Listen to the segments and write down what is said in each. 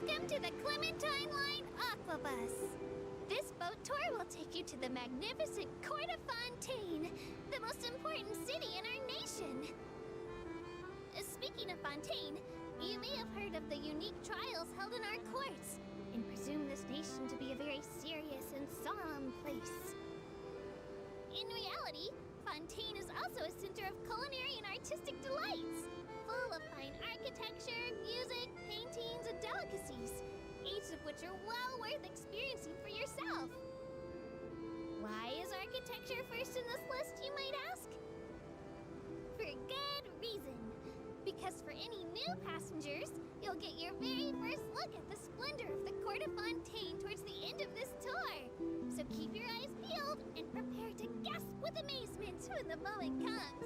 Welcome to the Clementine Line Aquabus. This boat tour will take you to the magnificent Court of Fontaine, the most important city in our nation. Speaking of Fontaine, you may have heard of the unique trials held in our courts, and presume this nation to be a very serious and solemn place. In reality, Fontaine is also a center of culinary and artistic delights, full of fine architecture, music, paintings, and delicacies, each of which are well worth experiencing for yourself. Why is architecture first in this list, you might ask? For good reason. Because for any new passengers, you'll get your very first look at the splendor of the Court of Fontaine towards the end of this tour. So keep your eyes peeled and prepare to gasp with amazement when the moment comes.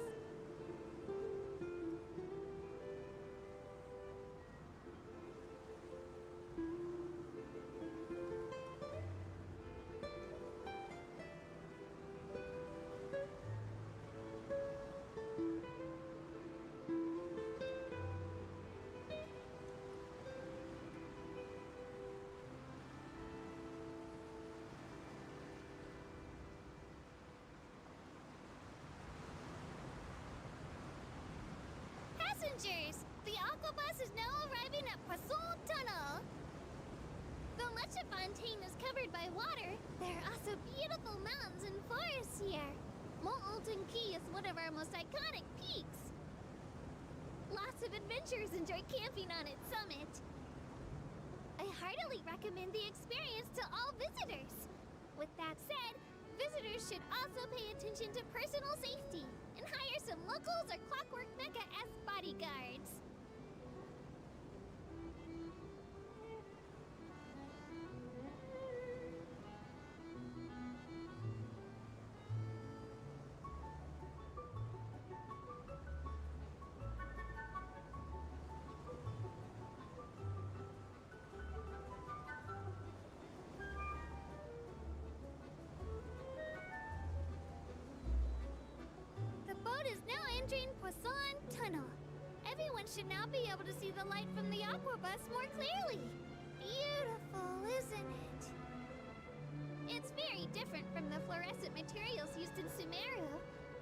Passengers, the Aquabus is now arriving at Poisson Tunnel. Though much of Fontaine is covered by water, there are also beautiful mountains and forests here. Mont Key is one of our most iconic peaks. Lots of adventurers enjoy camping on its summit. I heartily recommend the experience to all visitors. With that said, visitors should also pay attention to personal safety and hire some locals or Clockwork Mecha as bodyguards. The boat is now entering Poisson Tunnel. Everyone should now be able to see the light from the Aquabus more clearly. Beautiful, isn't it? It's very different from the fluorescent materials used in Sumeru,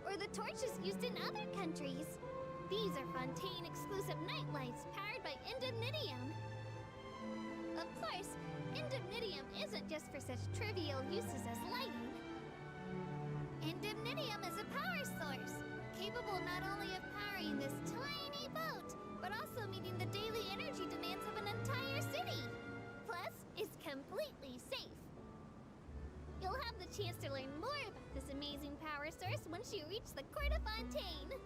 or the torches used in other countries. These are Fontaine exclusive nightlights powered by indemnitium. Of course, indemnitium isn't just for such trivial uses as lighting. Indemnitium is a power source, capable not only of powering this tiny boat, but also meeting the daily energy demands of an entire city. Plus, it's completely safe. You'll have the chance to learn more about this amazing power source once you reach the Court of Fontaine.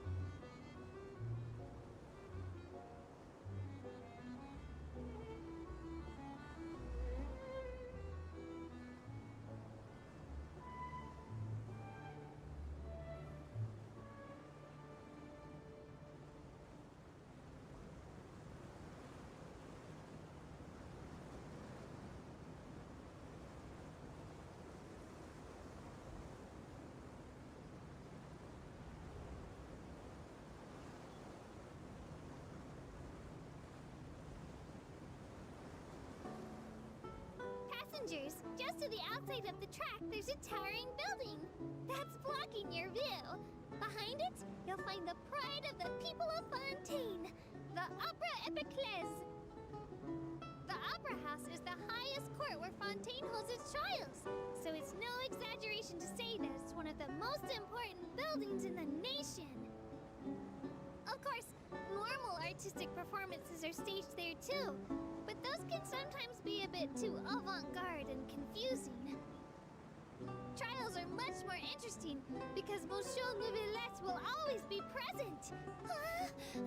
Passengers, just to the outside of the track, there's a towering building. That's blocking your view. Behind it, you'll find the pride of the people of Fontaine, the Opera Epiclese. The Opera House is the highest court where Fontaine holds its trials, so it's no exaggeration to say that it's one of the most important buildings in the nation. Of course, normal artistic performances are staged there too, but those can sometimes be a bit too avant-garde and confusing. Trials are much more interesting because Monsieur Neuvillette will always be present.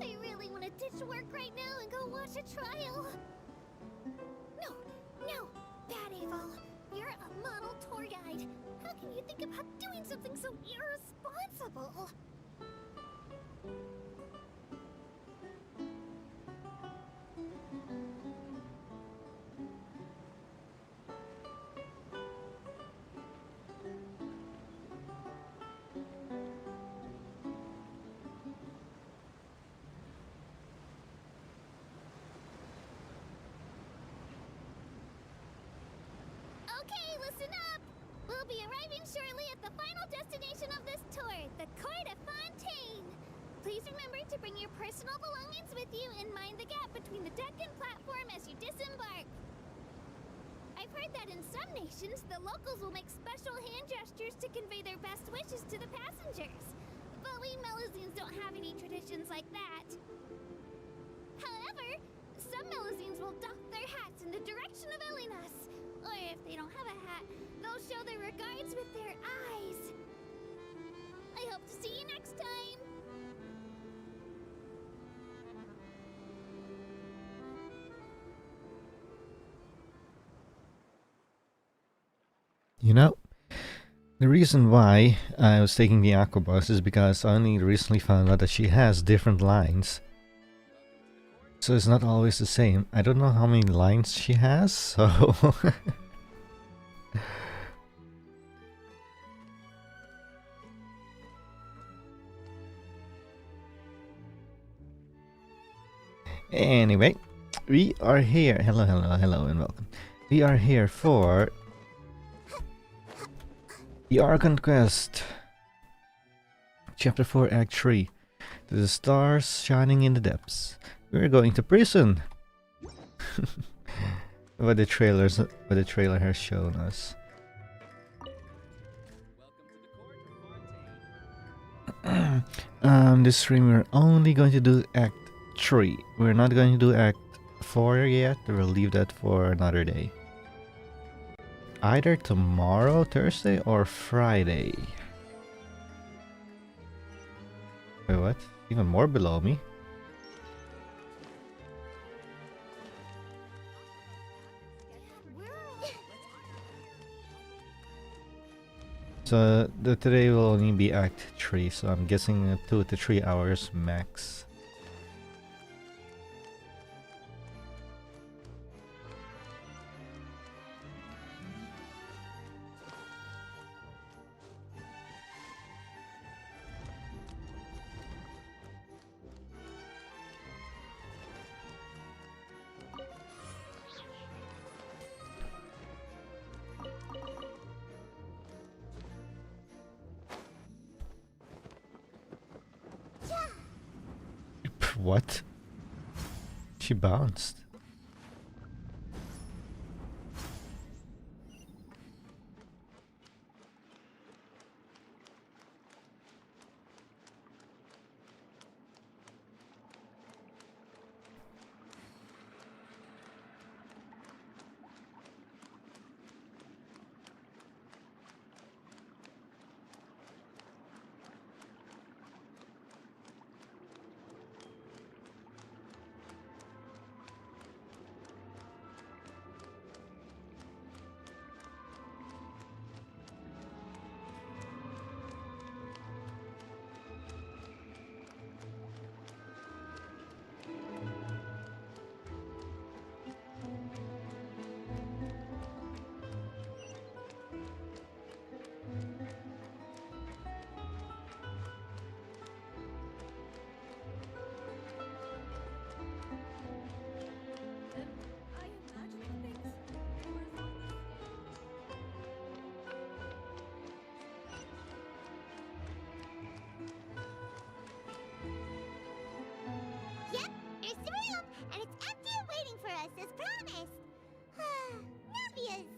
I really want to ditch work right now and go watch a trial. No, Bad Evil. You're a model tour guide. How can you think about doing something so irresponsible? will be arriving shortly at the final destination of this tour, the Court of Fontaine. Please remember to bring your personal belongings with you and mind the gap between the deck and platform as you disembark. I've heard that in some nations, the locals will make special hand gestures to convey their best wishes to the passengers. But we Melazines don't have any traditions like that. However, some Melazines will doff their hats in the direction of Elinas. Or if they don't have a hat, they'll show their regards with their eyes. I hope to see you next time! You know, the reason why I was taking the aqua bus is because I only recently found out that she has different lines. So it's not always the same. I don't know how many lines she has, so... Anyway, we are here. Hello, and welcome. We are here for the Archon Quest, Chapter 4, Act 3. To the stars shining in the depths. We're going to prison. What the trailer has shown us. This stream we're only going to do Act 3. We're not going to do Act 4 yet. We'll leave that for another day. Either tomorrow, Thursday, or Friday. Wait, what? Even more below me. So today will only be Act 3, so I'm guessing 2 to 3 hours max. What? She bounced.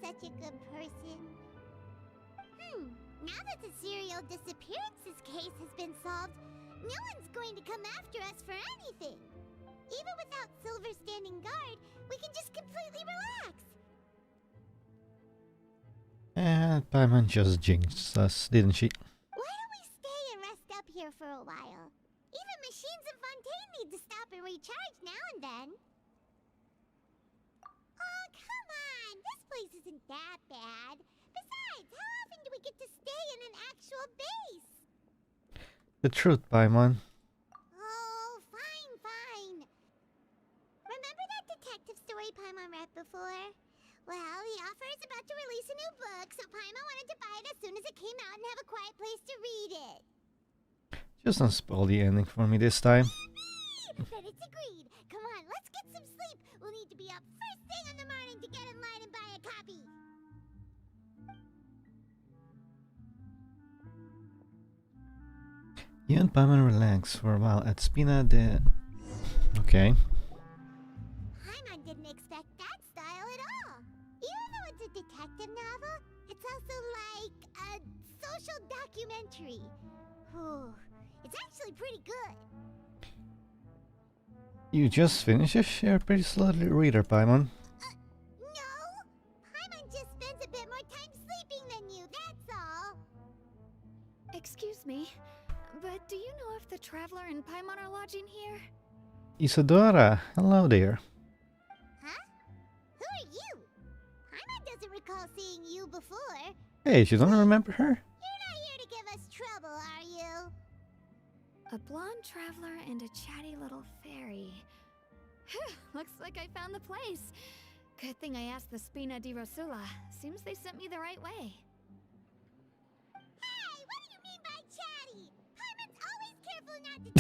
Such a good person. Now that the serial disappearances case has been solved, no one's going to come after us for anything. Even without Silver standing guard, we can just completely relax. And Paimon just jinxed us, didn't she? Why don't we stay and rest up here for a while? Even machines in Fontaine need to stop and recharge now and then. Oh, come on! This place isn't that bad. Besides, how often do we get to stay in an actual base? The truth, Paimon. Oh, fine. Remember that detective story Paimon read before? Well, the author is about to release a new book, so Paimon wanted to buy it as soon as it came out and have a quiet place to read it. Just don't spoil the ending for me this time. Then it's agreed. Come on, let's get some sleep. We'll need to be up first thing in the morning to get in line and buy a copy. You and Paimon relax for a while at Spina de... Okay. Paimon didn't expect that style at all. Even though it's a detective novel, it's also like a social documentary. Whew. It's actually pretty good. You just finished it? You're a pretty slow reader, Paimon. No! Paimon just spends a bit more time sleeping than you, that's all. Excuse me, but do you know if the Traveler and Paimon are lodging here? Isadora, hello there. Huh? Who are you? Paimon doesn't recall seeing you before. Hey, you don't remember her? You're not here to give us trouble, are you? A blonde traveler and a chatty little fairy. Looks like I found the place. Good thing I asked the Spina di Rosula. Seems they sent me the right way. Hey, what do you mean by chatty? Paimon's always careful not to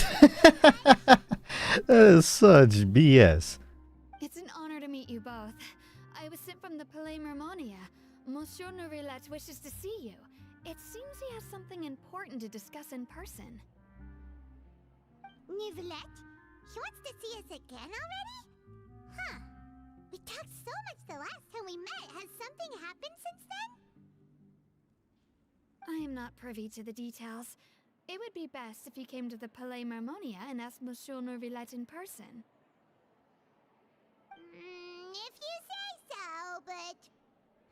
That is such BS. It's an honor to meet you both. I was sent from the Palais Mermonia. Monsieur Nourrillet wishes to see you. It seems he has something important to discuss in person. Nourrillet? He wants to see us again already? Huh. We talked so much the last time we met. Has something happened since then? I am not privy to the details. It would be best if you came to the Palais Mermonia and asked Monsieur Nourrillet in person. If you say so, but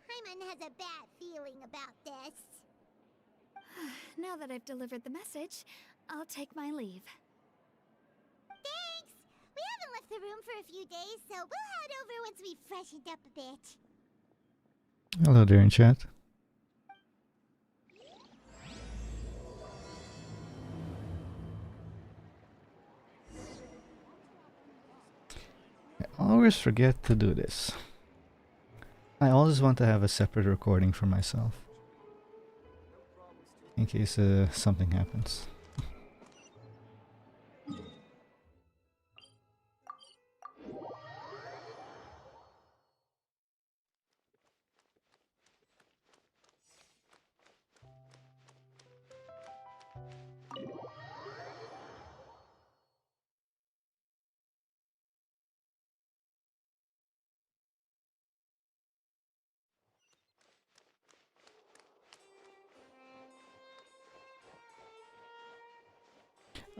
Paimon has a bad feeling about this. Now that I've delivered the message, I'll take my leave. Thanks! We haven't left the room for a few days, so we'll head over once we've freshened up a bit. Hello there in chat. I always forget to do this. I always want to have a separate recording for myself. In case something happens.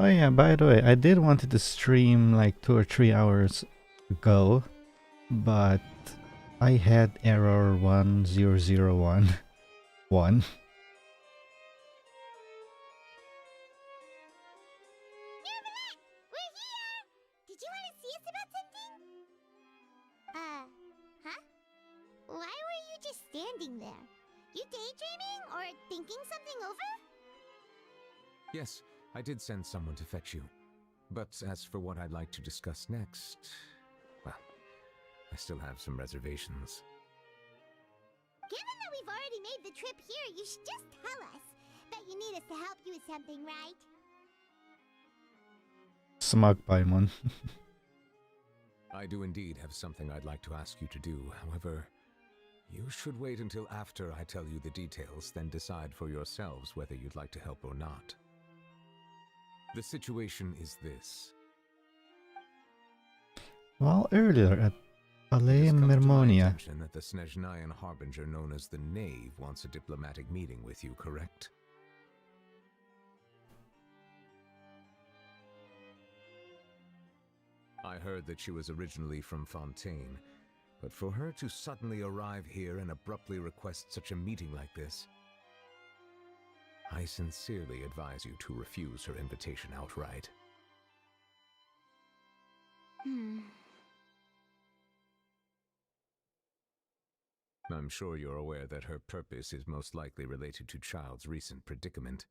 Oh yeah, by the way, I did wanted to stream like 2 or 3 hours ago, but I had error 1001 1. Nourrillet! We're here! Did you want to see us about something? Huh? Why were you just standing there? You daydreaming or thinking something over? Yes, I did send someone to fetch you. But as for what I'd like to discuss next, well, I still have some reservations. Given that we've already made the trip here, you should just tell us. Bet you need us to help you with something, right? Smug Paimon. I do indeed have something I'd like to ask you to do. However, you should wait until after I tell you the details, then decide for yourselves whether you'd like to help or not. The situation is this. Well, earlier at Palais It has come to my Mermonia. attention that the Snezhnayan Harbinger known as the Knave wants a diplomatic meeting with you, correct? I heard that she was originally from Fontaine, but for her to suddenly arrive here and abruptly request such a meeting like this, I sincerely advise you to refuse her invitation outright. I'm sure you're aware that her purpose is most likely related to Child's recent predicament.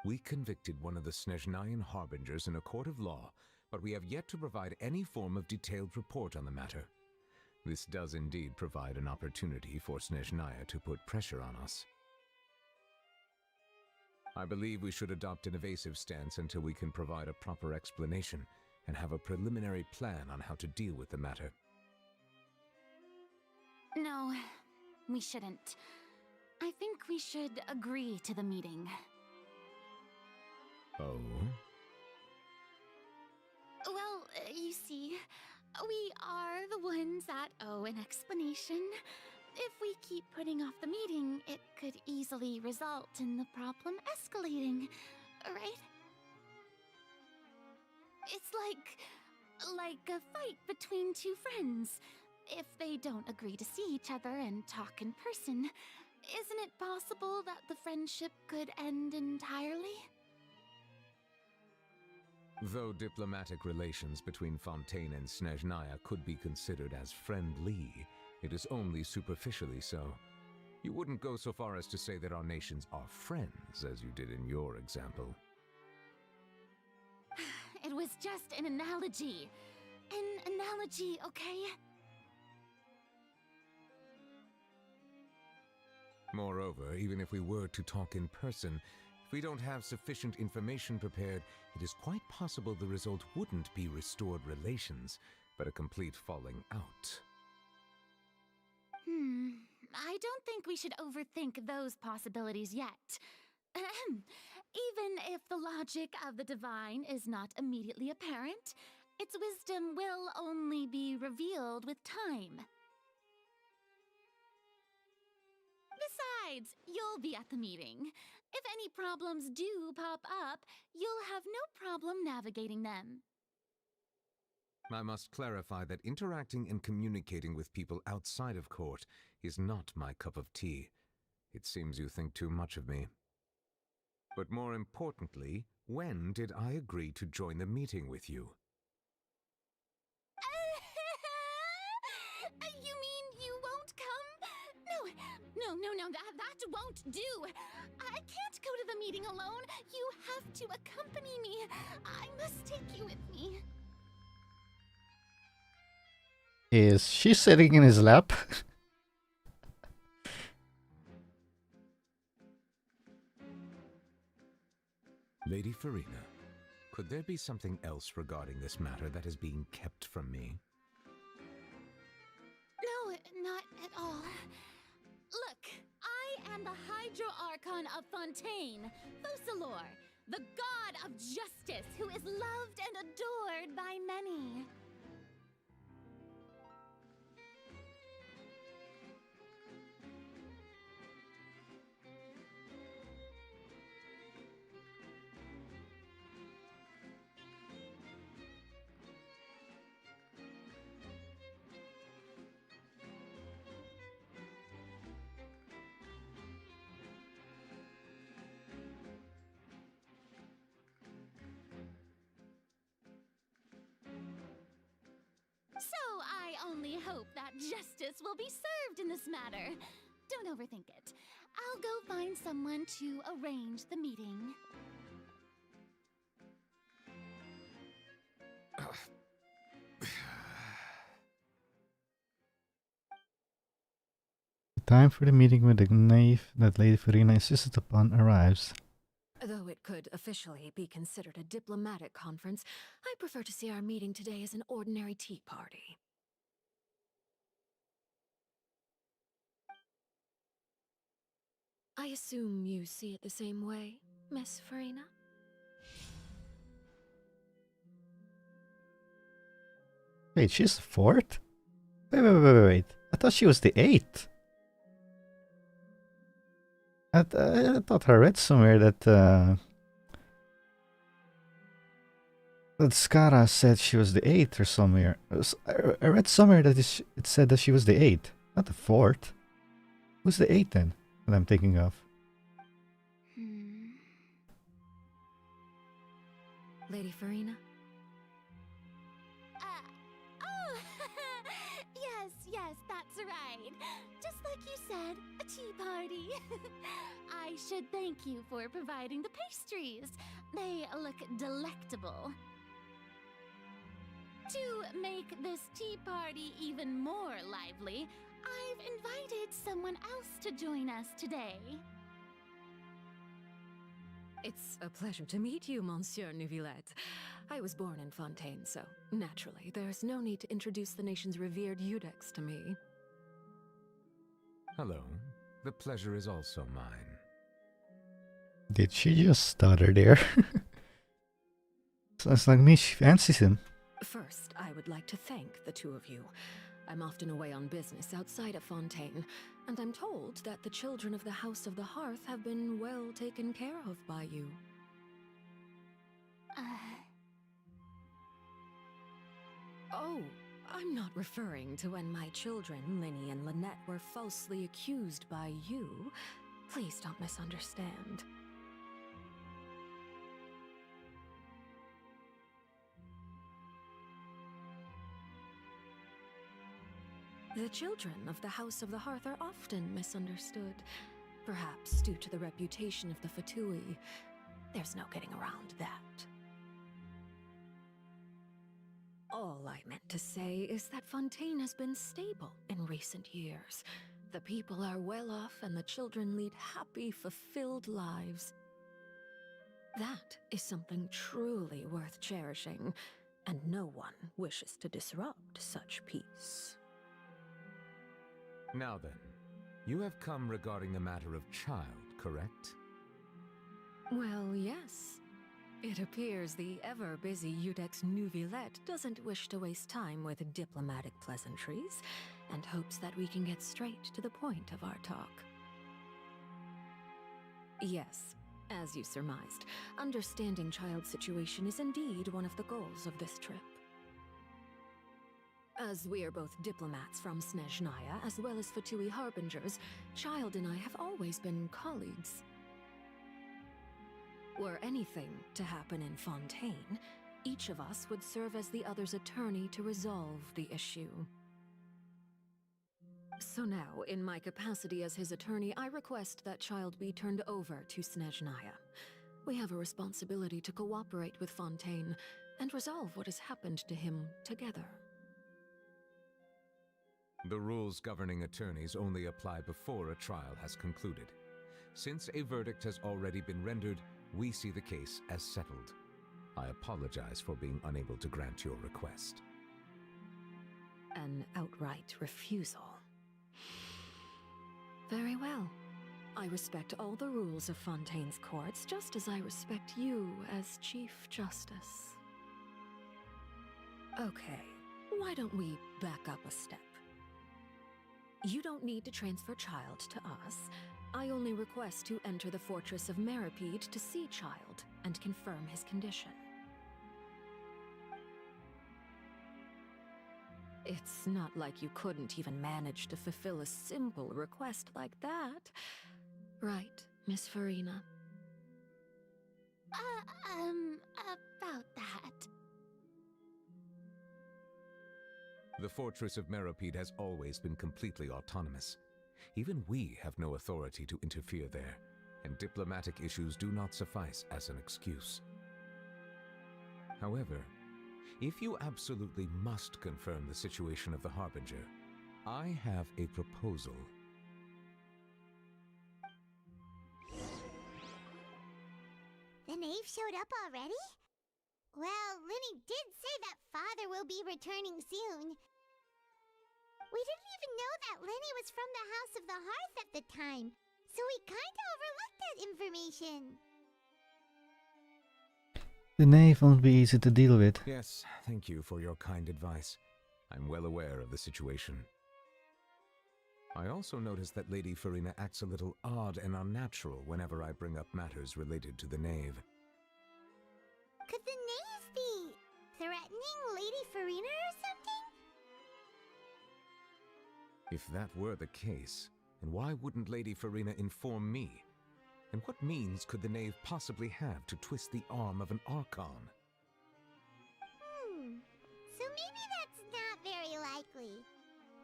We convicted one of the Snezhnayan Harbingers in a court of law, but we have yet to provide any form of detailed report on the matter. This does indeed provide an opportunity for Snezhnaya to put pressure on us. I believe we should adopt an evasive stance until we can provide a proper explanation and have a preliminary plan on how to deal with the matter. No, we shouldn't. I think we should agree to the meeting. Oh? Well, you see, we are the ones that owe an explanation. If we keep putting off the meeting, it could easily result in the problem escalating, right? It's like a fight between two friends. If they don't agree to see each other and talk in person, isn't it possible that the friendship could end entirely? Though diplomatic relations between Fontaine and Snezhnaya could be considered as friendly, it is only superficially so. You wouldn't go so far as to say that our nations are friends, as you did in your example. It was just an analogy. An analogy, okay? Moreover, even if we were to talk in person, if we don't have sufficient information prepared, it is quite possible the result wouldn't be restored relations, but a complete falling out. I don't think we should overthink those possibilities yet. Even if the logic of the divine is not immediately apparent, its wisdom will only be revealed with time. Besides, you'll be at the meeting. If any problems do pop up, you'll have no problem navigating them. I must clarify that interacting and communicating with people outside of court is not my cup of tea. It seems you think too much of me. But more importantly, when did I agree to join the meeting with you? You mean you won't come? No, that won't do. I can't go to the meeting alone. You have to accompany me. I must take you with me. Is she sitting in his lap? Lady Farina, could there be something else regarding this matter that is being kept from me? No, not at all. Look, I am the Hydro Archon of Fontaine, Focalor, the god of justice who is loved and adored by many. So I only hope that justice will be served in this matter. Don't overthink it. I'll go find someone to arrange the meeting. The time for the meeting with the knave that Lady Farina insisted upon arrives. Though it could officially be considered a diplomatic conference, I prefer to see our meeting today as an ordinary tea party. I assume you see it the same way, Miss Farina? Wait, she's the 4th? Wait. I thought she was the 8th. I thought I read somewhere that that Skara said she was the 8th or somewhere. I read somewhere that it said that she was the 8th, not the 4th. Who's the 8th then? That I'm thinking of. Lady Farina? Oh, yes, that's right. Just like you said, a tea party. I should thank you for providing the pastries. They look delectable. To make this tea party even more lively, I've invited someone else to join us today. It's a pleasure to meet you, Monsieur Neuvillette. I was born in Fontaine, so naturally, there's no need to introduce the nation's revered Eudex to me. Hello. The pleasure is also mine. Did she just stutter there? Sounds like me, she fancies him. First, I would like to thank the two of you. I'm often away on business outside of Fontaine, and I'm told that the children of the House of the Hearth have been well taken care of by you. Oh, I'm not referring to when my children, Linny and Lynette, were falsely accused by you. Please don't misunderstand. The children of the House of the Hearth are often misunderstood, perhaps due to the reputation of the Fatui. There's no getting around that. All I meant to say is that Fontaine has been stable in recent years. The people are well off and the children lead happy, fulfilled lives. That is something truly worth cherishing, and no one wishes to disrupt such peace. Now then, you have come regarding the matter of child, correct? Well, yes. It appears the ever-busy Udex Neuvillette doesn't wish to waste time with diplomatic pleasantries, and hopes that we can get straight to the point of our talk. Yes, as you surmised, understanding child's situation is indeed one of the goals of this trip. As we are both diplomats from Snezhnaya, as well as Fatui Harbingers, Child and I have always been colleagues. Were anything to happen in Fontaine, each of us would serve as the other's attorney to resolve the issue. So now, in my capacity as his attorney, I request that Child be turned over to Snezhnaya. We have a responsibility to cooperate with Fontaine and resolve what has happened to him together. The rules governing attorneys only apply before a trial has concluded. Since a verdict has already been rendered, we see the case as settled. I apologize for being unable to grant your request. An outright refusal. Very well. I respect all the rules of Fontaine's courts, just as I respect you as Chief Justice. Okay, why don't we back up a step? You don't need to transfer Child to us. I only request to enter the fortress of Meripede to see Child and confirm his condition. It's not like you couldn't even manage to fulfill a simple request like that. Right, Miss Farina? About that. The fortress of Meripede has always been completely autonomous. Even we have no authority to interfere there, and diplomatic issues do not suffice as an excuse. However, if you absolutely must confirm the situation of the Harbinger, I have a proposal. The knave showed up already? Well, Linny did say that Father will be returning soon. We didn't even know that Linny was from the House of the Hearth at the time, so we kinda overlooked that information. The knave won't be easy to deal with. Yes, thank you for your kind advice. I'm well aware of the situation. I also noticed that Lady Farina acts a little odd and unnatural whenever I bring up matters related to the knave. Could the knave be threatening Lady Farina or something? If that were the case, then why wouldn't Lady Farina inform me? And what means could the knave possibly have to twist the arm of an Archon? So maybe that's not very likely.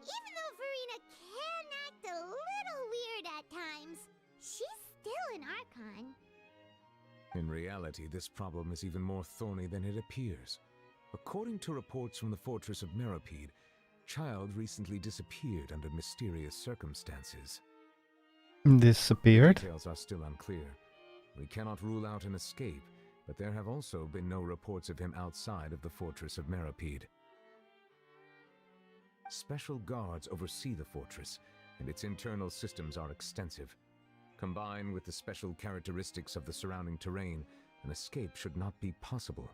Even though Farina can act a little weird at times, she's still an Archon. In reality, this problem is even more thorny than it appears. According to reports from the fortress of Meripede, Child recently disappeared under mysterious circumstances. Disappeared? Details are still unclear. We cannot rule out an escape, but there have also been no reports of him outside of the fortress of Meripede. Special guards oversee the fortress, and its internal systems are extensive. Combined with the special characteristics of the surrounding terrain, an escape should not be possible.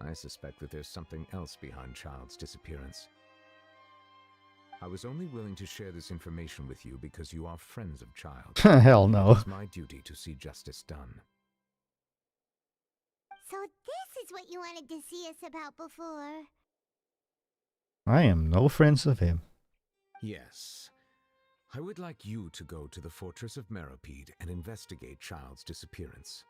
I suspect that there's something else behind Child's disappearance. I was only willing to share this information with you because you are friends of Child. Hell no. It's my duty to see justice done. So this is what you wanted to see us about before. I am no friends of him. Yes. I would like you to go to the Fortress of Meropide and investigate Child's disappearance.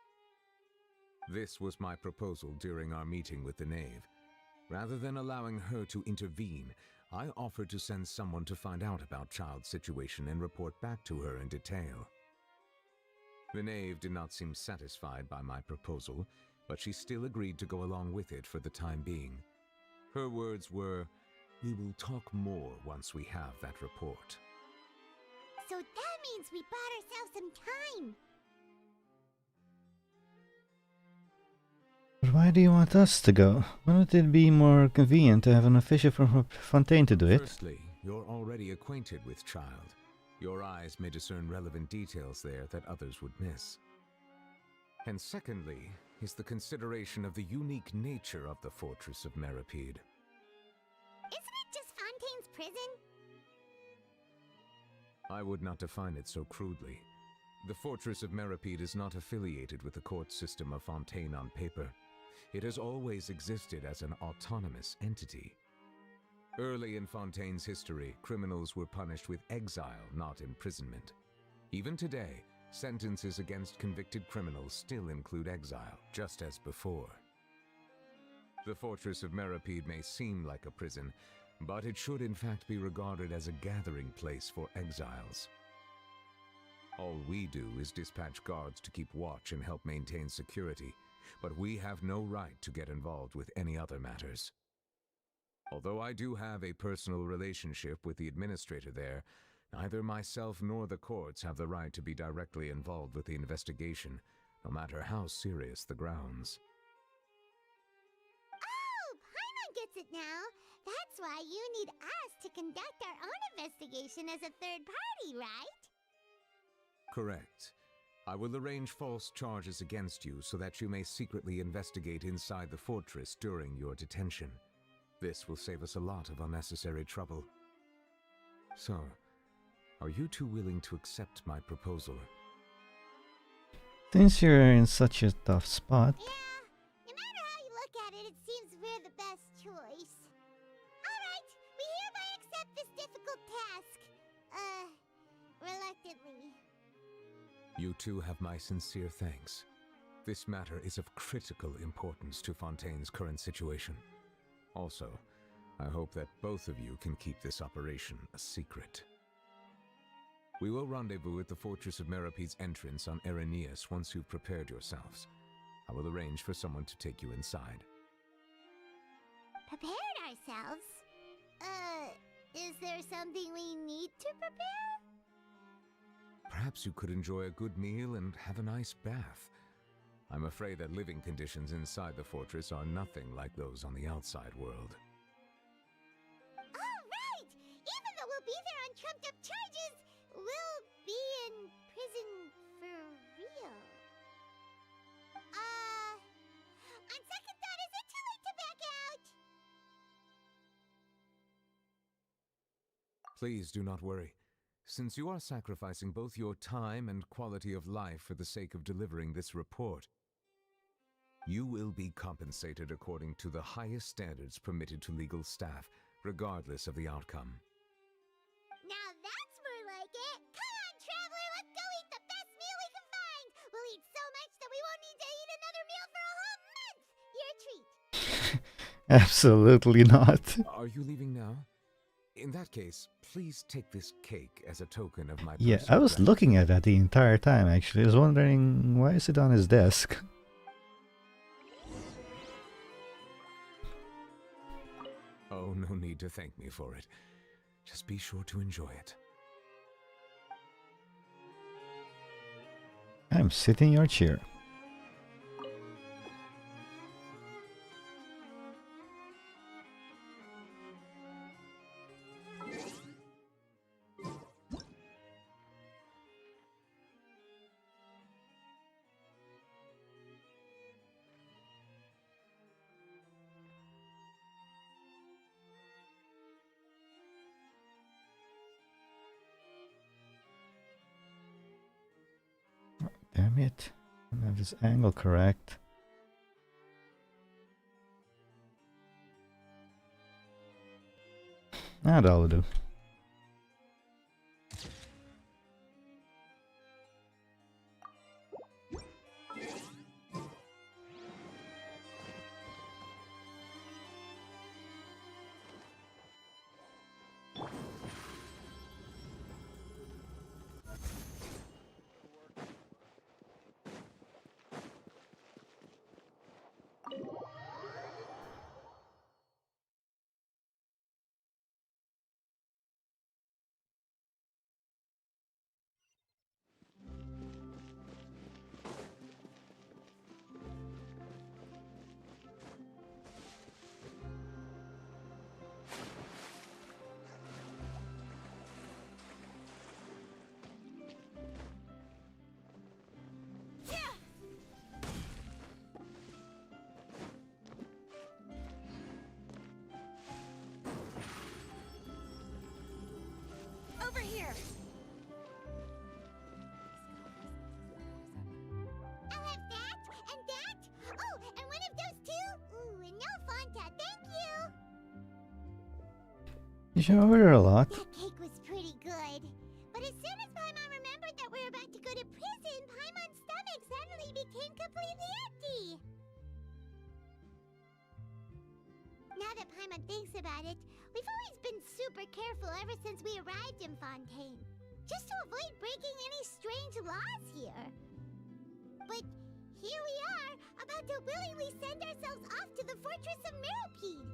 This was my proposal during our meeting with the Knave. Rather than allowing her to intervene, I offered to send someone to find out about Child's situation and report back to her in detail. The Knave did not seem satisfied by my proposal, but she still agreed to go along with it for the time being. Her words were, "We will talk more once we have that report." So that means we bought ourselves some time. But why do you want us to go? Wouldn't it be more convenient to have an official from Fontaine to do it? Firstly, you're already acquainted with Child. Your eyes may discern relevant details there that others would miss. And secondly, is the consideration of the unique nature of the Fortress of Meropide. Isn't it just Fontaine's prison? I would not define it so crudely. The Fortress of Meropide is not affiliated with the court system of Fontaine on paper. It has always existed as an autonomous entity. Early in Fontaine's history, criminals were punished with exile, not imprisonment. Even today, sentences against convicted criminals still include exile, just as before. The Fortress of Meropide may seem like a prison, but it should in fact be regarded as a gathering place for exiles. All we do is dispatch guards to keep watch and help maintain security, but we have no right to get involved with any other matters. Although I do have a personal relationship with the administrator there, neither myself nor the courts have the right to be directly involved with the investigation, no matter how serious the grounds. Oh, Paimon gets it now. That's why you need us to conduct our own investigation as a third party, right? Correct. I will arrange false charges against you so that you may secretly investigate inside the fortress during your detention. This will save us a lot of unnecessary trouble. So, are you two willing to accept my proposal? Since you're in such a tough spot. Yeah, no matter how you look at it, it seems we're the best choice. Alright, we hereby accept this difficult task. Reluctantly. You two have my sincere thanks. This matter is of critical importance to Fontaine's current situation. Also, I hope that both of you can keep this operation a secret. We will rendezvous at the Fortress of Meropide's entrance on Erinius once you've prepared yourselves. I will arrange for someone to take you inside. Prepared ourselves? Is there something we need to prepare? Perhaps you could enjoy a good meal and have a nice bath. I'm afraid that living conditions inside the fortress are nothing like those on the outside world. Oh, right! Even though we'll be there on trumped-up charges, we'll be in prison for real. On second thought, is it too late to back out? Please do not worry. Since you are sacrificing both your time and quality of life for the sake of delivering this report, you will be compensated according to the highest standards permitted to legal staff, regardless of the outcome. Now that's more like it! Come on, traveler, let's go eat the best meal we can find! We'll eat so much that we won't need to eat another meal for a whole month! Your treat! Absolutely not. Are you leaving now? In that case, please take this cake as a token of my Yeah, I personal was gratitude. looking at that the entire time actually. I was wondering, why is it on his desk? Oh, no need to thank me for it. Just be sure to enjoy it. I'm sitting in your chair. Damn it. I don't have this angle correct. That'll do. Over here! I'll have that, and that! Oh, and one of those too! Ooh, and no Fanta, thank you! You should order a lot. That cake was pretty good. But as soon as Paimon remembered that we're about to go to prison, Paimon's stomach suddenly became completely empty! Now that Paimon thinks about it, we've always been super careful ever since we arrived in Fontaine, just to avoid breaking any strange laws here. But here we are, about to willingly send ourselves off to the Fortress of Meropide.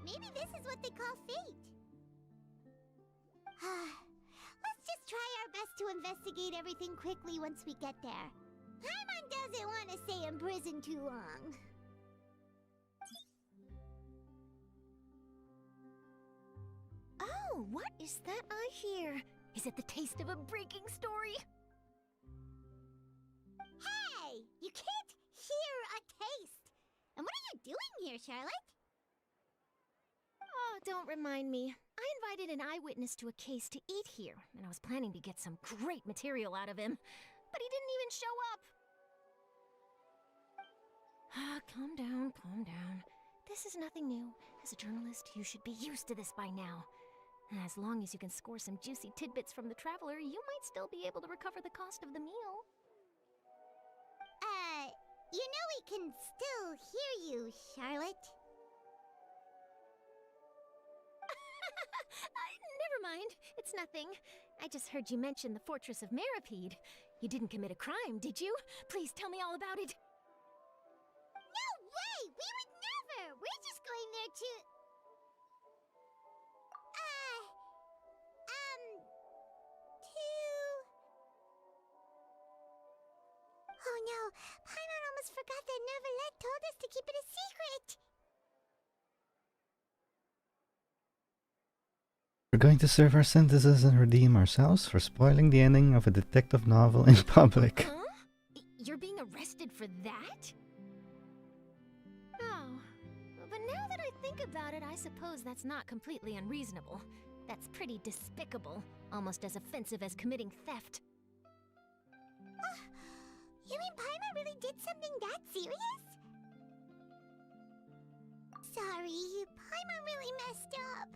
Maybe this is what they call fate. Let's just try our best to investigate everything quickly once we get there. Paimon doesn't want to stay in prison too long. Oh, what is that I hear? Is it the taste of a breaking story? Hey! You can't hear a taste! And what are you doing here, Charlotte? Oh, don't remind me. I invited an eyewitness to a case to eat here, and I was planning to get some great material out of him. But he didn't even show up. Calm down, calm down. This is nothing new. As a journalist, you should be used to this by now. As long as you can score some juicy tidbits from the traveler, you might still be able to recover the cost of the meal. You know we can still hear you, Charlotte. Never mind. It's nothing. I just heard you mention the Fortress of Meropide. You didn't commit a crime, did you? Please tell me all about it. No way! We would never! We're just going there to... Oh no, Paimon almost forgot that Neverlet told us to keep it a secret! We're going to serve our sentences and redeem ourselves for spoiling the ending of a detective novel in public. Huh? You're being arrested for that? Oh, but now that I think about it, I suppose that's not completely unreasonable. That's pretty despicable, almost as offensive as committing theft. You mean Paimon really did something that serious? Sorry, Paimon really messed up.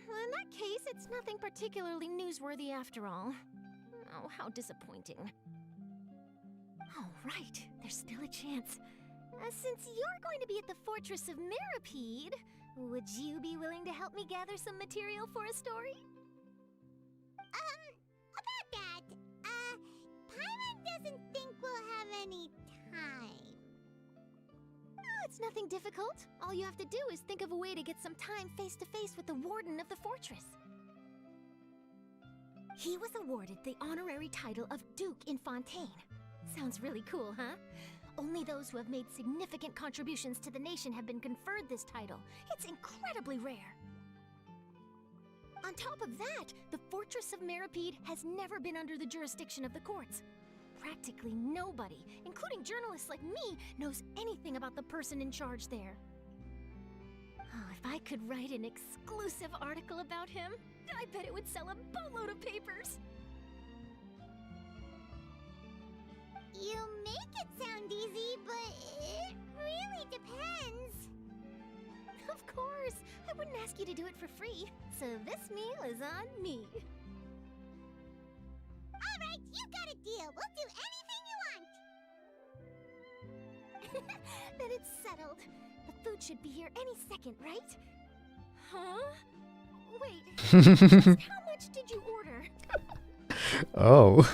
Well, in that case, it's nothing particularly newsworthy after all. Oh, how disappointing. Oh, right. There's still a chance. Since you're going to be at the Fortress of Meropide, would you be willing to help me gather some material for a story? About that, Paimon doesn't think we'll have any time. Oh, it's nothing difficult. All you have to do is think of a way to get some time face-to-face with the warden of the fortress. He was awarded the honorary title of Duke in Fontaine. Sounds really cool, huh? Only those who have made significant contributions to the nation have been conferred this title. It's incredibly rare. On top of that, the Fortress of Meropide has never been under the jurisdiction of the courts. Practically nobody, including journalists like me, knows anything about the person in charge there. Oh, if I could write an exclusive article about him, I bet it would sell a boatload of papers. You make it sound easy, but it really depends. Of course, I wouldn't ask you to do it for free, so this meal is on me. All right, you got a deal. We'll do anything you want. Then it's settled. The food should be here any second, right? Huh? Wait, just how much did you order? Oh.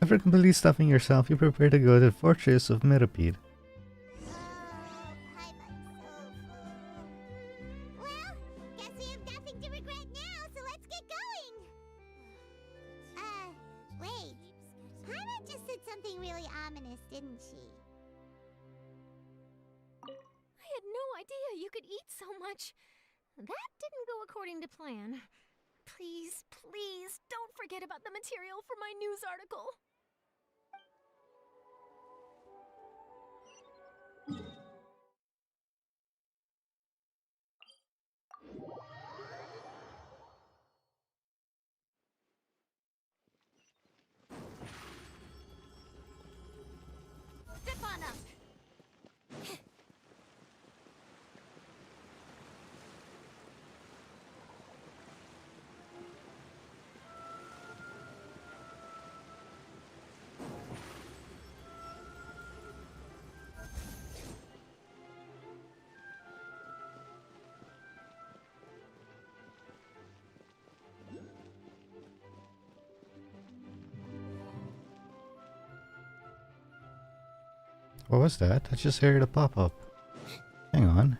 After completely stuffing yourself, you prepare to go to the Fortress of Mirapede. Well, guess we have nothing to regret now, so let's get going. Wait. Paimon just said something really ominous, didn't she? I had no idea you could eat so much. That didn't go according to plan. Please, please, don't forget about the material for my news article. Step on up. What was that? I just heard a pop-up. Hang on.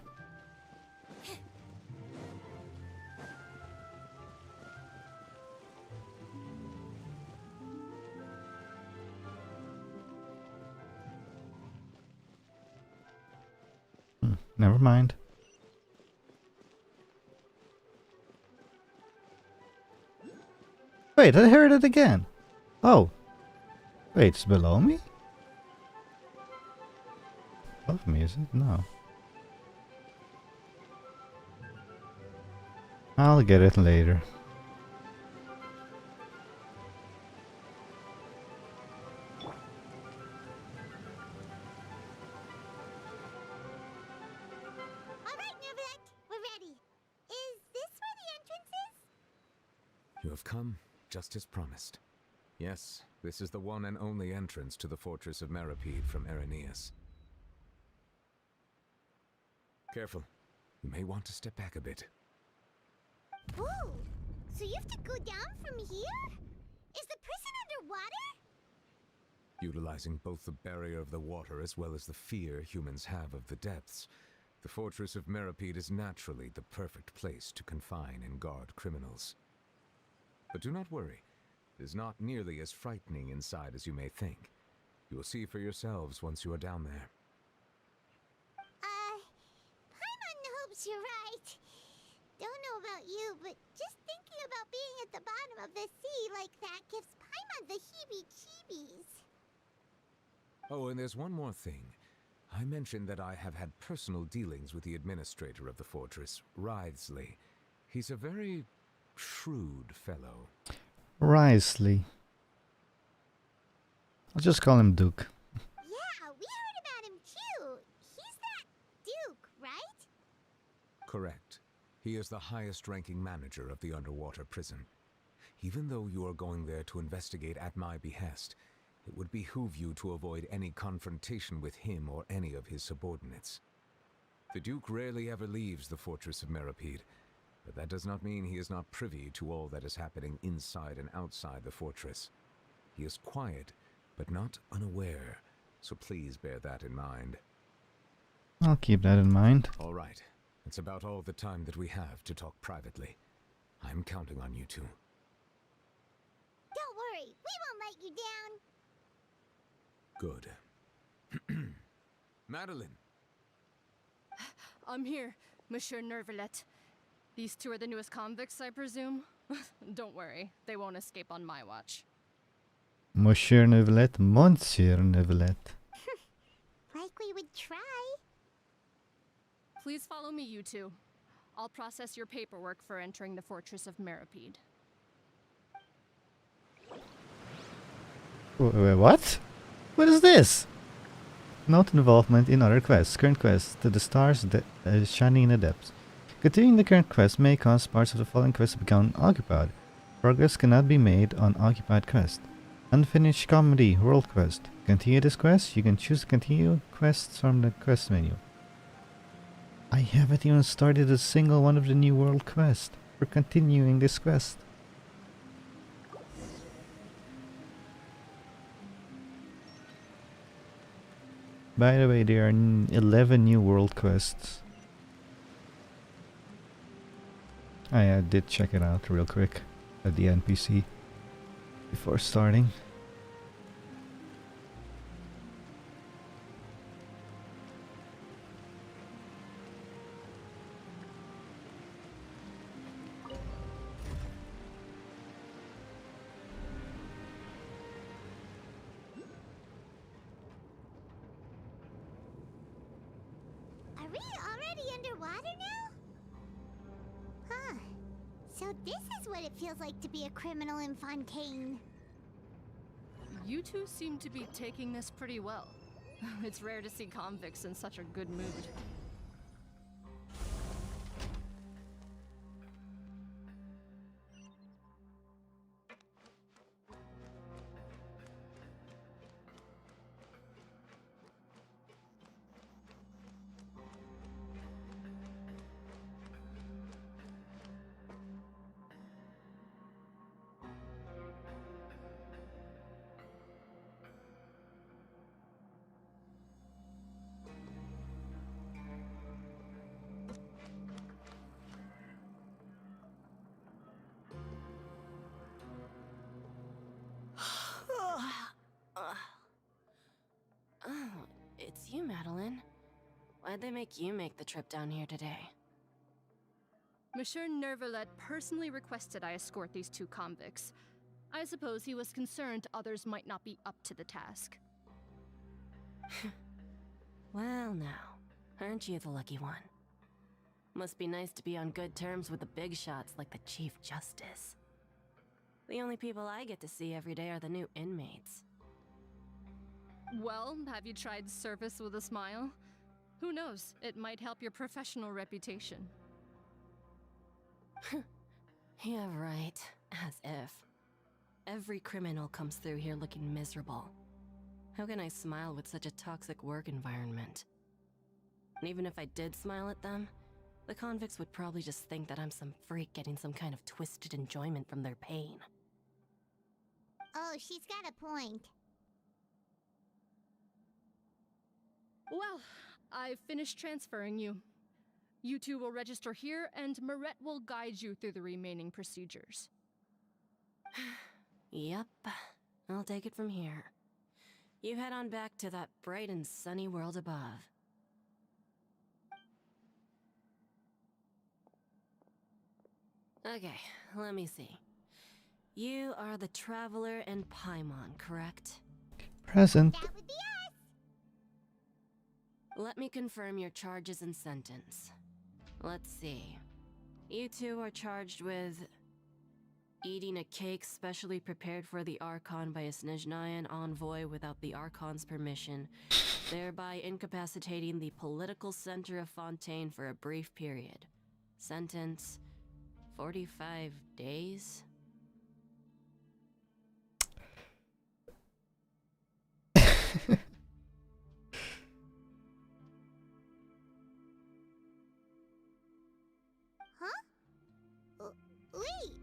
Never mind. Wait, I heard it again. Oh. Wait, it's below me? Above me, is it? No. I'll get it later. You have come, just as promised. Yes, this is the one and only entrance to the Fortress of Mirapede from Araneus. Careful. You may want to step back a bit. Whoa! So you have to go down from here? Is the prison underwater? Utilizing both the barrier of the water as well as the fear humans have of the depths, the Fortress of Mirapede is naturally the perfect place to confine and guard criminals. But do not worry. It is not nearly as frightening inside as you may think. You will see for yourselves once you are down there. Paimon hopes you're right. Don't know about you, but just thinking about being at the bottom of the sea like that gives Paimon the heebie-jeebies. Oh, and there's one more thing. I mentioned that I have had personal dealings with the administrator of the fortress, Writhsley. He's a very shrewd fellow. Writhsley. I'll just call him Duke. Yeah, we heard about him too. He's that Duke, right? Correct. He is the highest-ranking manager of the underwater prison. Even though you are going there to investigate at my behest, it would behoove you to avoid any confrontation with him or any of his subordinates. The Duke rarely ever leaves the Fortress of Mirapede, but that does not mean he is not privy to all that is happening inside and outside the fortress. He is quiet, but not unaware, so please bear that in mind. I'll keep that in mind. All right. It's about all the time that we have to talk privately. I'm counting on you two. Don't worry, we won't let you down. Good. Madeline! I'm here, Monsieur Nervalet. These two are the newest convicts, I presume? Don't worry, they won't escape on my watch. Monsieur Neuvillette, Monsieur Neuvillette. Like we would try. Please follow me, you two. I'll process your paperwork for entering the Fortress of Meripede. Wait, what? What is this? Note involvement in other quests. Current quest to the stars shining in the depths. Continuing the current quest may cause parts of the following quests to become occupied. Progress cannot be made on occupied quest. Unfinished comedy world quest. Continue this quest. You can choose to continue quests from the quest menu. I haven't even started a single one of the new world quests. We're continuing this quest. By the way, there are 11 new world quests. I did check it out real quick at the NPC before starting. Are we already underwater now? Huh. So this is what it feels like to be a criminal in Fontaine. You two seem to be taking this pretty well. It's rare to see convicts in such a good mood. Oh, it's you, Madeline. Why'd they make you make the trip down here today? Monsieur Nervalet personally requested I escort these two convicts. I suppose he was concerned others might not be up to the task. Well, now, aren't you the lucky one? Must be nice to be on good terms with the big shots like the Chief Justice. The only people I get to see every day are the new inmates. Well, have you tried service with a smile? Who knows, it might help your professional reputation. Yeah, right. As if. Every criminal comes through here looking miserable. How can I smile with such a toxic work environment? And even if I did smile at them, the convicts would probably just think that I'm some freak getting some kind of twisted enjoyment from their pain. Oh, she's got a point. Well, I've finished transferring you. You two will register here, and Marette will guide you through the remaining procedures. Yep, I'll take it from here. You head on back to that bright and sunny world above. Okay, let me see. You are the Traveler and Paimon, correct? Present. That would be us! Let me confirm your charges and sentence. Let's see. You two are charged with eating a cake specially prepared for the Archon by a Snezhnayan envoy without the Archon's permission, thereby incapacitating the political center of Fontaine for a brief period. Sentence: 45 days? Wait,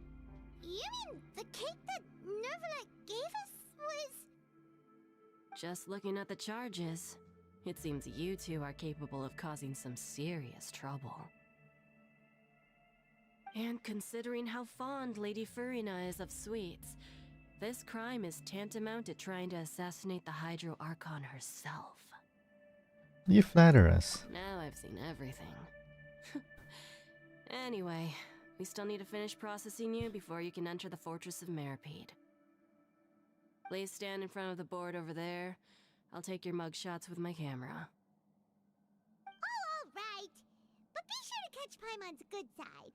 you mean the cake that Nervalet gave us was... Just looking at the charges, it seems you two are capable of causing some serious trouble. And considering how fond Lady Furina is of sweets, this crime is tantamount to trying to assassinate the Hydro Archon herself. You flatter us. Now I've seen everything. Anyway, we still need to finish processing you before you can enter the Fortress of Meripede. Please stand in front of the board over there. I'll take your mugshots with my camera. Oh, all right. catch Paimon's good side.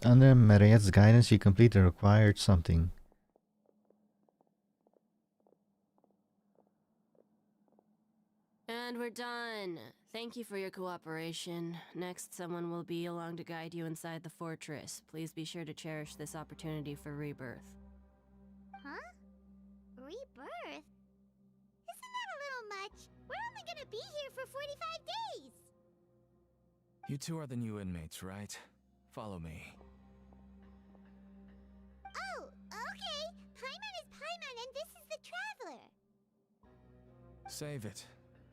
Under Mariette's guidance, you complete the required something. And we're done. Thank you for your cooperation. Next, someone will be along to guide you inside the fortress. Please be sure to cherish this opportunity for rebirth. Huh? Rebirth? Isn't that a little much? We're only gonna be here for 45 days! You two are the new inmates, right? Follow me. Oh, okay. Paimon is Paimon and this is the Traveler. Save it.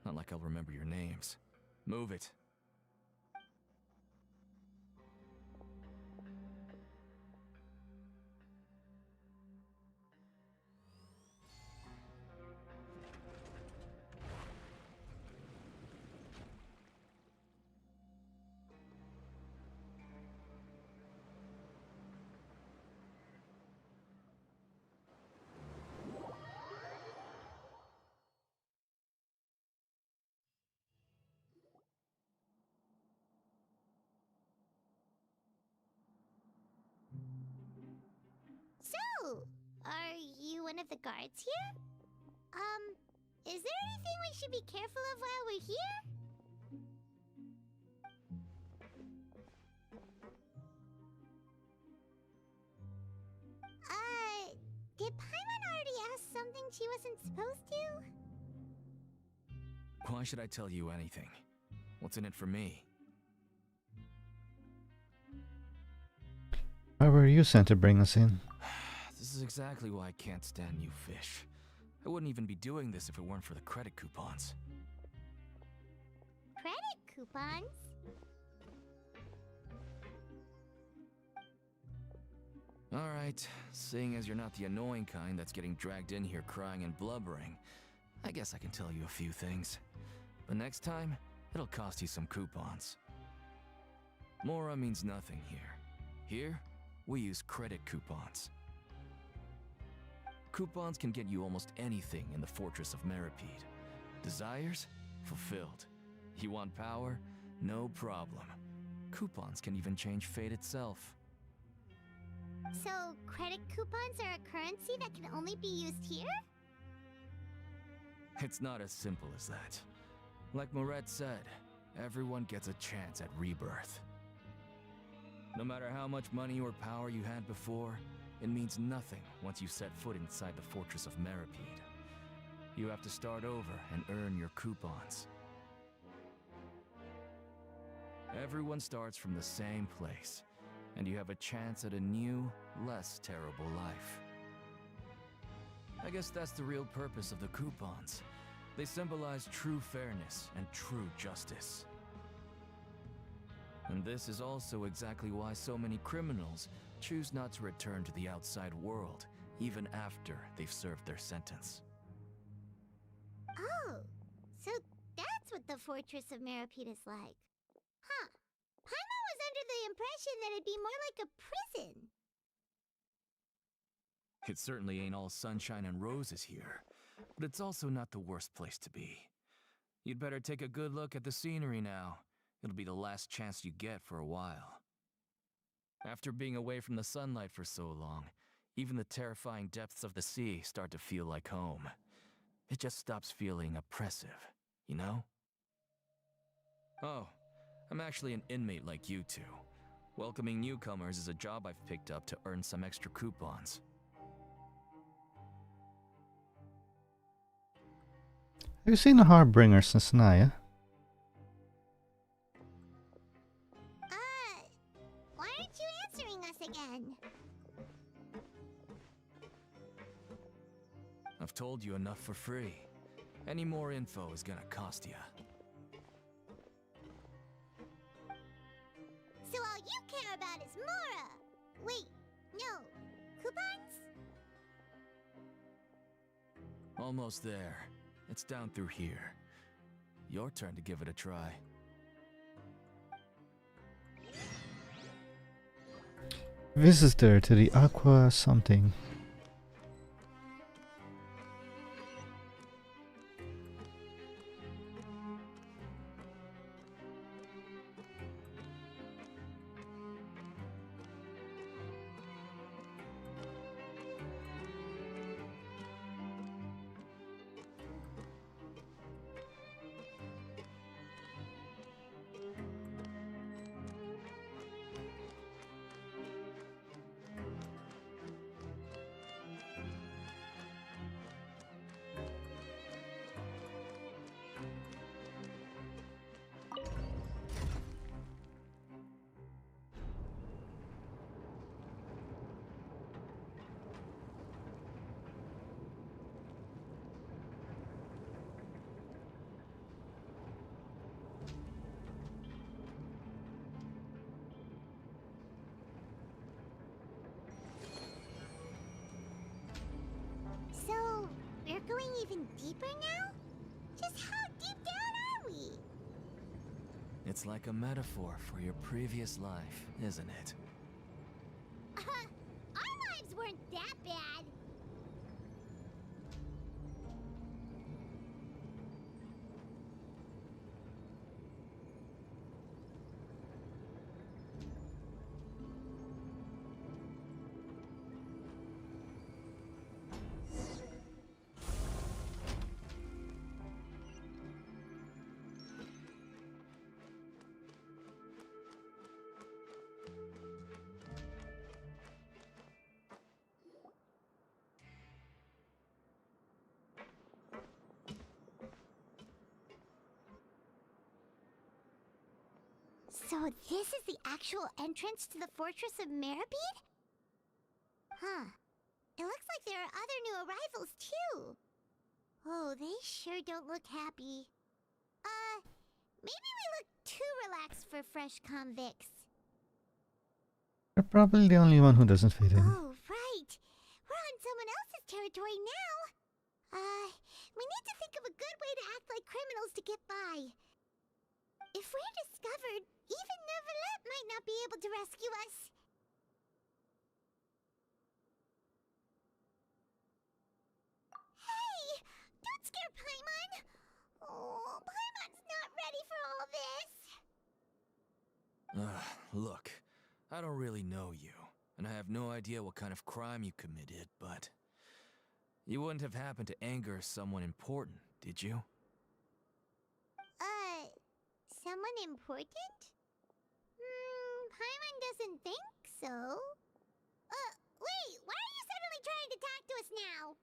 Not like I'll remember your names. Move it. So, are you one of the guards here? Is there anything we should be careful of while we're here? Did Paimon already ask something she wasn't supposed to? Why should I tell you anything? What's in it for me? Why were you sent to bring us in? This is exactly why I can't stand you fish. I wouldn't even be doing this if it weren't for the credit coupons. Credit coupons? Alright, seeing as you're not the annoying kind that's getting dragged in here crying and blubbering, I guess I can tell you a few things. But next time, it'll cost you some coupons. Mora means nothing here. Here, we use credit coupons. Coupons can get you almost anything in the Fortress of Meripede. Desires? Fulfilled. You want power? No problem. Coupons can even change fate itself. So, credit coupons are a currency that can only be used here? It's not as simple as that. Like Moret said, everyone gets a chance at rebirth. No matter how much money or power you had before, it means nothing once you set foot inside the Fortress of Meripede. You have to start over and earn your coupons. Everyone starts from the same place, and you have a chance at a new, less terrible life. I guess that's the real purpose of the coupons. They symbolize true fairness and true justice. And this is also exactly why so many criminals choose not to return to the outside world, even after they've served their sentence. Oh, so that's what the Fortress of Meripede is like. Huh. Paimon was under the impression that it'd be more like a prison. It certainly ain't all sunshine and roses here, but it's also not the worst place to be. You'd better take a good look at the scenery now. It'll be the last chance you get for a while. After being away from the sunlight for so long, even the terrifying depths of the sea start to feel like home. It just stops feeling oppressive, you know? Oh, I'm actually an inmate like you two. Welcoming newcomers is a job I've picked up to earn some extra coupons. Have you seen the Harbinger since Naya? Why aren't you answering us again? I've told you enough for free. Any more info is gonna cost you. care about is Mora! Wait, no. Coupons? Almost there. It's down through here. Your turn to give it a try. Visitor to the Aqua something. So, we're going even deeper now? Just how deep down are we? It's like a metaphor for your previous life, isn't it? Our lives weren't that bad. So this is the actual entrance to the Fortress of Meribed? Huh. It looks like there are other new arrivals, too. Oh, they sure don't look happy. Maybe we look too relaxed for fresh convicts. You're probably the only one who doesn't fit in. Oh, right. We're on someone else's territory now. We need to think of a good way to act like criminals to get by. If we're discovered, even Neuvillette might not be able to rescue us. Hey! Don't scare Paimon! Oh, Paimon's not ready for all this. Look, I don't really know you, and I have no idea what kind of crime you committed, but you wouldn't have happened to anger someone important, did you? Someone important? Paimon doesn't think so. Wait, why are you suddenly trying to talk to us now?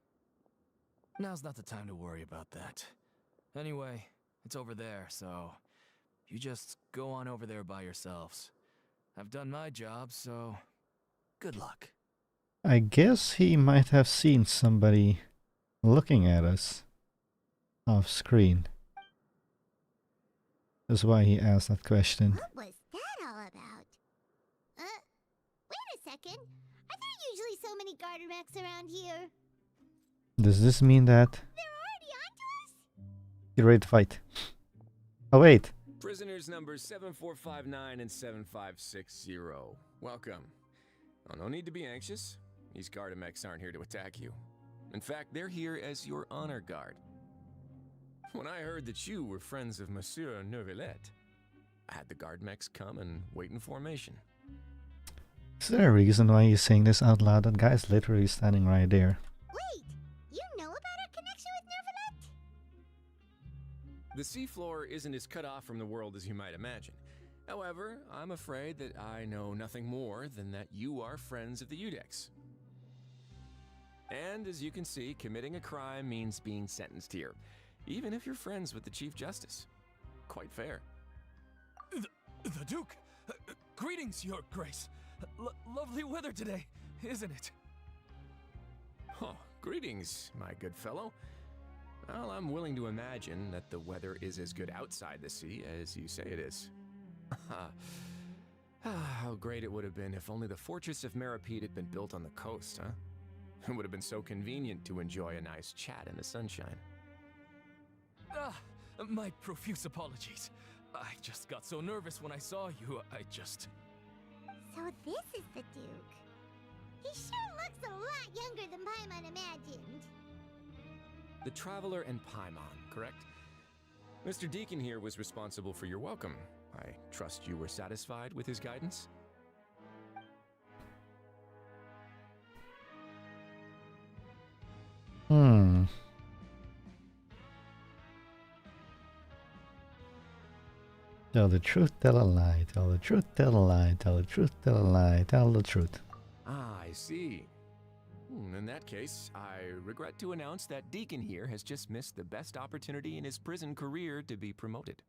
Now's not the time to worry about that. Anyway, it's over there, so you just go on over there by yourselves. I've done my job, so good luck. I guess he might have seen somebody looking at us off screen. That's why he asked that question. What was that all about? Wait a second. Are there usually so many garter mechs around here? Does this mean that They're already onto us? you're ready to fight? Oh wait, Prisoners numbers 7459 and 7560. Welcome. Oh, no need to be anxious. These Gardamex aren't here to attack you. In fact, they're here as your honor guard. When I heard that you were friends of Monsieur Neuvillette, I had the Gardamex come and wait in formation. is there a reason why he's saying this out loud? That guy's literally standing right there. Wait, you know about our connection with Neuvillette? The seafloor isn't as cut off from the world as you might imagine. However, I'm afraid that I know nothing more than that you are friends of the Udex. And as you can see, committing a crime means being sentenced here, even if you're friends with the Chief Justice. Quite fair. The Duke! Greetings, Your Grace! Lovely weather today, isn't it? Oh, greetings, my good fellow. Well, I'm willing to imagine that the weather is as good outside the sea as you say it is. how great it would have been if only the Fortress of Meripede had been built on the coast, huh? It would have been so convenient to enjoy a nice chat in the sunshine. Ah, my profuse apologies. I just got so nervous when I saw you, So this is the Duke. He sure looks a lot younger than Paimon imagined. The Traveler and Paimon, correct? Mr. Deacon here was responsible for your welcome. I trust you were satisfied with his guidance? Tell the truth, tell a lie, tell the truth, tell a lie, tell the truth, tell a lie, tell the truth. Ah, I see. In that case, I regret to announce that Deacon here has just missed the best opportunity in his prison career to be promoted.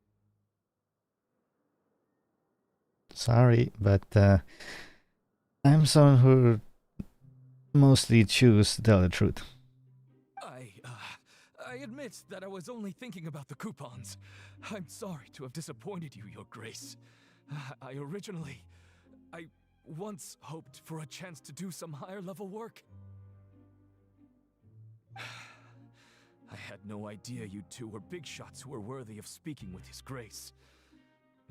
Sorry, but I'm someone who mostly choose to tell the truth. I admit that I was only thinking about the coupons. I'm sorry to have disappointed you, Your Grace. I once hoped for a chance to do some higher level work. I had no idea you two were big shots who were worthy of speaking with His Grace.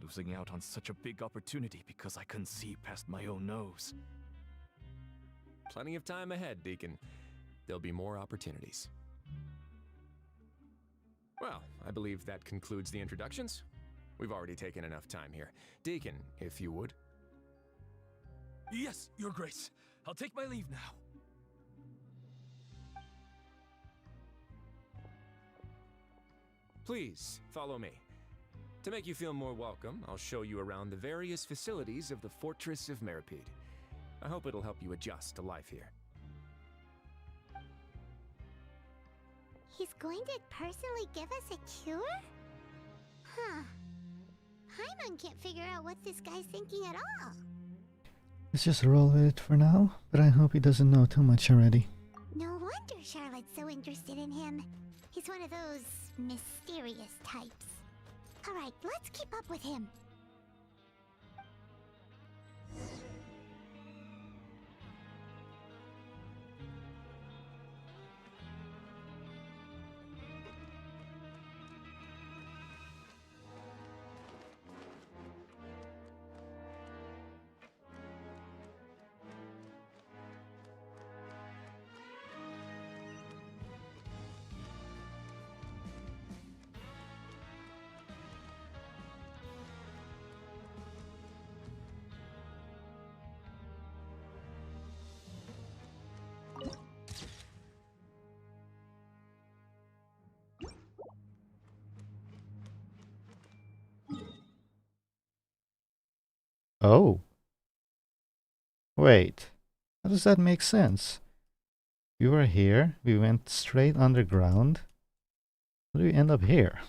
Losing out on such a big opportunity because I couldn't see past my own nose. Plenty of time ahead, Deacon. There'll be more opportunities. Well, I believe that concludes the introductions. We've already taken enough time here. Deacon, if you would. Yes, Your Grace. I'll take my leave now. Please, follow me. To make you feel more welcome, I'll show you around the various facilities of the Fortress of Meripede. I hope it'll help you adjust to life here. He's going to personally give us a cure? Huh. Paimon can't figure out what this guy's thinking at all. Let's just roll with it for now, but I hope he doesn't know too much already. No wonder Charlotte's so interested in him. He's one of those mysterious types. Alright, let's keep up with him. Oh. Wait. How does that make sense? We were here, we went straight underground. How do we end up here?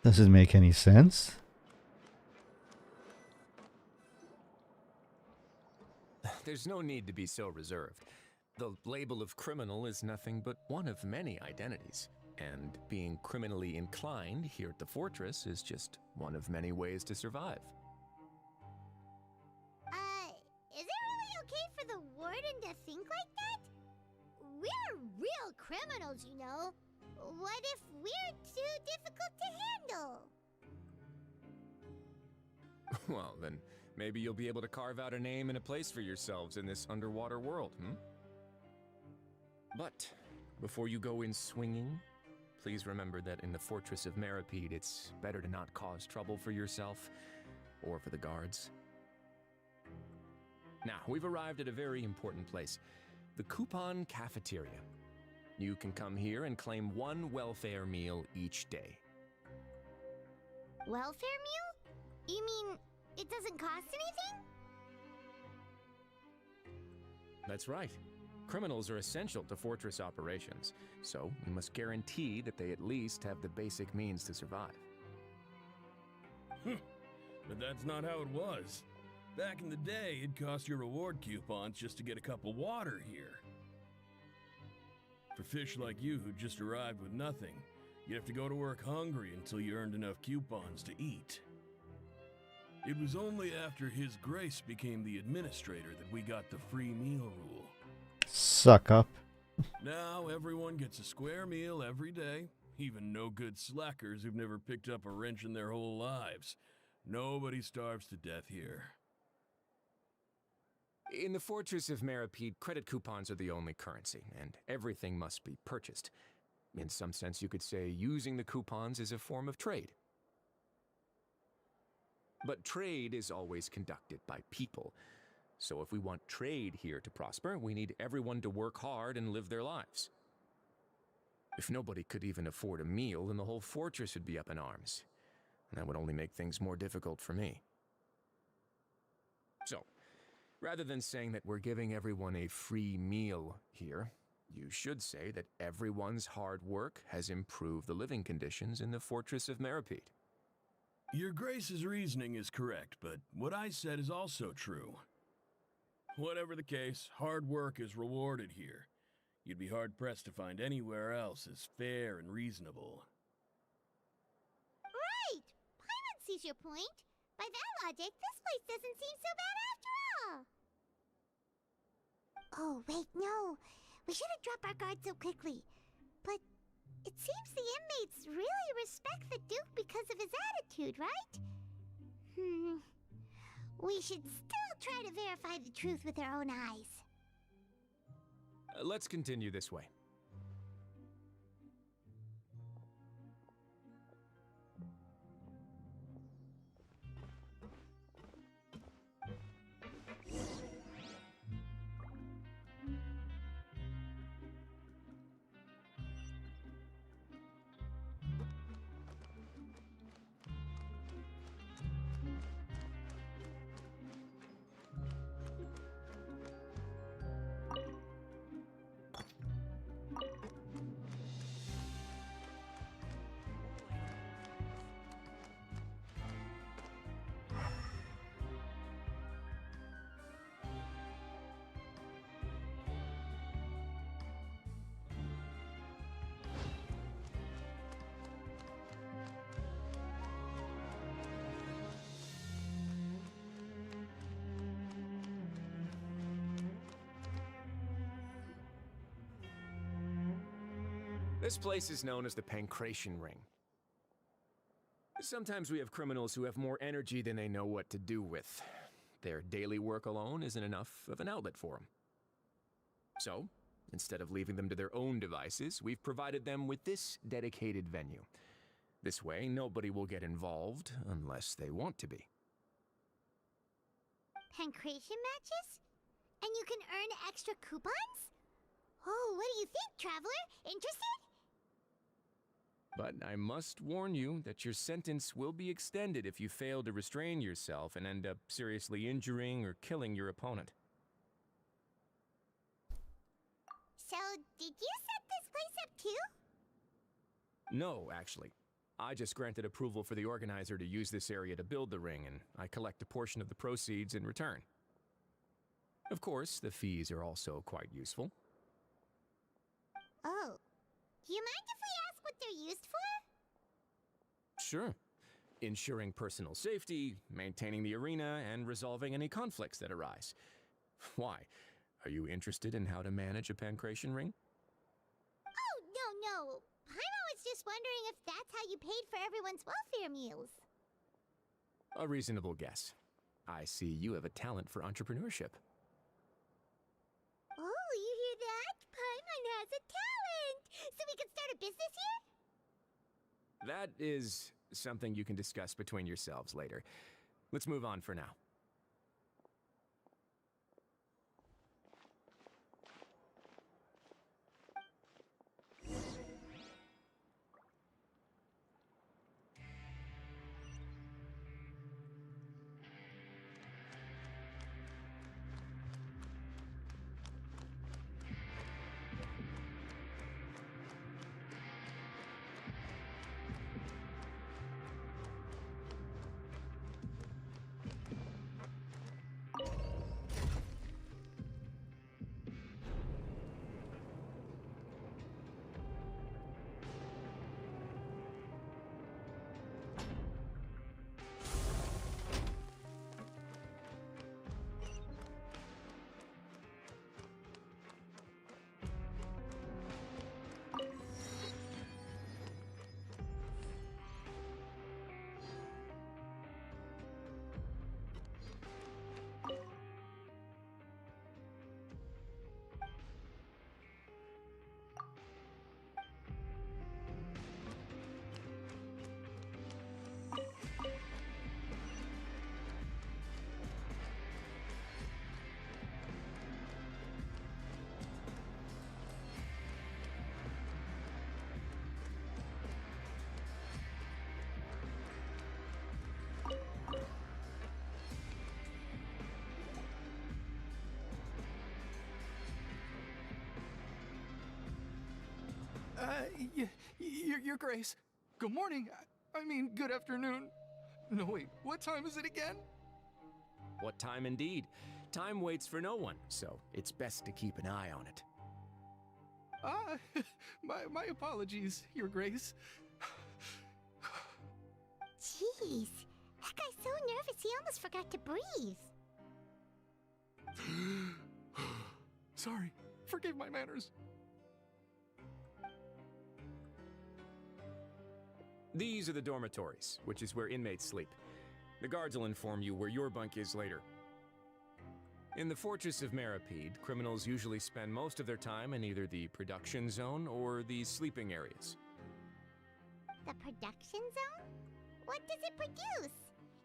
Does it make any sense? There's no need to be so reserved. The label of criminal is nothing but one of many identities. And being criminally inclined here at the fortress is just one of many ways to survive. Is it really okay for the warden to think like that? We're real criminals, you know. What if we're too difficult to handle? Well, then maybe you'll be able to carve out a name and a place for yourselves in this underwater world, But before you go in swinging, please remember that in the Fortress of Meripede, it's better to not cause trouble for yourself or for the guards. Now, we've arrived at a very important place, the Coupon Cafeteria. You can come here and claim one welfare meal each day. Welfare meal? You mean it doesn't cost anything? That's right. Criminals are essential to fortress operations, so we must guarantee that they at least have the basic means to survive. But that's not how it was. Back in the day, it cost your reward coupons just to get a cup of water here. For fish like you who just arrived with nothing, you'd have to go to work hungry until you earned enough coupons to eat. It was only after His Grace became the administrator that we got the free meal rule. Suck up. Now everyone gets a square meal every day, even no good slackers who've never picked up a wrench in their whole lives. Nobody starves to death here. In the Fortress of Meripede, credit coupons are the only currency, and everything must be purchased. In some sense, you could say using the coupons is a form of trade. But trade is always conducted by people. So if we want trade here to prosper, we need everyone to work hard and live their lives. If nobody could even afford a meal, then the whole fortress would be up in arms. And that would only make things more difficult for me. So, rather than saying that we're giving everyone a free meal here, you should say that everyone's hard work has improved the living conditions in the Fortress of Meripede. Your Grace's reasoning is correct, but what I said is also true. Whatever the case, hard work is rewarded here. You'd be hard-pressed to find anywhere else as fair and reasonable. Right! Paimon sees your point. By that logic, this place doesn't seem so bad after all. Oh, wait, no. We shouldn't drop our guard so quickly. But it seems the inmates really respect the Duke because of his attitude, right? We should still try to verify the truth with our own eyes. Let's continue this way. This place is known as the Pancration Ring. Sometimes we have criminals who have more energy than they know what to do with. Their daily work alone isn't enough of an outlet for them. So, instead of leaving them to their own devices, we've provided them with this dedicated venue. This way, nobody will get involved unless they want to be. Pancration matches? And you can earn extra coupons? Oh, what do you think, traveler? Interested? But I must warn you that your sentence will be extended if you fail to restrain yourself and end up seriously injuring or killing your opponent. So, did you set this place up too? No, actually. I just granted approval for the organizer to use this area to build the ring, and I collect a portion of the proceeds in return. Of course, the fees are also quite useful. Oh. Do you mind if we ask what they're used for? Sure. Ensuring personal safety, maintaining the arena, and resolving any conflicts that arise. Why? Are you interested in how to manage a pancration ring? Oh, no. Paimon was just wondering if that's how you paid for everyone's welfare meals. A reasonable guess. I see you have a talent for entrepreneurship. Oh, you hear that? Paimon has a talent! So we can start a business here? That is something you can discuss between yourselves later. Let's move on for now. Your Grace. Good morning. I mean, good afternoon. No, wait, what time is it again? What time indeed? Time waits for no one, so it's best to keep an eye on it. My apologies, Your Grace. Jeez, that guy's so nervous he almost forgot to breathe. Sorry, forgive my manners. These are the dormitories, which is where inmates sleep. The guards will inform you where your bunk is later. In the Fortress of Meripede, criminals usually spend most of their time in either the production zone or the sleeping areas. The production zone? What does it produce?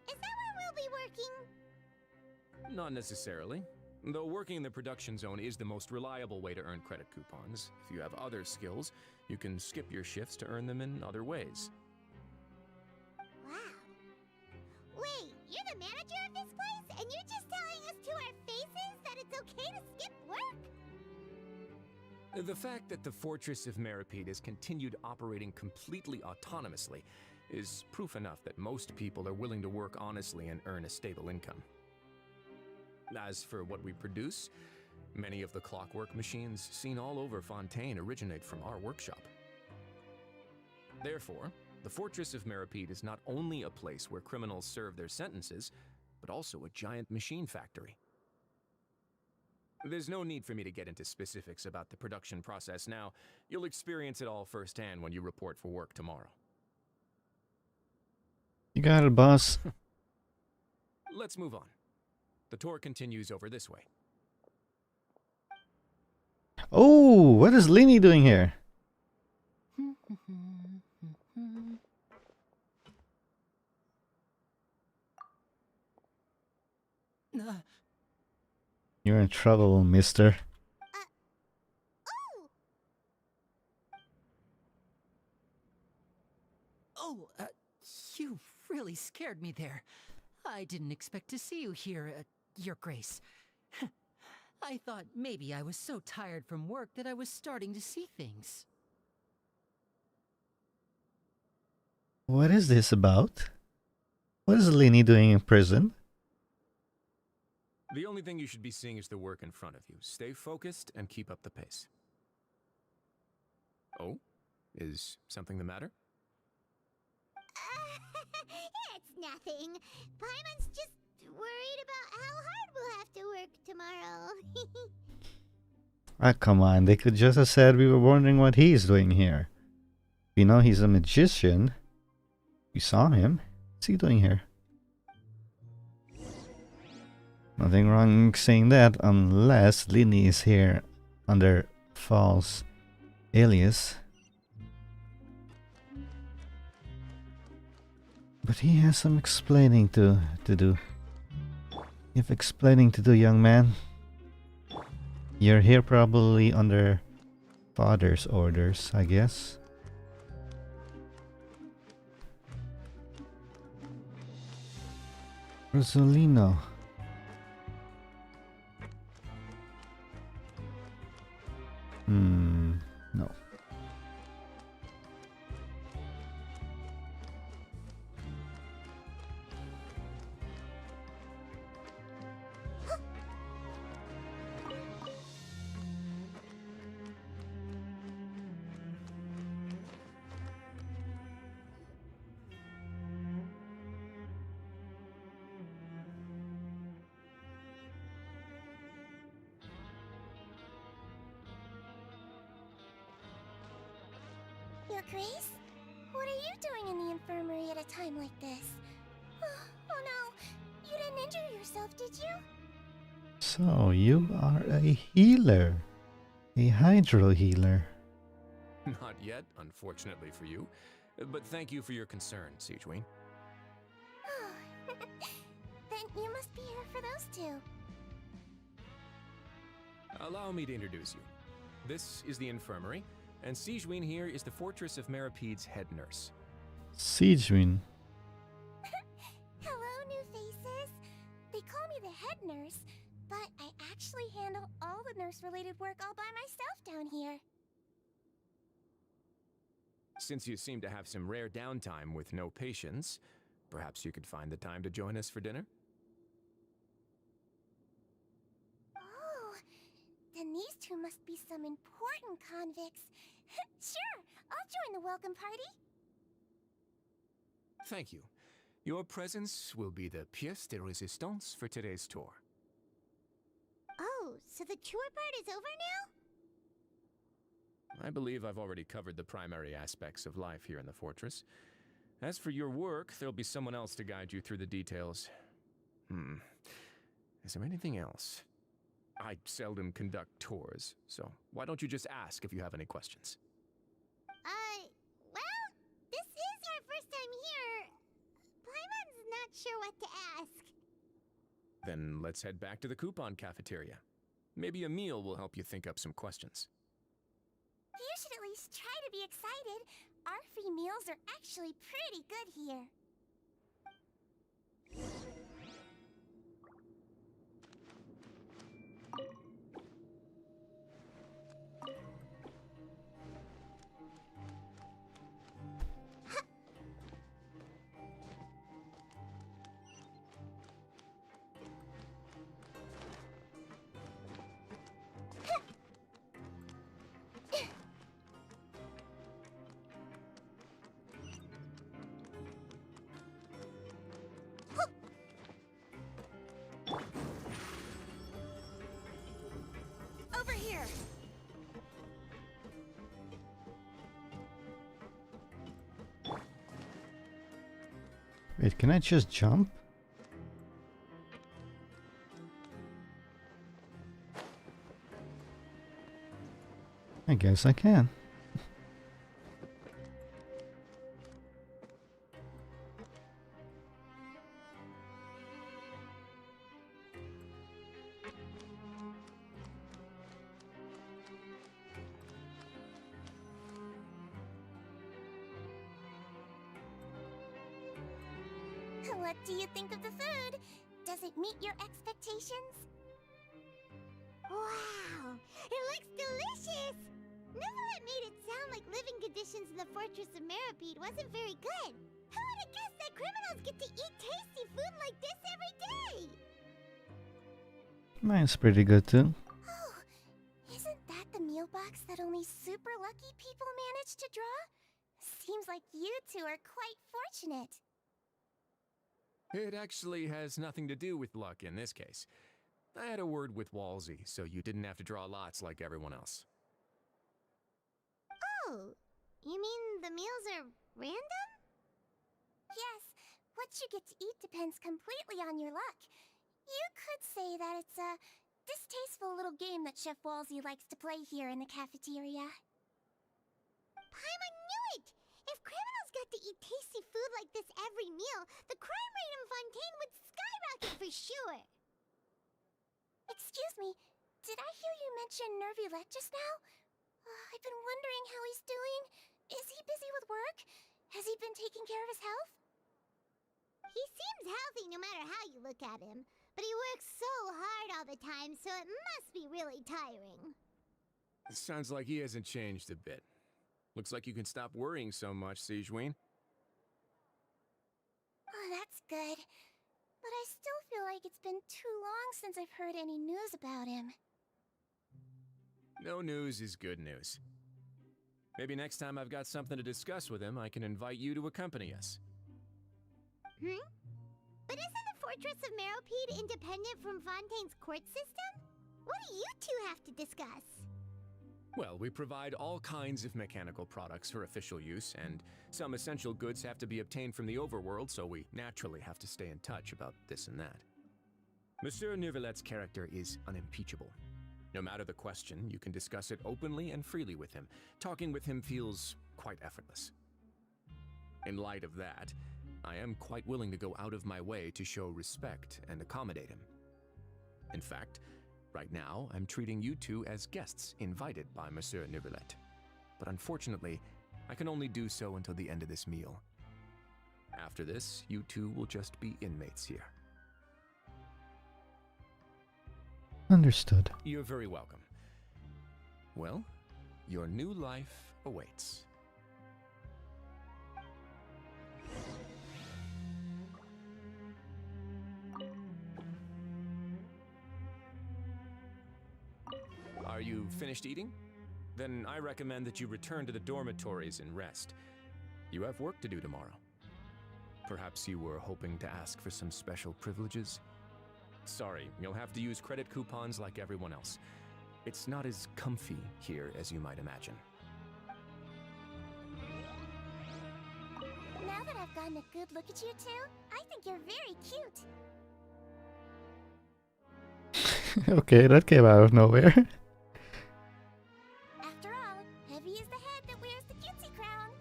Is that where we'll be working? Not necessarily. Though working in the production zone is the most reliable way to earn credit coupons. If you have other skills, you can skip your shifts to earn them in other ways. Wow. Wait, you're the manager of this place, and you're just telling us to our faces that it's okay to skip work? The fact that the Fortress of Meripede has continued operating completely autonomously is proof enough that most people are willing to work honestly and earn a stable income. As for what we produce, many of the clockwork machines seen all over Fontaine originate from our workshop. Therefore, the Fortress of Meripede is not only a place where criminals serve their sentences, but also a giant machine factory. There's no need for me to get into specifics about the production process now. You'll experience it all firsthand when you report for work tomorrow. You got it, boss. Let's move on. The tour continues over this way. Oh, what is Lini doing here? You're in trouble, mister. Oh, you really scared me there. I didn't expect to see you here, Your Grace. I thought maybe I was so tired from work that I was starting to see things. What is this about? What is Lini doing in prison? The only thing you should be seeing is the work in front of you. Stay focused and keep up the pace. Oh? Is something the matter? It's nothing. Paimon's just worried about how hard we'll have to work tomorrow. Ah, come on. They could just have said we were wondering what he's doing here. We know he's a magician. We saw him. What's he doing here? Nothing wrong saying that unless Lini is here under false alias. But he has some explaining to do. You have explaining to do, young man. You're here probably under father's orders, I guess. Rosolino. No. Your Grace? What are you doing in the infirmary at a time like this? Oh no, you didn't injure yourself, did you? So, you are a healer. A hydro healer. Not yet, unfortunately for you. But thank you for your concern, Siegeween. Then you must be here for those two. Allow me to introduce you. This is the infirmary, and Siegeween here is the Fortress of Meripede's head nurse. Siegeween. Hello, new faces. They call me the head nurse, but I actually handle all the nurse-related work all by myself down here. Since you seem to have some rare downtime with no patients, perhaps you could find the time to join us for dinner? Oh, then these two must be some important convicts. Sure, I'll join the welcome party. Thank you. Your presence will be the pièce de résistance for today's tour. Oh, so the tour part is over now? I believe I've already covered the primary aspects of life here in the fortress. As for your work, there'll be someone else to guide you through the details. Is there anything else? I seldom conduct tours, so why don't you just ask if you have any questions? Well, this is our first time here. Paimon's not sure what to ask. Then let's head back to the coupon cafeteria. Maybe a meal will help you think up some questions. You should at least try to be excited. Our free meals are actually pretty good here. Over here. Wait, can I just jump? I guess I can. What do you think of the food? Does it meet your expectations? Wow, it looks delicious! Neverlet made it sound like living conditions in the Fortress of Meripede wasn't very good. Who would have guessed that criminals get to eat tasty food like this every day? Mine's pretty good too. Oh, isn't that the meal box that only super lucky people manage to draw? Seems like you two are quite fortunate. It actually has nothing to do with luck in this case. I had a word with Walsey, so you didn't have to draw lots like everyone else. Oh, you mean the meals are random? Yes, what you get to eat depends completely on your luck. You could say that it's a distasteful little game that Chef Walsey likes to play here in the cafeteria. Paimon knew it! If criminals got to eat tasty food like this every meal, the crime rate in Fontaine would skyrocket for sure! Excuse me, did I hear you mention Nervulette just now? I've been wondering how he's doing. Is he busy with work? Has he been taking care of his health? He seems healthy no matter how you look at him, but he works so hard all the time, so it must be really tiring. It sounds like he hasn't changed a bit. Looks like you can stop worrying so much, Sijuin. Oh, that's good. But I still feel like it's been too long since I've heard any news about him. No news is good news. Maybe next time I've got something to discuss with him, I can invite you to accompany us. But isn't the Fortress of Meripede independent from Fontaine's court system? What do you two have to discuss? Well, we provide all kinds of mechanical products for official use, and some essential goods have to be obtained from the overworld, so we naturally have to stay in touch about this and that. Monsieur Nervulet's character is unimpeachable. No matter the question, you can discuss it openly and freely with him. Talking with him feels quite effortless. In light of that, I am quite willing to go out of my way to show respect and accommodate him. In fact, right now, I'm treating you two as guests invited by Monsieur Nervulet. But unfortunately, I can only do so until the end of this meal. After this, you two will just be inmates here. Understood. You're very welcome. Well, your new life awaits. finished eating? Then I recommend that you return to the dormitories and rest. You have work to do tomorrow. Perhaps you were hoping to ask for some special privileges? Sorry, you'll have to use credit coupons like everyone else. It's not as comfy here as you might imagine. Now that I've gotten a good look at you two, I think you're very cute. Okay, that came out of nowhere. After all, heavy is the head that wears the cutesy crown.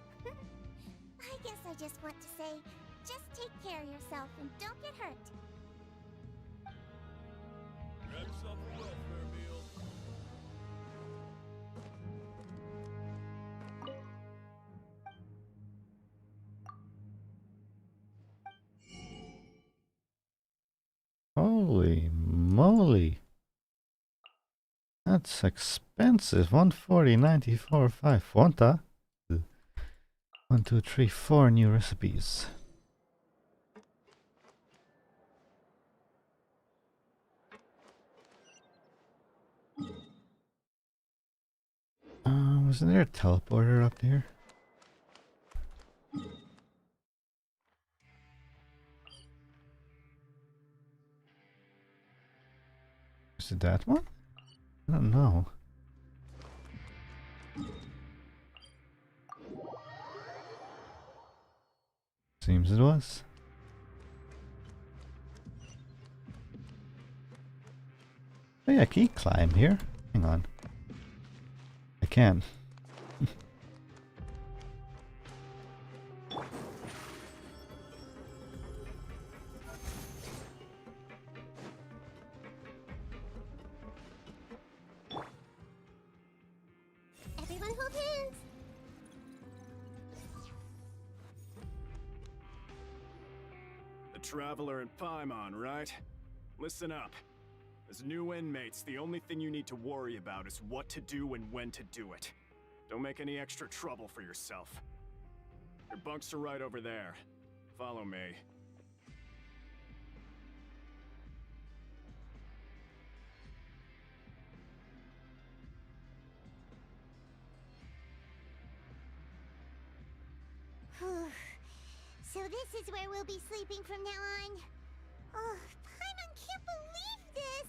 I guess I just want to say, just take care of yourself and don't get hurt. Grab yourself a welfare meal. Holy moly. That's expensive. 140.94 5 Wanta. 1, 2, 3, 4 new recipes. Wasn't there a teleporter up there? Is it that one? I don't know. Seems it was. Oh yeah, can you climb here? Hang on. I can. Everyone hold hands. The Traveler and Paimon, right? Listen up. As new inmates, the only thing you need to worry about is what to do and when to do it. Don't make any extra trouble for yourself. Your bunks are right over there. Follow me. So this is where we'll be sleeping from now on. Oh, Paimon can't believe this!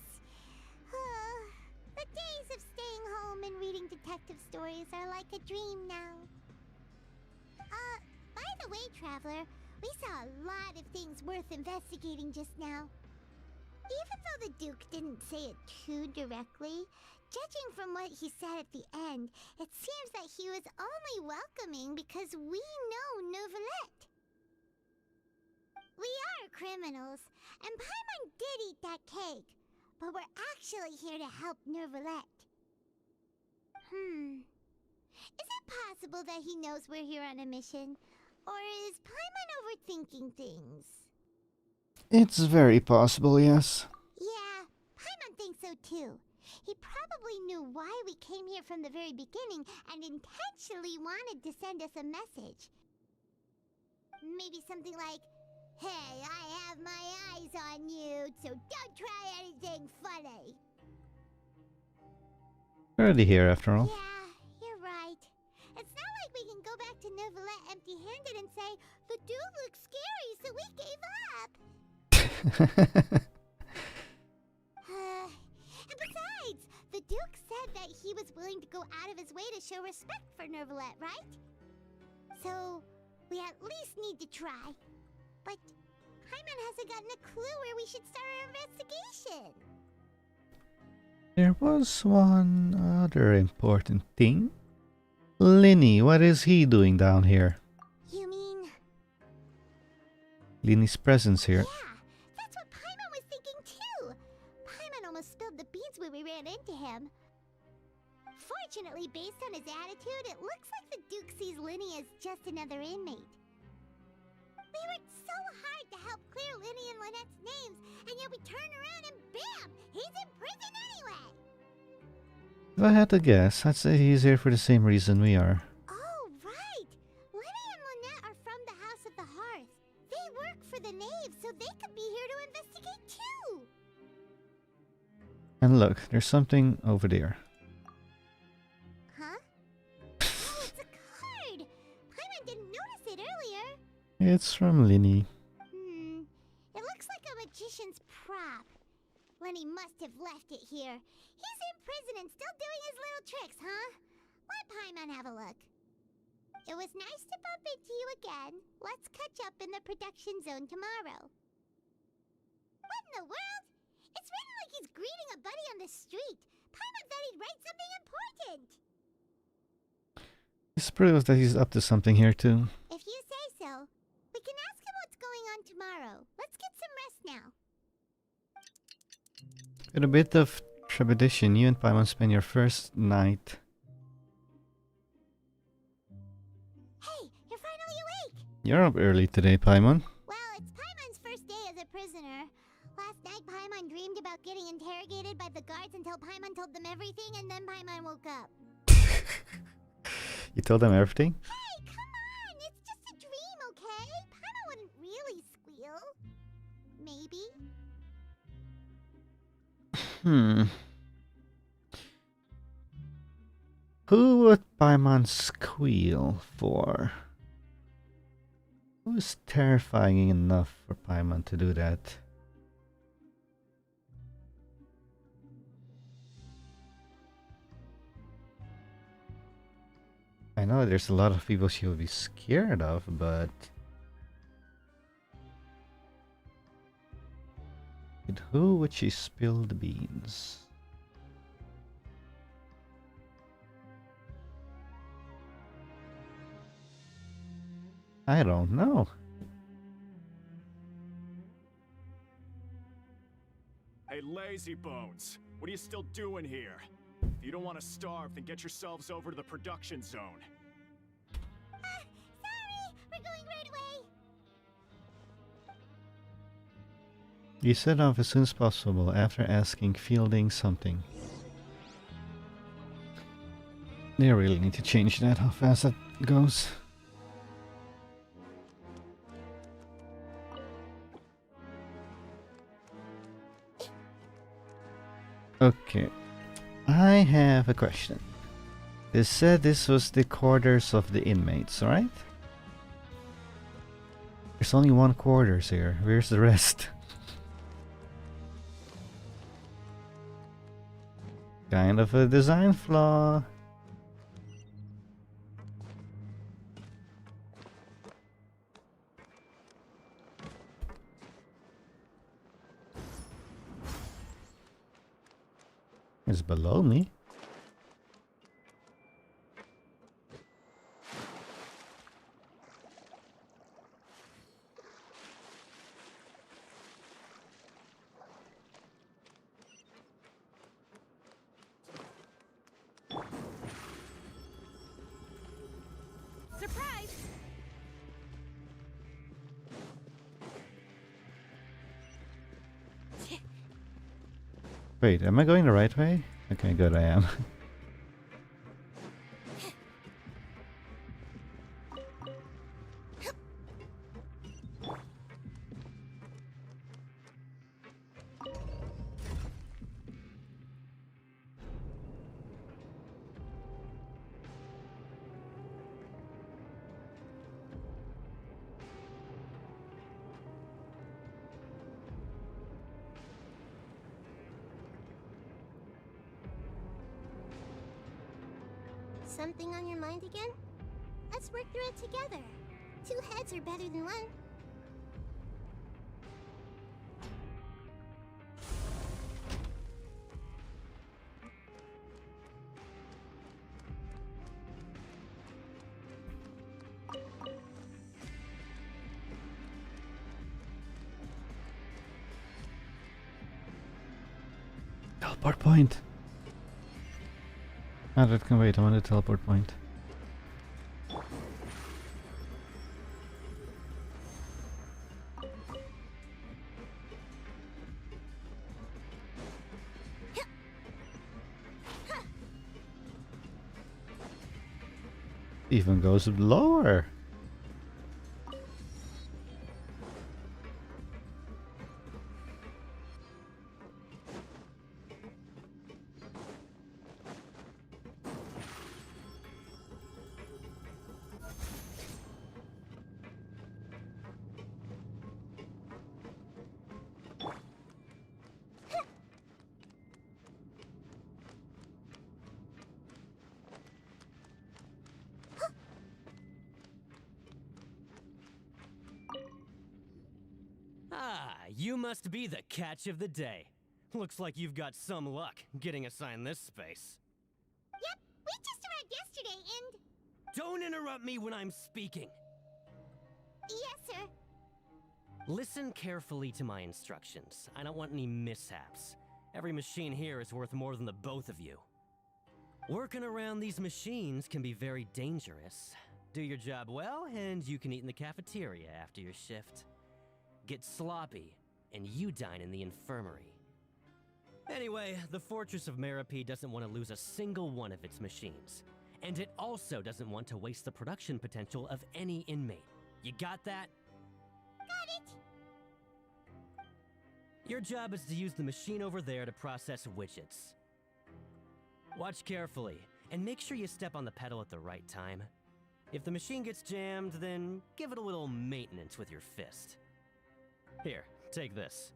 The days of staying home and reading detective stories are like a dream now. By the way, Traveler, we saw a lot of things worth investigating just now. Even though the Duke didn't say it too directly, judging from what he said at the end, it seems that he was only welcoming because we know Neuvillette. We are criminals, and Paimon did eat that cake, but we're actually here to help Neuvillette. Is it possible that he knows we're here on a mission? Or is Paimon overthinking things? It's very possible, yes. Yeah, Paimon thinks so too. He probably knew why we came here from the very beginning and intentionally wanted to send us a message. Maybe something like, "Hey, I have my eyes on you, so don't try anything funny." Already here after all. Yeah, you're right. It's not like we can go back to Neuvillette empty-handed and say, "The dude looks scary, so we gave up." And besides, the Duke said that he was willing to go out of his way to show respect for Neuvillette, right? So, we at least need to try. But Paimon hasn't gotten a clue where we should start our investigation. There was one other important thing. Linny, what is he doing down here? You mean... Linny's presence here. Yeah, that's what Paimon was thinking too. Paimon almost spilled the beans when we ran into him. Fortunately, based on his attitude, it looks like the Duke sees Linny as just another inmate. We worked so hard to help clear Linny and Lynette's names, and yet we turn around and bam! He's in prison anyway! If I had to guess, I'd say he's here for the same reason we are. Oh, right! Linny and Lynette are from the House of the Hearth. They work for the Knave, so they could be here to investigate too! And look, there's something over there. It's from Linny. It looks like a magician's prop. Lenny must have left it here. He's in prison and still doing his little tricks, huh? Let Paimon have a look. It was nice to bump into you again. Let's catch up in the production zone tomorrow. What in the world? It's written like he's greeting a buddy on the street. Paimon thought he'd write something important. It's proves that he's up to something here too. If you say so. We can ask him what's going on tomorrow. Let's get some rest now. With a bit of trepidation, you and Paimon spend your first night. Hey, you're finally awake! You're up early today, Paimon. Well, it's Paimon's first day as a prisoner. Last night, Paimon dreamed about getting interrogated by the guards until Paimon told them everything, and then Paimon woke up. You told them everything? Hey, come on! It's just a dream, okay? Paimon wouldn't really squeal. Maybe. Who would Paimon squeal for? Who is terrifying enough for Paimon to do that? I know there's a lot of people she would be scared of, but... with who would she spill the beans? I don't know. Hey, lazy bones. What are you still doing here? If you don't want to starve, then get yourselves over to the production zone. Sorry! We're going right away! You set off as soon as possible after asking Fielding something. They really need to change that, how fast that goes. Okay, I have a question. They said this was the quarters of the inmates, right? There's only one quarters here. Where's the rest? Kind of a design flaw. It's below me. Surprise! Wait, am I going the right way? Okay, good, I am. Something on your mind again? Let's work through it together. Two heads are better than one. Teleport point. Ah, that can wait. I want a teleport point. Even goes lower. you must be the catch of the day. Looks like you've got some luck getting assigned this space. Yep, we just arrived yesterday and... Don't interrupt me when I'm speaking. Yes, sir. Listen carefully to my instructions. I don't want any mishaps. Every machine here is worth more than the both of you. Working around these machines can be very dangerous. Do your job well, and you can eat in the cafeteria after your shift. Get sloppy, and you dine in the infirmary. Anyway, the Fortress of Meropide doesn't want to lose a single one of its machines. And it also doesn't want to waste the production potential of any inmate. You got that? Got it! Your job is to use the machine over there to process widgets. Watch carefully, and make sure you step on the pedal at the right time. If the machine gets jammed, then give it a little maintenance with your fist. Here, take this.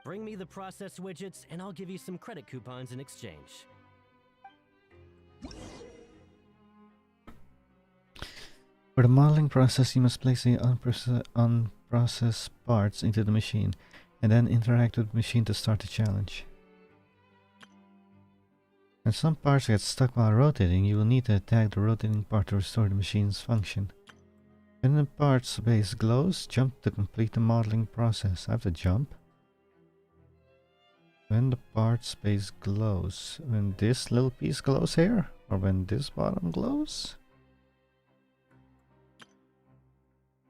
Bring me the processed widgets, and I'll give you some credit coupons in exchange. For the modeling process, you must place the unprocessed parts into the machine, and then interact with the machine to start the challenge. When some parts get stuck while rotating, you will need to attack the rotating part to restore the machine's function. When the part's base glows, jump to complete the modeling process. I have to jump? When the part's base glows. When this little piece glows here? Or when this bottom glows?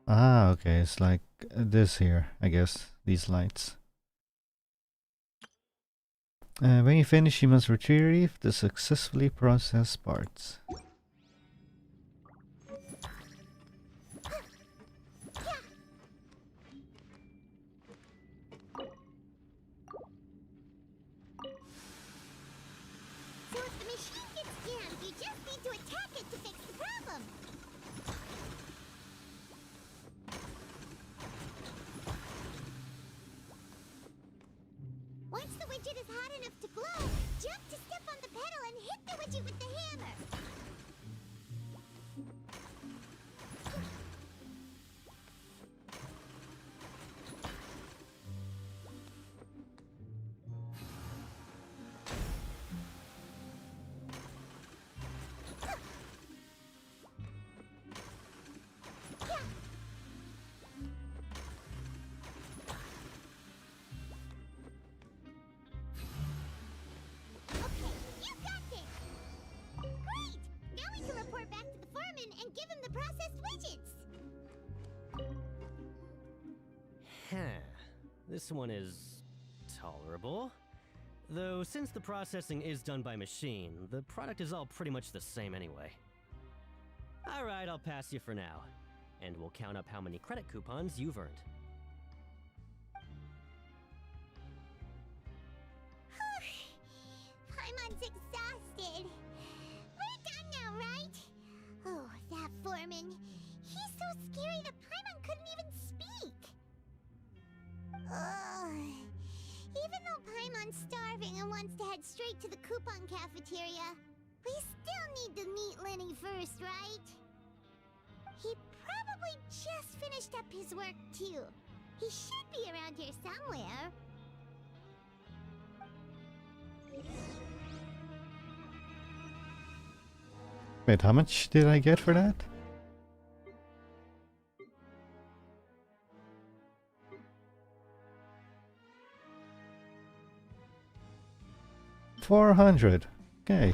Ah, okay, it's like this here, I guess, these lights. When you finish, you must retrieve the successfully processed parts. So if the machine gets jammed, you just need to attack it to fix the problem. Once the widget is hot enough to glow, jump to step on the pedal and hit the widget with the hammer. You got this! Great! Now we can report back to the foreman and give him the processed widgets! This one is tolerable. Though since the processing is done by machine, the product is all pretty much the same anyway. Alright, I'll pass you for now. And we'll count up how many credit coupons you've earned. Paimon's exhausted. We're done now, right? Oh, that foreman. He's so scary that Paimon couldn't even speak. Even though Paimon's starving and wants to head straight to the coupon cafeteria, we still need to meet Lenny first, right? He probably just finished up his work, too. He should be around here somewhere. Wait, how much did I get for that? $400. Okay.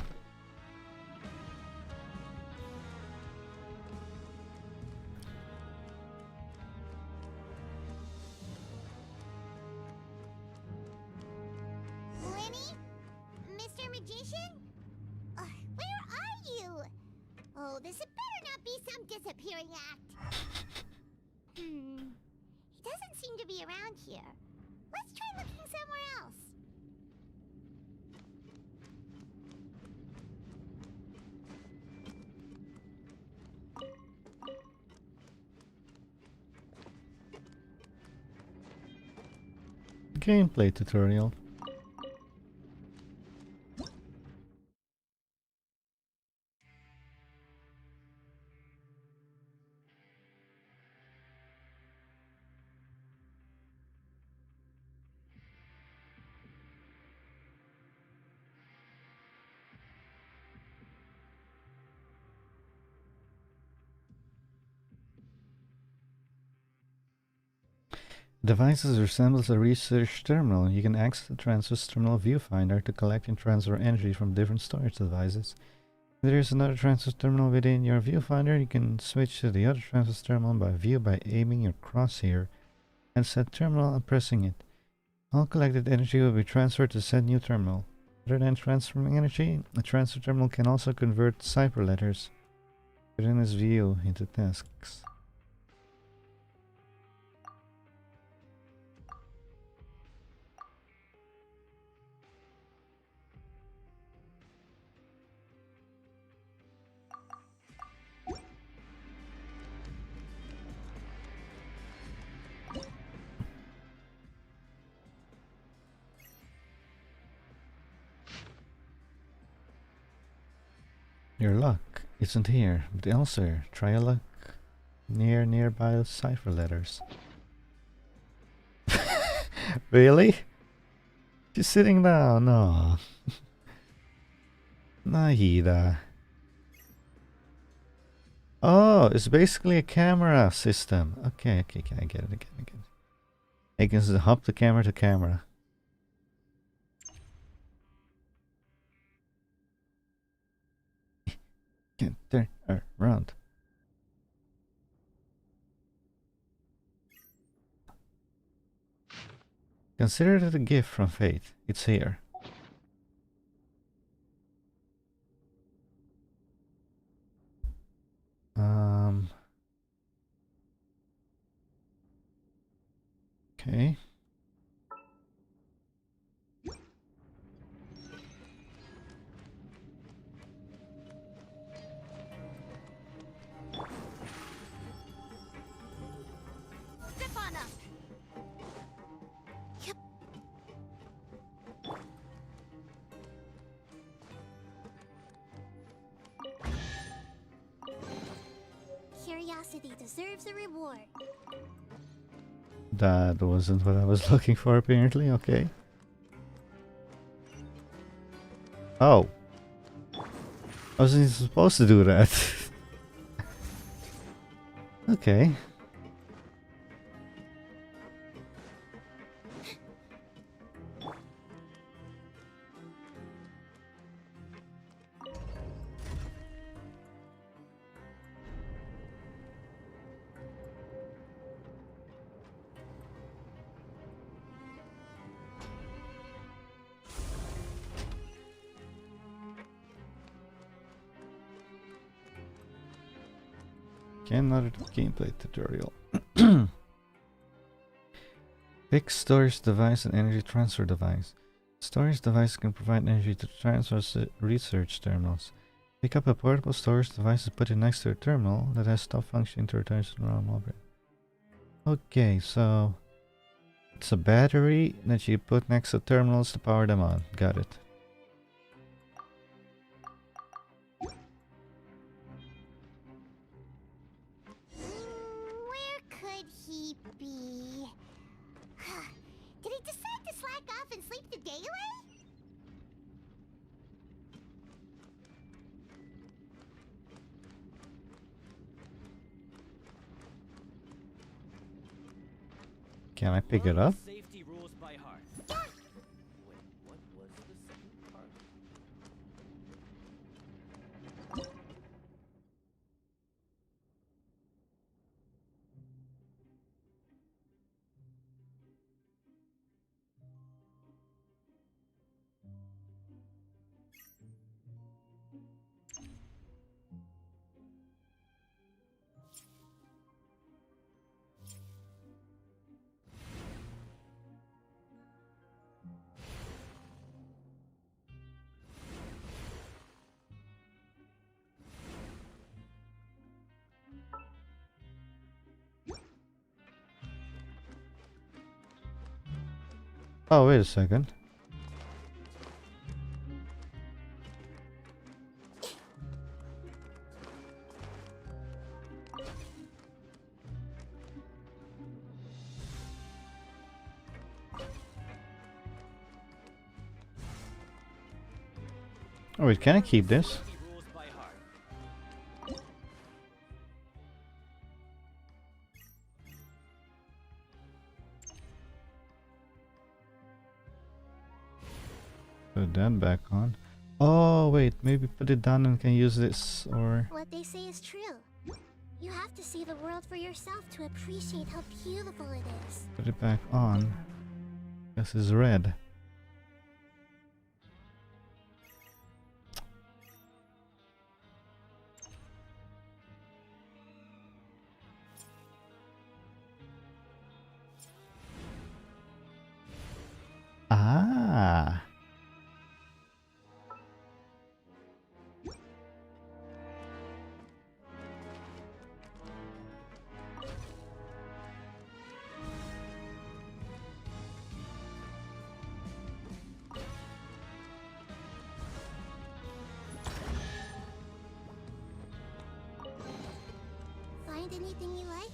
Lenny? Mr. Magician? Where are you? Oh, this had better not be some disappearing act. He doesn't seem to be around here. Let's try looking somewhere else. Gameplay tutorial. Devices resembles a research terminal. You can access the transfer's terminal viewfinder to collect and transfer energy from different storage devices. If there is another transfer terminal within your viewfinder, you can switch to the other transfer terminal by aiming your crosshair and set terminal and pressing it. All collected energy will be transferred to said new terminal. Other than transferring energy, a transfer terminal can also convert cipher letters within its view into tasks. Your luck isn't here, but elsewhere. Try a luck nearby those cipher letters. Really? She's sitting down. No. Nahida. Oh, it's basically a camera system. Okay, I get it. I can just hop the camera to camera. Can't turn around. Consider it a gift from fate. It's here. Okay. Zip on up. Yep. Curiosity deserves a reward. That wasn't what I was looking for, apparently. Okay. Oh. I wasn't supposed to do that. Okay. Another gameplay tutorial. Pick storage device and energy transfer device. Storage device can provide energy to transfer research terminals. Pick up a portable storage device and put it next to a terminal that has stop function to return to the normal operate. Okay, so it's a battery that you put next to terminals to power them on. Got it. Where could he be? Did he decide to slack off and sleep the day away? Can I pick it up? Safety rules by heart. Yeah. Wait, what was the second part? Oh, wait a second. Oh wait, can I keep this? Safety rules by heart. Put that back on. Oh wait, maybe put it down and can use this, or What they say is true. You have to see the world for yourself to appreciate how beautiful it is. put it back on. This is red. Ah. Find anything you like?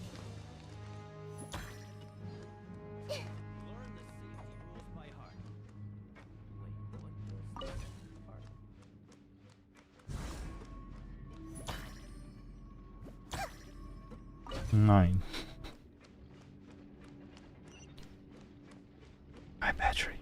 Learn the safety rules by heart. Wait, what was that? 9. My battery.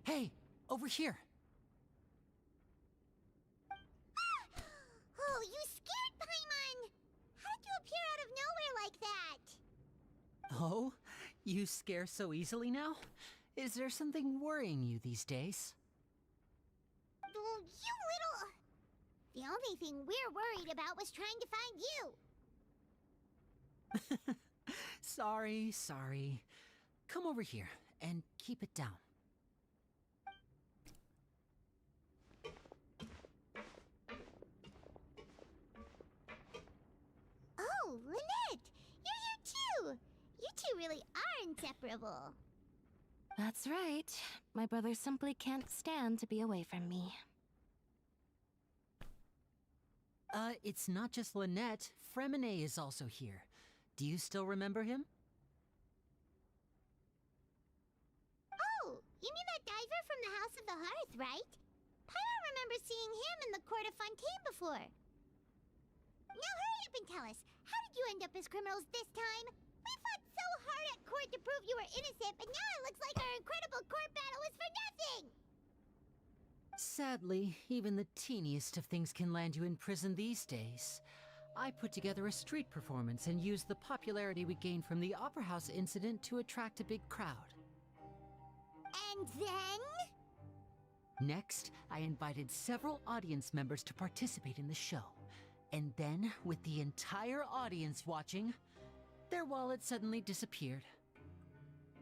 Hey, over here. Oh, you scared Paimon! How did you appear out of nowhere like that? Oh, you scare so easily now? Is there something worrying you these days? Oh, you little... The only thing we're worried about was trying to find you. Sorry. Come over here and keep it down. Oh, Lynette! You're here too! You two really are inseparable. That's right. My brother simply can't stand to be away from me. It's not just Lynette. Fremine is also here. Do you still remember him? Oh, you mean that diver from the House of the Hearth, right? Paimon remembers seeing him in the Court of Fontaine before. Now hurry up and tell us, how did you end up as criminals this time? We fought so hard at court to prove you were innocent, but now it looks like our incredible court battle was for nothing! Sadly, even the teeniest of things can land you in prison these days. I put together a street performance and used the popularity we gained from the Opera House incident to attract a big crowd. And then? Next, I invited several audience members to participate in the show. And then, with the entire audience watching, their wallet suddenly disappeared.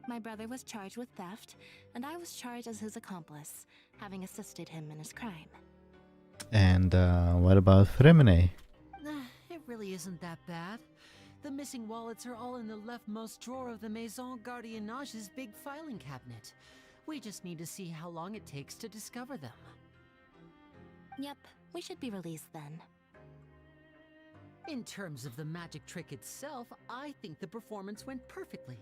My brother was charged with theft, and I was charged as his accomplice, having assisted him in his crime. And what about Fremine? It really isn't that bad. The missing wallets are all in the leftmost drawer of the Maison Gardiennage's big filing cabinet. We just need to see how long it takes to discover them. Yep, we should be released then. In terms of the magic trick itself, I think the performance went perfectly.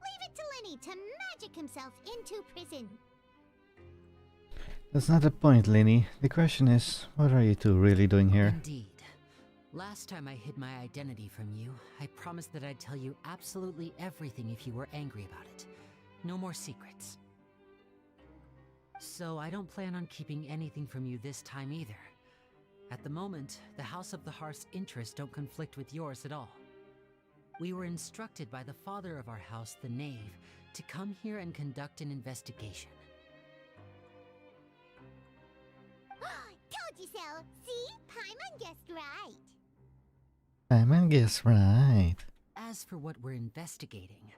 Leave it to Lenny to magic himself into prison. That's not the point, Linny. The question is, what are you two really doing here? Indeed. Last time I hid my identity from you, I promised that I'd tell you absolutely everything if you were angry about it. No more secrets. So I don't plan on keeping anything from you this time either. At the moment, the House of the Hearth's interests don't conflict with yours at all. We were instructed by the father of our house, the Knave, to come here and conduct an investigation. Told you so! See? Paimon guessed right. Paimon guessed right. As for what we're investigating,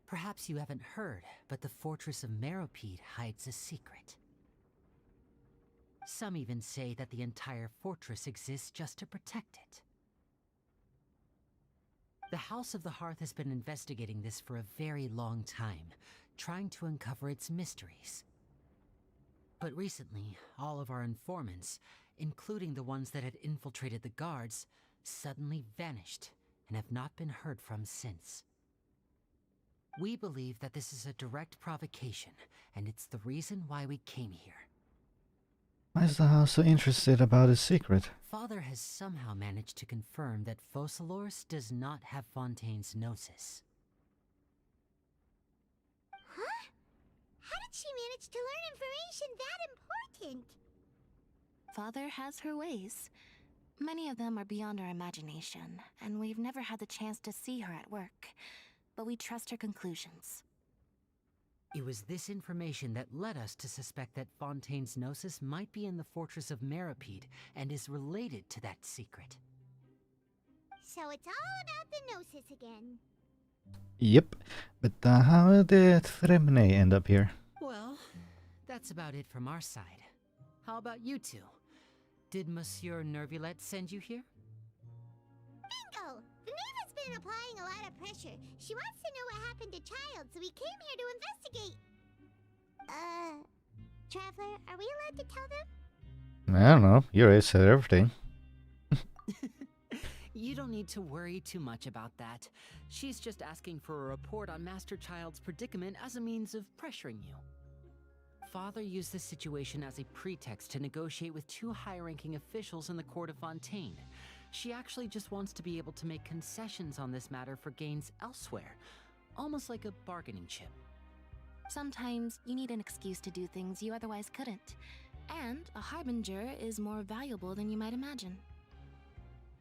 perhaps you haven't heard, but the fortress of Meropide hides a secret. Some even say that the entire fortress exists just to protect it. The House of the Hearth has been investigating this for a very long time, trying to uncover its mysteries. But recently, all of our informants, including the ones that had infiltrated the guards, suddenly vanished and have not been heard from since. We believe that this is a direct provocation, and it's the reason why we came here. Why is the house so interested about his secret? Father has somehow managed to confirm that Focalors does not have Fontaine's Gnosis. Huh? How did she manage to learn information that important? Father has her ways. Many of them are beyond our imagination, and we've never had the chance to see her at work. But we trust her conclusions. It was this information that led us to suspect that Fontaine's Gnosis might be in the fortress of Meripede and is related to that secret. So it's all about the Gnosis again. Yep, but how did Fremne end up here? Well, that's about it from our side. How about you two? Did Monsieur Nervulet send you here? Bingo! The Neva's been applying a lot of pressure. She wants to know what happened to Child, so we came here to investigate. Traveler, are we allowed to tell them? I don't know. You already said everything. You don't need to worry too much about that. She's just asking for a report on Master Child's predicament as a means of pressuring you. Father used this situation as a pretext to negotiate with two high-ranking officials in the court of Fontaine. She actually just wants to be able to make concessions on this matter for gains elsewhere, almost like a bargaining chip. Sometimes you need an excuse to do things you otherwise couldn't. And a harbinger is more valuable than you might imagine.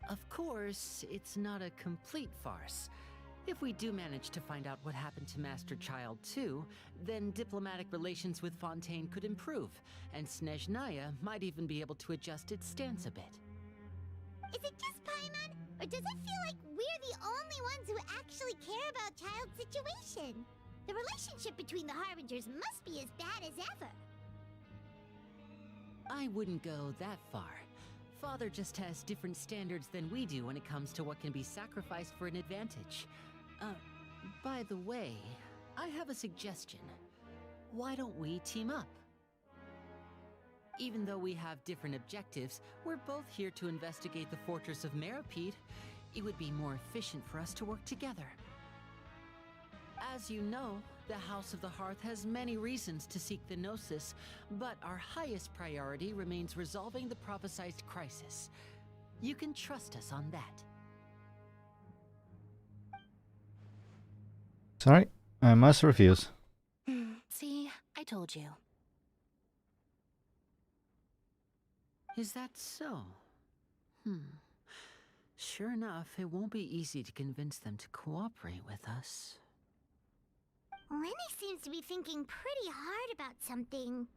Of course, it's not a complete farce. If we do manage to find out what happened to Master Child too, then diplomatic relations with Fontaine could improve, and Snezhnaya might even be able to adjust its stance a bit. Is it just Paimon, or does it feel like we're the only ones who actually care about Child's situation? The relationship between the Harbingers must be as bad as ever. I wouldn't go that far. Father just has different standards than we do when it comes to what can be sacrificed for an advantage. By the way, I have a suggestion. Why don't we team up? Even though we have different objectives, we're both here to investigate the fortress of Meripede. It would be more efficient for us to work together. As you know, the House of the Hearth has many reasons to seek the Gnosis, but our highest priority remains resolving the prophesized crisis. You can trust us on that. Sorry, I must refuse. See, I told you. Is that so? Sure enough, it won't be easy to convince them to cooperate with us. Lenny seems to be thinking pretty hard about something.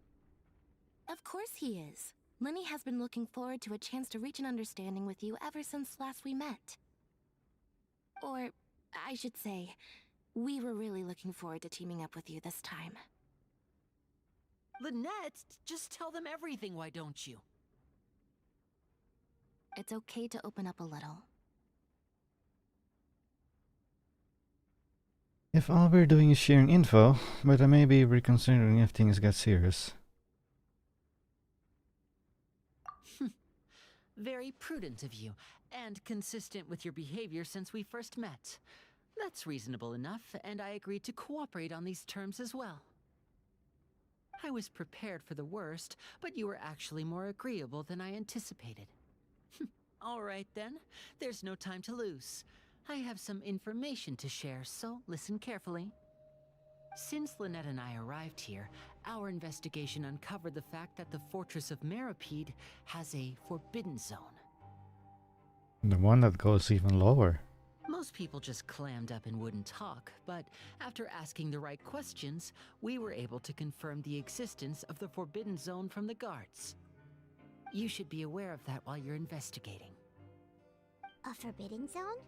Of course he is. Lenny has been looking forward to a chance to reach an understanding with you ever since last we met. Or, I should say, we were really looking forward to teaming up with you this time. Lynette, just tell them everything, why don't you? It's okay to open up a little. If all we're doing is sharing info, but I may be reconsidering if things get serious. Very prudent of you, and consistent with your behavior since we first met. That's reasonable enough, and I agreed to cooperate on these terms as well. I was prepared for the worst, but you were actually more agreeable than I anticipated. All right then, there's no time to lose. I have some information to share, so listen carefully. Since Lynette and I arrived here, our investigation uncovered the fact that the Fortress of Meripede has a forbidden zone. The one that goes even lower. Most people just clammed up and wouldn't talk, but after asking the right questions, we were able to confirm the existence of the forbidden zone from the guards. You should be aware of that while you're investigating. A forbidden zone?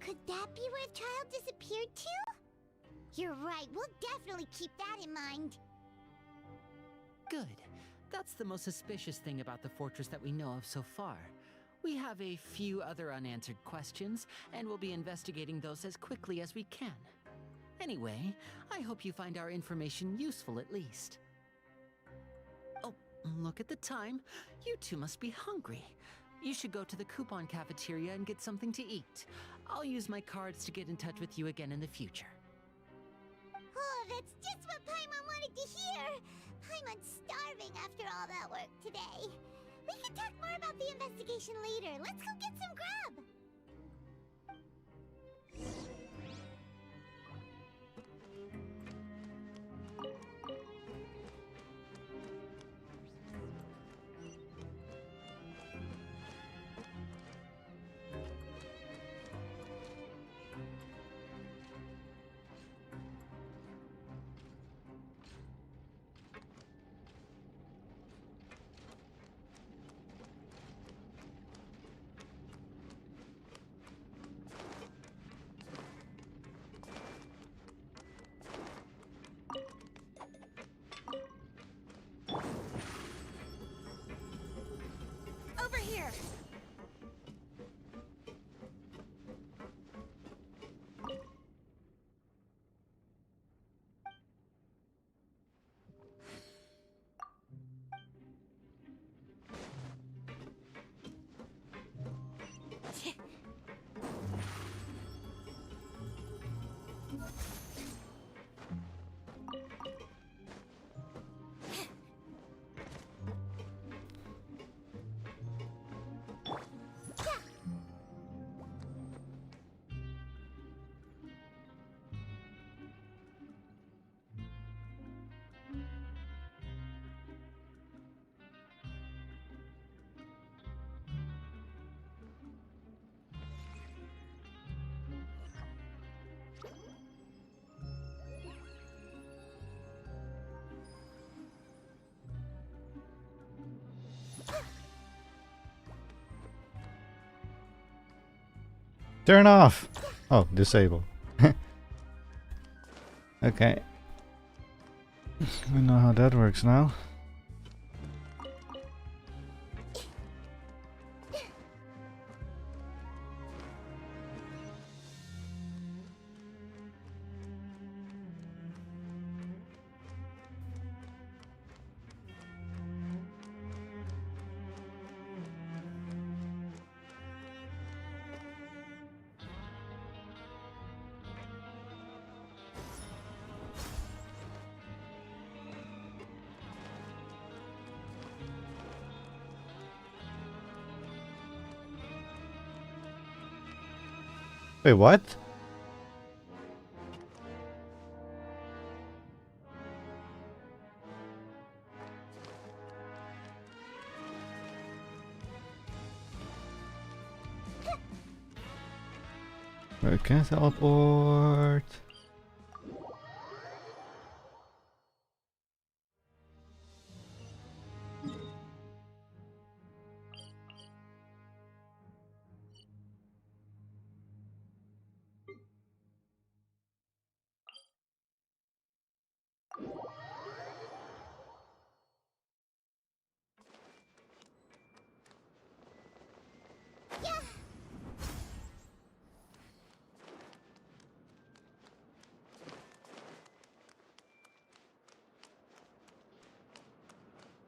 Could that be where Child disappeared to? You're right, we'll definitely keep that in mind. Good. That's the most suspicious thing about the fortress that we know of so far. We have a few other unanswered questions, and we'll be investigating those as quickly as we can. Anyway, I hope you find our information useful at least. Oh, look at the time. You two must be hungry. You should go to the coupon cafeteria and get something to eat. I'll use my cards to get in touch with you again in the future. Oh, that's just what Paimon wanted to hear! Paimon's starving! sleeping after all that work today. We can talk more about the investigation later. Let's go get some grub. Over here. Turn off! Oh, disable. Okay. We know how that works now. Wait, what? We can teleport.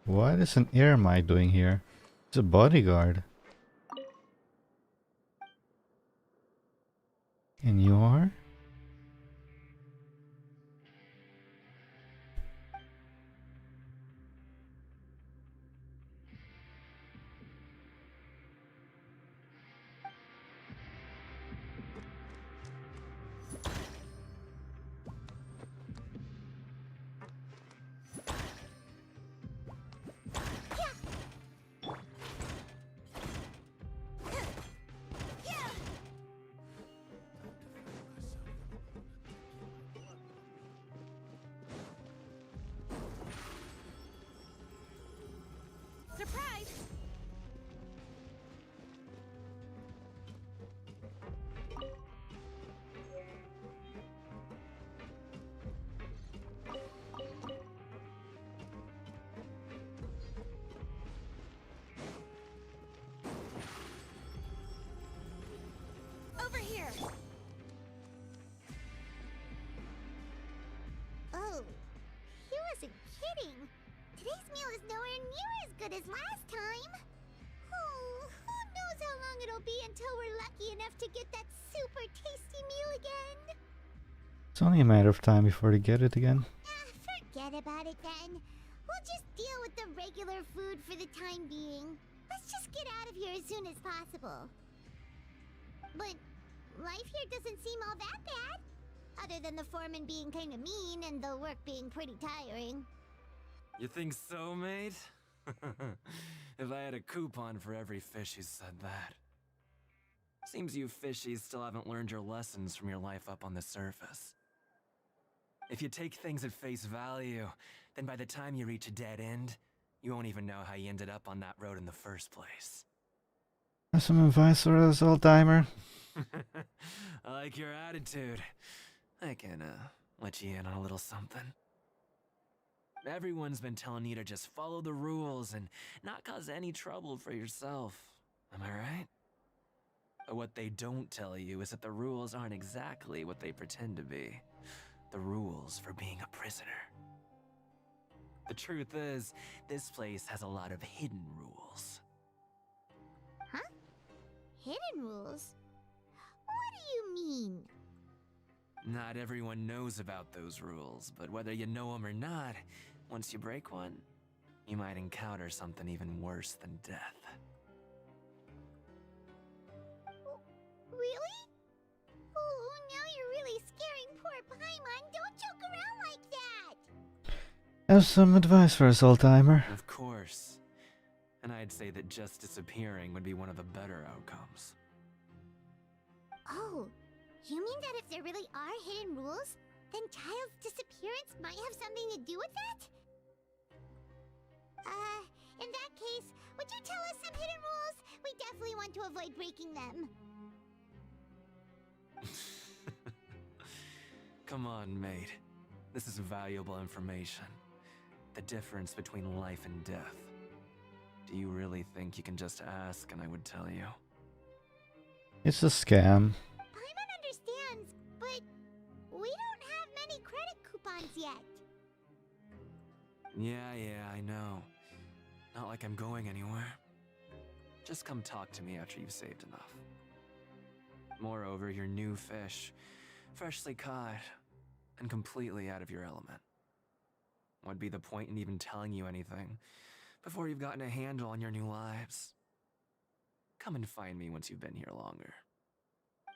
What is an eremite doing here? It's a bodyguard. And you are? Surprise! Over here. Oh, he wasn't kidding. Today's meal is nowhere near as good as last time. Oh, who knows how long it'll be until we're lucky enough to get that super tasty meal again. It's only a matter of time before they get it again. Forget about it then. We'll just deal with the regular food for the time being. Let's just get out of here as soon as possible. But life here doesn't seem all that bad. Other than the foreman being kinda mean and the work being pretty tiring. You think so, mate? If I had a coupon for every fish who said that. Seems you fishies still haven't learned your lessons from your life up on the surface. If you take things at face value, then by the time you reach a dead end, you won't even know how you ended up on that road in the first place. Have some advice for us, old-timer? I like your attitude. I can, let you in on a little something. Everyone's been telling you to just follow the rules and not cause any trouble for yourself. Am I right? But what they don't tell you is that the rules aren't exactly what they pretend to be. The rules for being a prisoner. The truth is, this place has a lot of hidden rules. Huh? Hidden rules? What do you mean? Not everyone knows about those rules, but whether you know them or not, once you break one, you might encounter something even worse than death. Really? Oh, now you're really scaring poor Paimon. Don't joke around like that! Have some advice for us, old-timer? Of course. And I'd say that just disappearing would be one of the better outcomes. Oh, you mean that if there really are hidden rules, then Child's disappearance might have something to do with that? In that case, would you tell us some hidden rules? We definitely want to avoid breaking them. Come on, mate. This is valuable information. The difference between life and death. Do you really think you can just ask and I would tell you? It's a scam. Paimon understands, but we don't have many credit coupons yet. Yeah, I know. Not like I'm going anywhere. Just come talk to me after you've saved enough. Moreover, you're new fish, freshly caught, and completely out of your element. What'd be the point in even telling you anything before you've gotten a handle on your new lives? Come and find me once you've been here longer.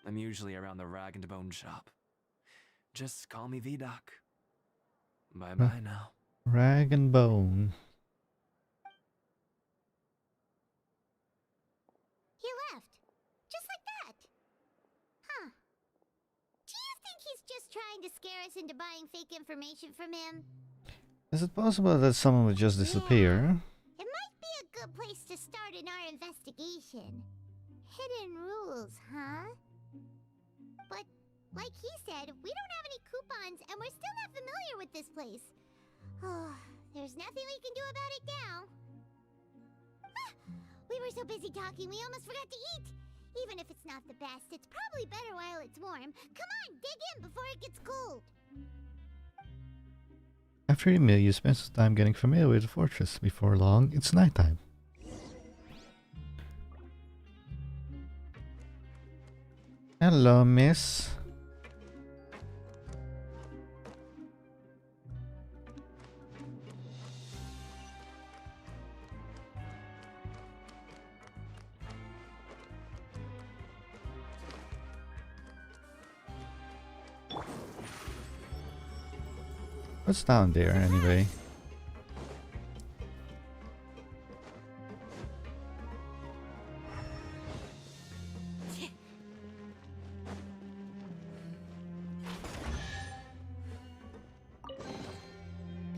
I'm usually around the Rag and Bone shop. Just call me V-Doc. Bye-bye now. Rag and Bone. He left. Just like that. Huh. Do you think he's just trying to scare us into buying fake information from him? Is it possible that someone would just disappear? It might be a good place to start in our investigation. Hidden rules, huh? But, like he said, we don't have any coupons and we're still not familiar with this place. Oh, there's nothing we can do about it now. Ah, we were so busy talking we almost forgot to eat. Even if it's not the best, it's probably better while it's warm. Come on, dig in before it gets cold. After your meal, you spend some time getting familiar with the fortress. Before long, it's nighttime. Hello, miss. What's down there, anyway?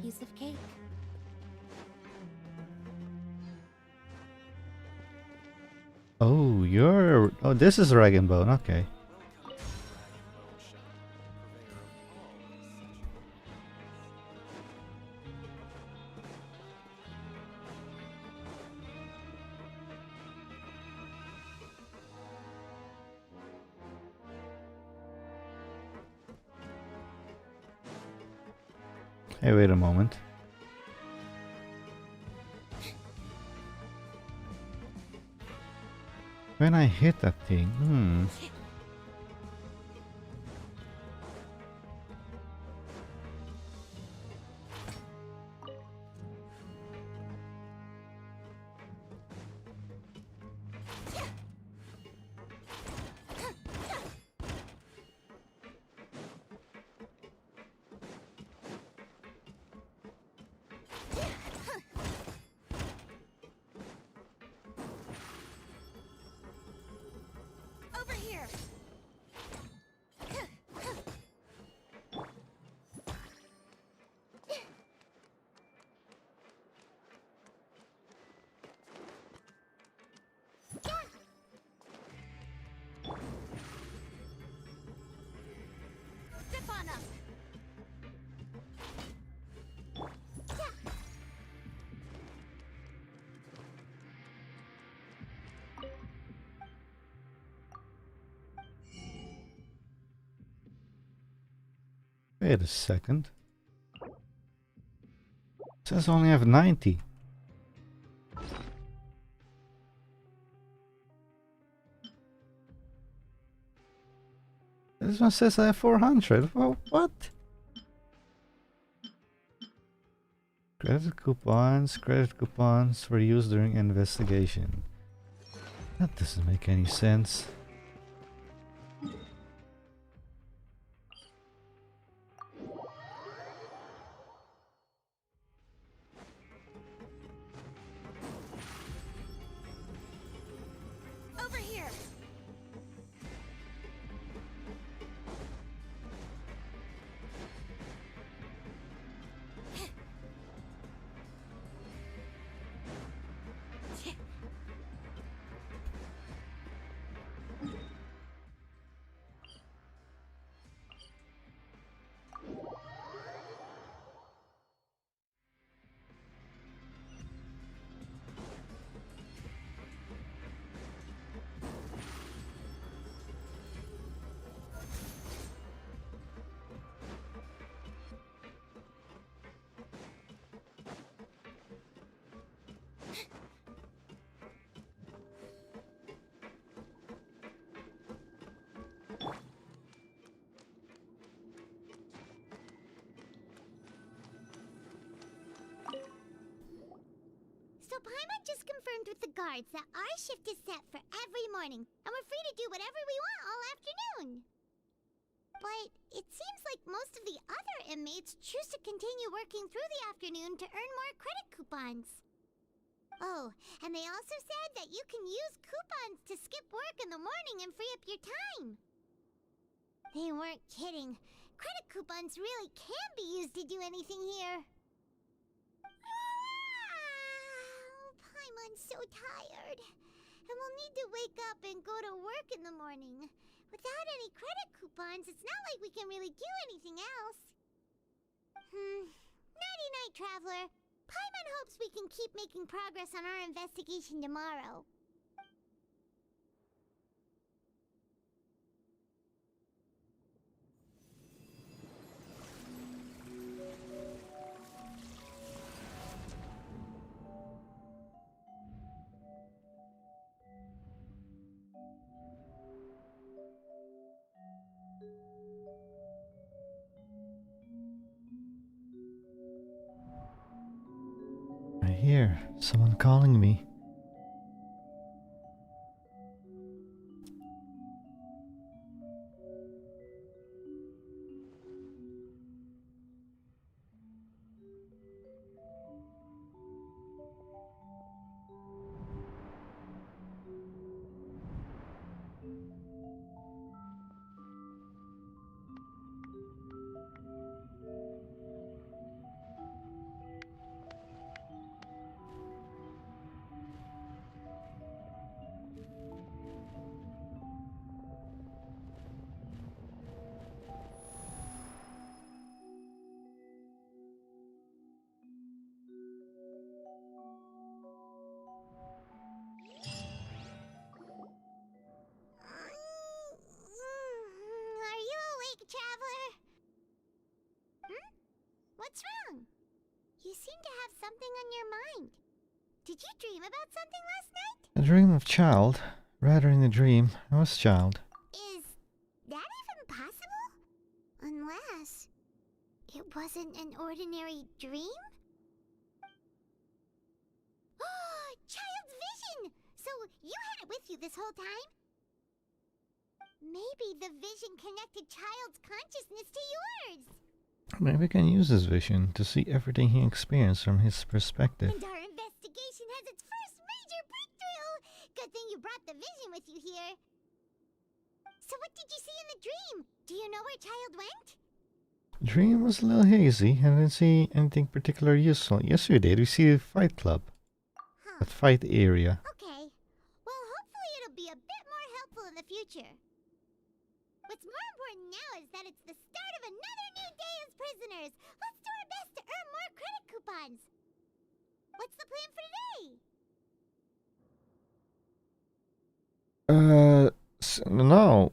Piece of cake. Oh, you're... Oh, this is Rag and Bone, okay. Hey, wait a moment. When I hit that thing, Over here. Zip on up. Wait a second. It says I only have 90. This one says I have 400. Well, what? Credit coupons were used during investigation. That doesn't make any sense. Over here. So Paimon just confirmed with the guards that our shift is set for every morning, and we're free to do whatever we want all afternoon. But it seems like most of the other inmates choose to continue working through the afternoon to earn more credit coupons. Oh, and they also said that you can use coupons to skip work in the morning and free up your time. They weren't kidding. Credit coupons really can be used to do anything here. Paimon's so tired. And we'll need to wake up and go to work in the morning. Without any credit coupons, it's not like we can really do anything else. Nighty-night, Traveler. Paimon hopes we can keep making progress on our investigation tomorrow. I hear someone calling me. Are you awake, Traveler? What's wrong? You seem to have something on your mind. Did you dream about something last night? A dream of child. Rather in a dream, I was child. Is that even possible? Unless it wasn't an ordinary dream? Oh, child's vision! So you had it with you this whole time? Maybe the vision connected child's consciousness to yours. Maybe we can use his vision to see everything he experienced from his perspective. And our investigation has its first major breakthrough! Good thing you brought the vision with you here. So what did you see in the dream? Do you know where child went? Dream was a little hazy. I didn't see anything particular useful. Yes, we did. We see a fight club. That fight area. Okay. Well, hopefully it'll be a bit more helpful in the future. What's more important now is that it's the start of another new day as prisoners. Let's do our best to earn more credit coupons. What's the plan for today? No.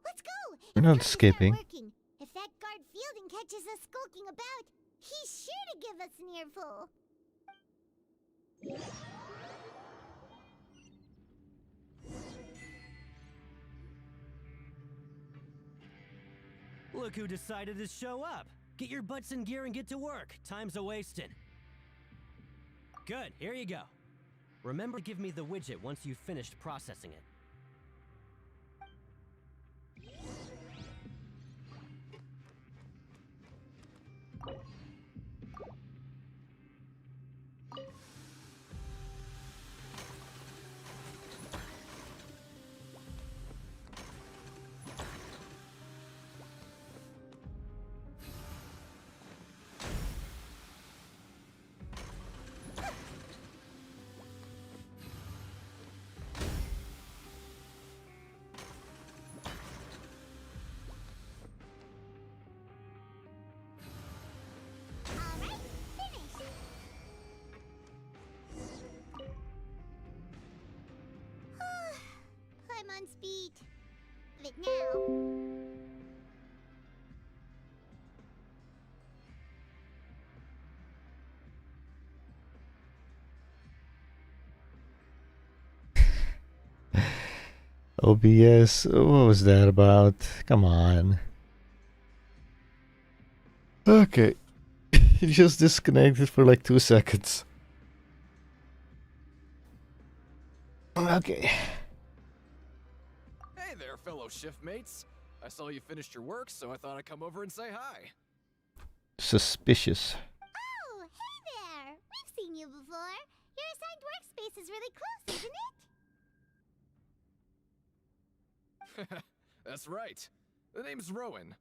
Let's go. We're not skipping. Working. If that guard Fielding catches us skulking about, he's sure to give us an earful. Look who decided to show up. Get your butts in gear and get to work. Time's a-wasting. Good, here you go. Remember to give me the widget once you've finished processing it. On speed. Of it now. OBS, what was that about? Come on. Okay. It just disconnected for like 2 seconds. Okay. Hey there, fellow shift mates. I saw you finished your work, so I thought I'd come over and say hi. Suspicious. Oh, hey there! We've seen you before. Your assigned workspace is really close, isn't it? That's right. The name's Rowan.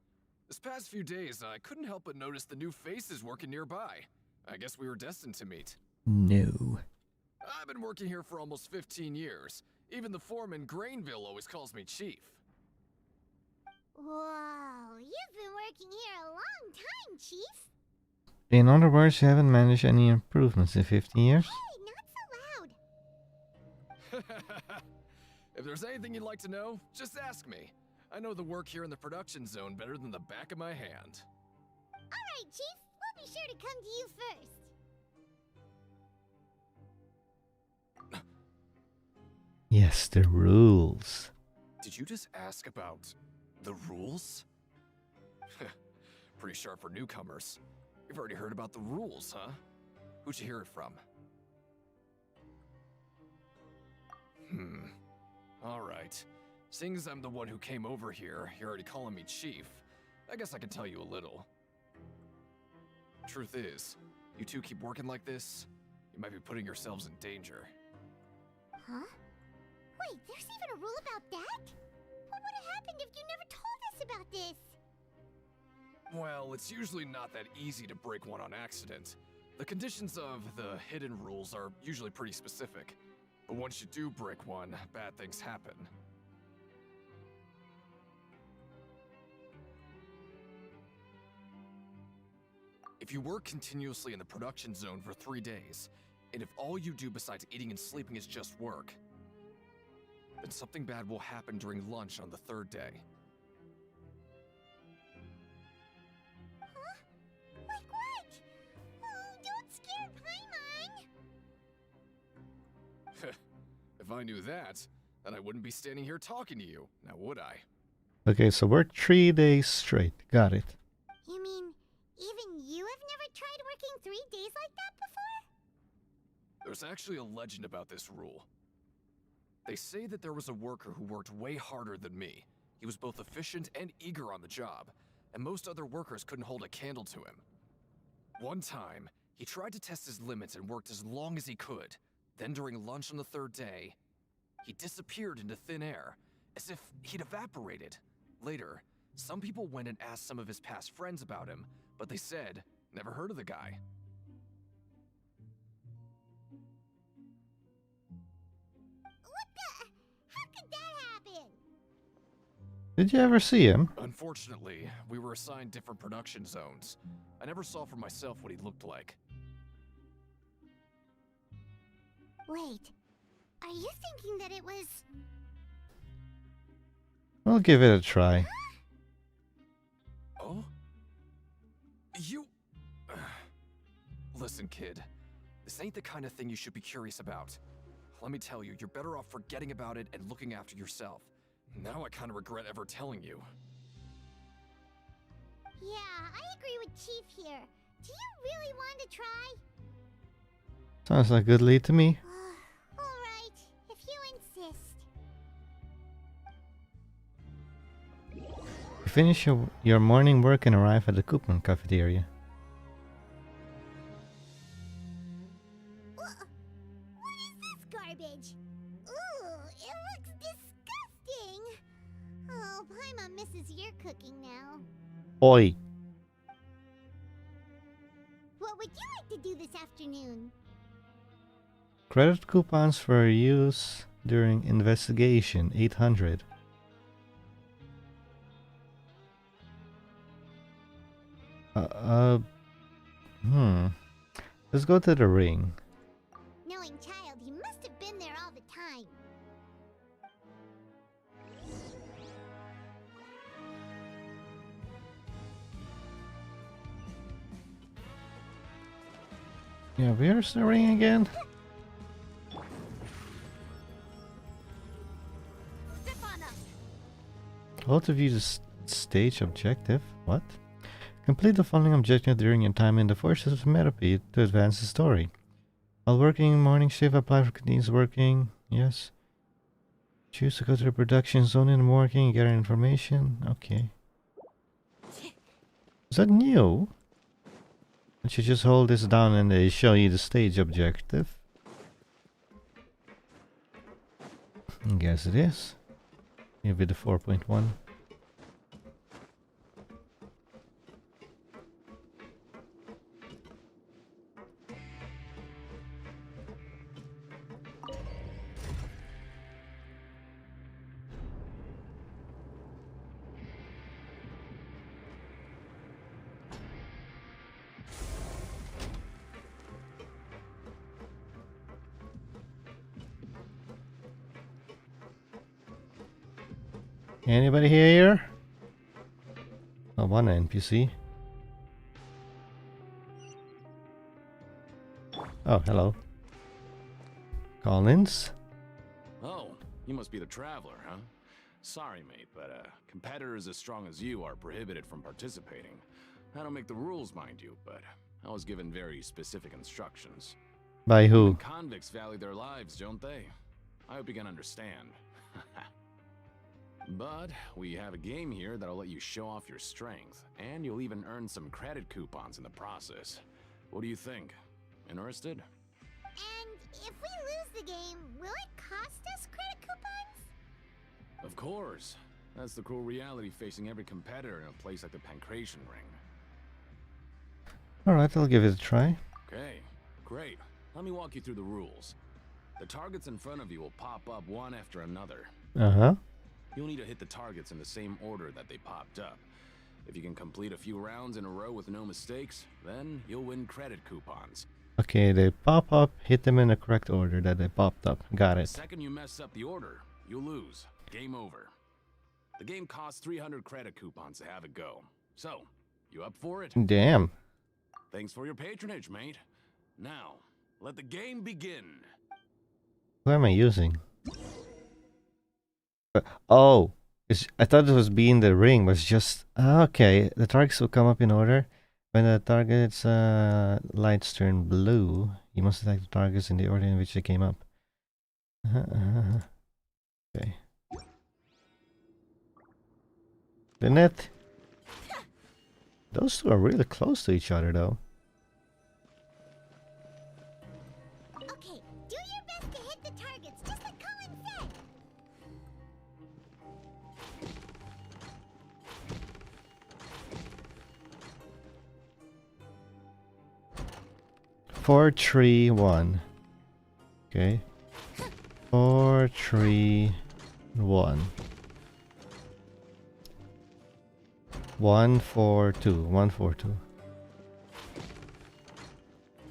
This past few days, I couldn't help but notice the new faces working nearby. I guess we were destined to meet. No. I've been working here for almost 15 years. Even the foreman, Grainville, always calls me Chief. Whoa, you've been working here a long time, Chief. In other words, you haven't managed any improvements in 15 years? Hey, not so loud. If there's anything you'd like to know, just ask me. I know the work here in the production zone better than the back of my hand. Alright, Chief. We'll be sure to come to you first. Yes, the rules. Did you just ask about the rules? Pretty sharp for newcomers. You've already heard about the rules, huh? Who'd you hear it from? Alright. Seeing as I'm the one who came over here, you're already calling me Chief. I guess I can tell you a little. Truth is, you two keep working like this, you might be putting yourselves in danger. Huh? Wait, there's even a rule about that? What would have happened if you never told us about this? Well, it's usually not that easy to break one on accident. The conditions of the hidden rules are usually pretty specific. But once you do break one, bad things happen. If you work continuously in the production zone for 3 days, and if all you do besides eating and sleeping is just work, then something bad will happen during lunch on the 3rd day. Huh? Like what? Oh, don't scare Paimon! If I knew that, then I wouldn't be standing here talking to you, now would I? Okay, so we're 3 days straight. Got it. You mean, even you have never tried working 3 days like that before? There's actually a legend about this rule. They say that there was a worker who worked way harder than me. He was both efficient and eager on the job, and most other workers couldn't hold a candle to him. One time, he tried to test his limits and worked as long as he could. Then during lunch on the third day, he disappeared into thin air, as if he'd evaporated. Later, some people went and asked some of his past friends about him, but they said, never heard of the guy. What the? How could that happen? Did you ever see him? Unfortunately, we were assigned different production zones. I never saw for myself what he looked like. Wait, are you thinking that it was... I'll give it a try. Oh? You... Listen, kid. This ain't the kind of thing you should be curious about. Let me tell you, you're better off forgetting about it and looking after yourself. Now I kind of regret ever telling you. Yeah, I agree with Chief here. Do you really want to try? Sounds like a good lead to me. Alright, if you insist. You finish your morning work and arrive at the coupon cafeteria. What is this garbage? Ooh, it looks disgusting. Oh, Paimon misses your cooking now. Oi! What would you like to do this afternoon? Credit coupons for use during investigation, 800. Let's go to the ring. Knowing child, he must have been there all the time. Yeah, where's the ring again? Hold to view the stage objective. What? Complete the following objective during your time in the forces of Meropide to advance the story. While working morning shift, apply for continuous working. Yes. Choose to go to the production zone in the morning, gather information. Okay. Is that new? Don't you just hold this down and they show you the stage objective? I guess it is. Maybe the 4.1. Anybody here? Oh, one NPC. Oh, hello. Collins? Oh, you must be the Traveler, huh? Sorry, mate, but competitors as strong as you are prohibited from participating. I don't make the rules, mind you, but I was given very specific instructions. By who? Convicts value their lives, don't they? I hope you can understand. But we have a game here that'll let you show off your strength, and you'll even earn some credit coupons in the process. What do you think? Interested? And if we lose the game, will it cost us credit coupons? Of course. That's the cruel reality facing every competitor in a place like the Pancration Ring. Alright, I'll give it a try. Okay, great. Let me walk you through the rules. The targets in front of you will pop up one after another. Uh-huh. You'll need to hit the targets in the same order that they popped up. If you can complete a few rounds in a row with no mistakes, then you'll win credit coupons. Okay, they pop up, hit them in the correct order that they popped up. Got it. The second you mess up the order, you'll lose. Game over. The game costs 300 credit coupons to have it go. So, you up for it? Damn. Thanks for your patronage, mate. Now, let the game begin. Who am I using? Oh, I thought it was being the ring, but it's just... Okay, the targets will come up in order. When the target's lights turn blue, you must attack the targets in the order in which they came up. Okay. Lynette. Those two are really close to each other, though. Okay, do your best to hit the targets, just like Colin said. Four, 3, 1. Okay. 4, 3, 1. 1, 4, 2. 1, 4, 2.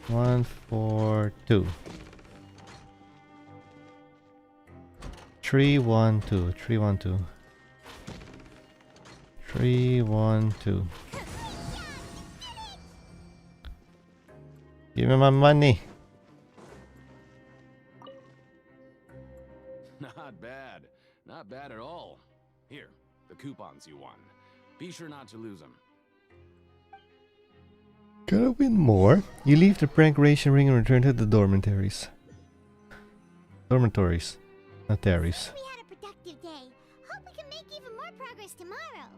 1, 4, 2. 3, 1, 2. 3, 1, 2. 3, 1, 2. Give me my money. Not bad. Not bad at all. Here, the coupons you won. Be sure not to lose them. Gotta win more. You leave the prank ration ring and return to the dormitories. Dormitories, not terries. We had a productive day. Hope we can make even more progress tomorrow.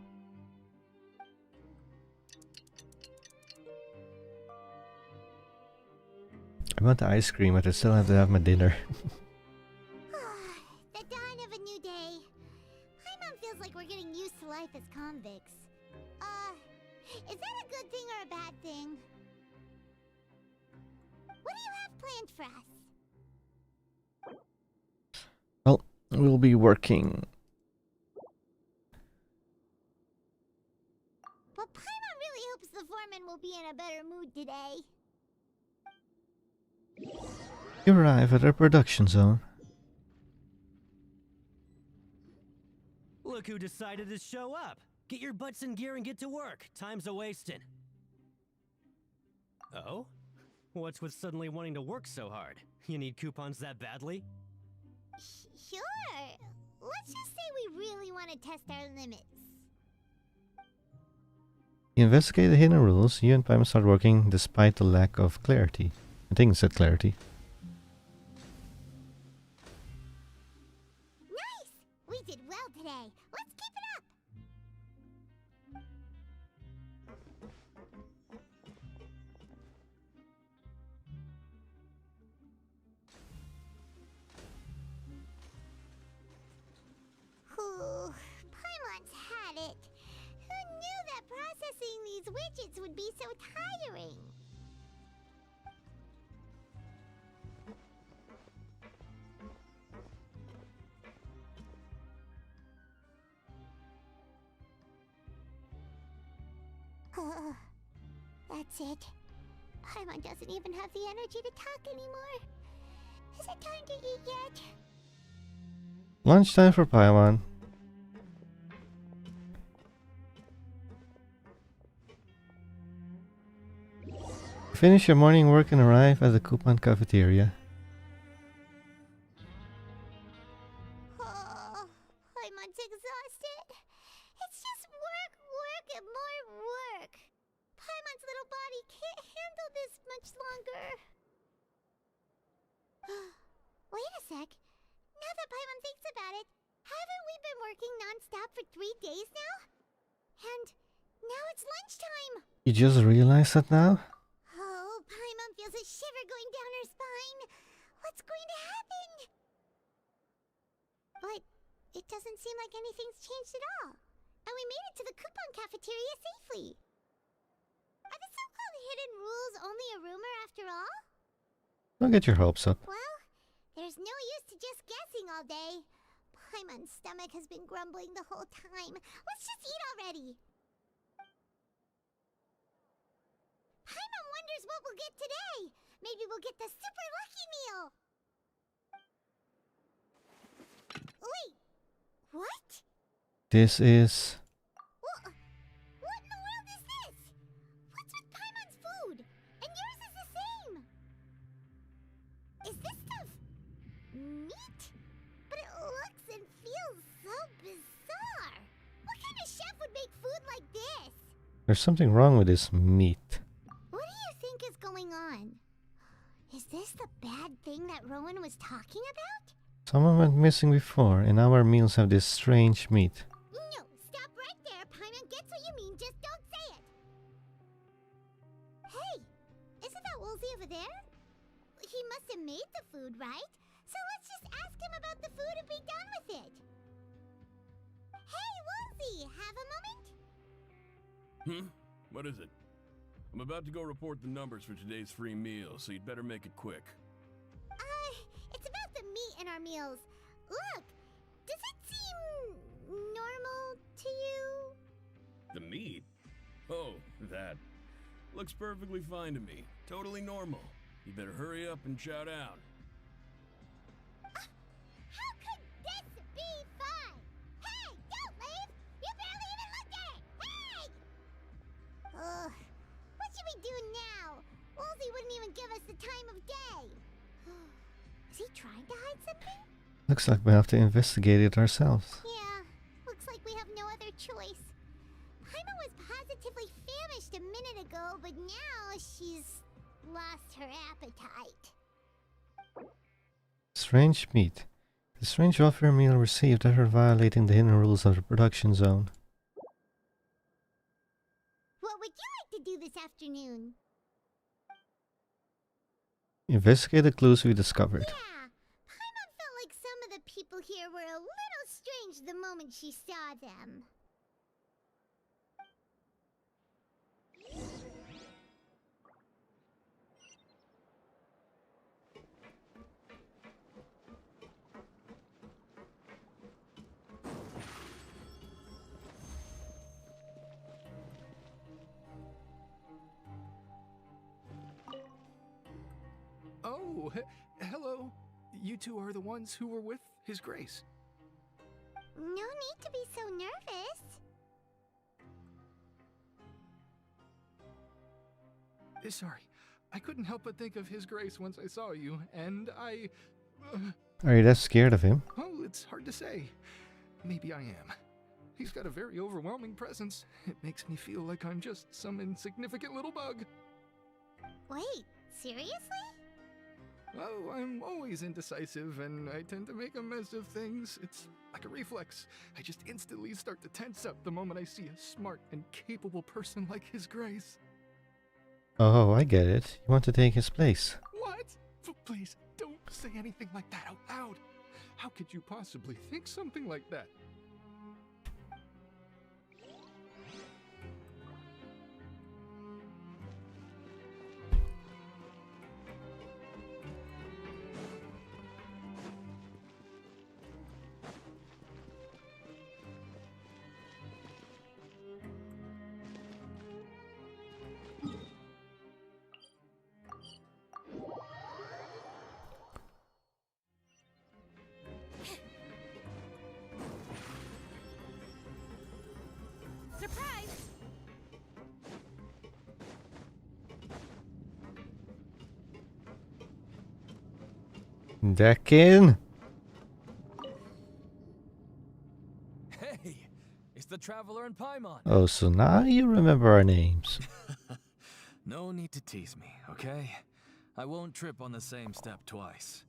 I want the ice cream, but I still have to have my dinner. The dawn of a new day. Paimon feels like we're getting used to life as convicts. Is that a good thing or a bad thing? What do you have planned for us? Well, we'll be working. But Paimon really hopes the foreman will be in a better mood today. You arrive at our production zone. Look who decided to show up. Get your butts in gear and get to work. Time's a-wasting. Oh? What's with suddenly wanting to work so hard? You need coupons that badly? Sure. Let's just say we really want to test our limits. You investigate the hidden rules. You and Paimon start working despite the lack of clarity. I think it said clarity. Nice! We did well today. Let's keep it up! Ooh, Paimon's had it. Who knew that processing these widgets would be so tiring? That's it. Paimon doesn't even have the energy to talk anymore. Is it time to eat yet? Lunchtime for Paimon. Finish your morning work and arrive at the coupon cafeteria. Oh, Paimon's exhausted. It's just work, work, and more work. Paimon's little body can't handle this much longer. Wait a sec. Now that Paimon thinks about it, haven't we been working non-stop for 3 days now? And now it's lunchtime. You just realized that now? Oh, Paimon feels a shiver going down her spine. What's going to happen? But it doesn't seem like anything's changed at all. And we made it to the coupon cafeteria safely. Are the so-called hidden rules only a rumor after all? Don't get your hopes up. Well, there's no use to just guessing all day. Paimon's stomach has been grumbling the whole time. Let's just eat already. Paimon wonders what we'll get today. Maybe we'll get the super lucky meal. Wait, what? This is... What in the world is this? What's with Paimon's food? And yours is the same. Is this stuff meat? But it looks and feels so bizarre. What kind of chef would make food like this? There's something wrong with this meat. What do you think is going on? Is this the bad thing that Rowan was talking about? Someone went missing before, and our meals have this strange meat. No, stop right there. Paimon gets what you mean, just don't say it. Hey, isn't that Woolsey over there? He must have made the food, right? So let's just ask him about the food and be done with it. Hey, Woolsey, have a moment? What is it? I'm about to go report the numbers for today's free meal, so you'd better make it quick. It's about the meat in our meals. Look, does it seem normal to you? The meat? Oh, that. Looks perfectly fine to me. Totally normal. You better hurry up and chow down. How could this be fine? Hey, don't leave! You barely even looked at it! Hey! Ugh, what should we do now? Woolsey wouldn't even give us the time of day. Is he trying to hide something? Looks like we have to investigate it ourselves. Yeah, looks like we have no other choice. Paimon was positively famished a minute ago, but now she's lost her appetite. Strange meat. The strange welfare meal received after violating the hidden rules of the production zone. What would you like to do this afternoon? Investigate the clues we discovered. Yeah, Paimon felt like some of the people here were a little strange the moment she saw them. Oh, hello. You two are the ones who were with His Grace. No need to be so nervous. Sorry, I couldn't help but think of His Grace once I saw you, and I... Are you that scared of him? Oh, it's hard to say. Maybe I am. He's got a very overwhelming presence. It makes me feel like I'm just some insignificant little bug. Wait, seriously? Oh, I'm always indecisive, and I tend to make a mess of things. It's like a reflex. I just instantly start to tense up the moment I see a smart and capable person like His Grace. Oh, I get it. You want to take his place. What? Please, don't say anything like that out loud. How could you possibly think something like that? Surprise! Dekin? Hey, it's the Traveler and Paimon. Oh, so now you remember our names. No need to tease me, okay? I won't trip on the same step twice.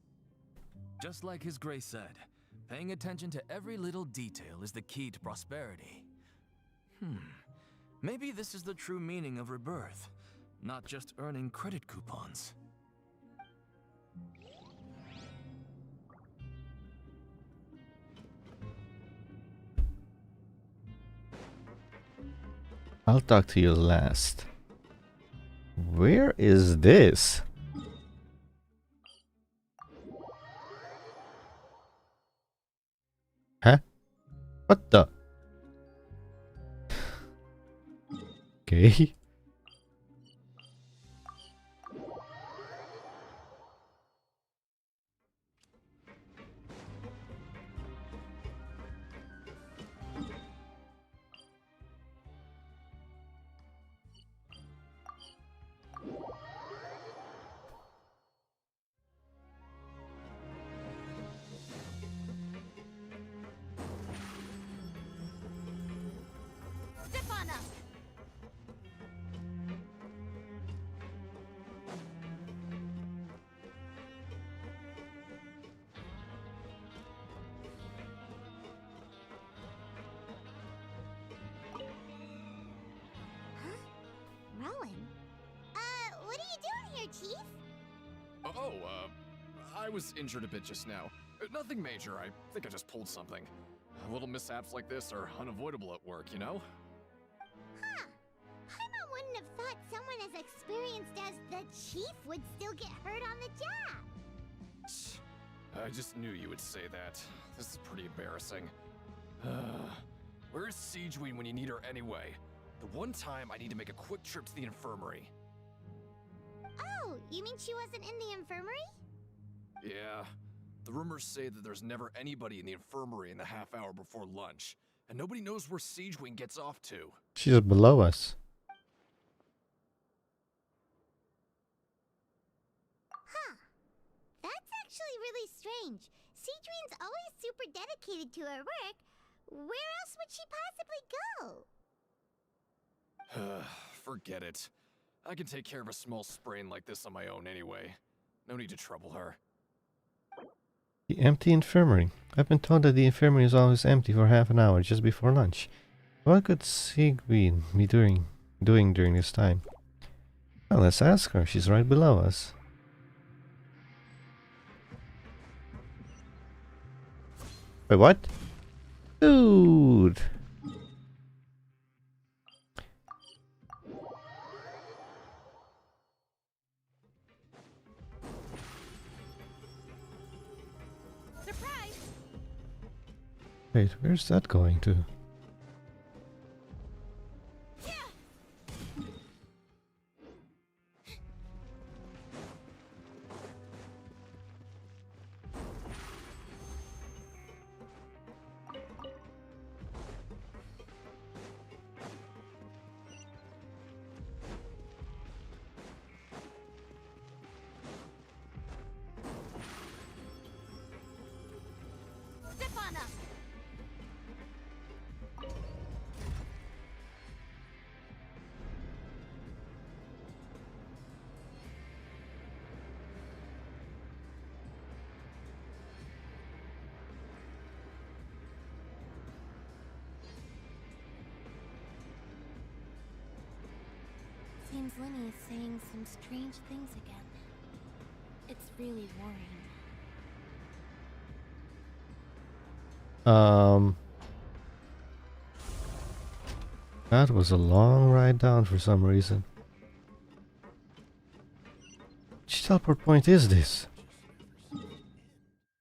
Just like His Grace said, paying attention to every little detail is the key to prosperity. Maybe this is the true meaning of rebirth, not just earning credit coupons. I'll talk to you last. Where is this? Huh? What the? Okay. Stefana! Oh, I was injured a bit just now. Nothing major, I think I just pulled something. Little mishaps like this are unavoidable at work, you know? Huh. Paimon wouldn't have thought someone as experienced as the chief would still get hurt on the job. I just knew you would say that. This is pretty embarrassing. Where's Siegeween when you need her anyway? The one time I need to make a quick trip to the infirmary. Oh, you mean she wasn't in the infirmary? Yeah. The rumors say that there's never anybody in the infirmary in the half hour before lunch, and nobody knows where Siegeween gets off to. She's below us. Huh. That's actually really strange. Siegeween's always super dedicated to her work. Where else would she possibly go? Forget it. I can take care of a small sprain like this on my own anyway. No need to trouble her. The empty infirmary. I've been told that the infirmary is always empty for half an hour just before lunch. What could Siegween be doing during this time? Well, let's ask her. She's right below us. Wait, what? Dude! Wait, where's that going to? Seems Lenny is saying some strange things again. It's really worrying. That was a long ride down for some reason. Which teleport point is this?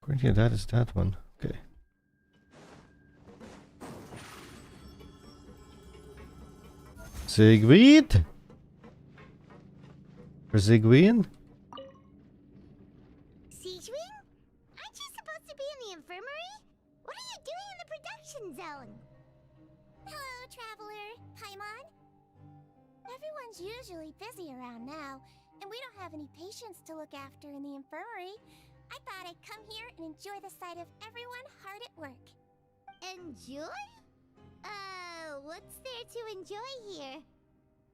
According to that is that one. Okay. Siegweed? For Siegween? Siegeween? Aren't you supposed to be in the infirmary? What are you doing in the production zone? Hello, Traveler. Paimon? Everyone's usually busy around now, and we don't have any patients to look after in the infirmary. I thought I'd come here and enjoy the sight of everyone hard at work. Enjoy? What's there to enjoy here?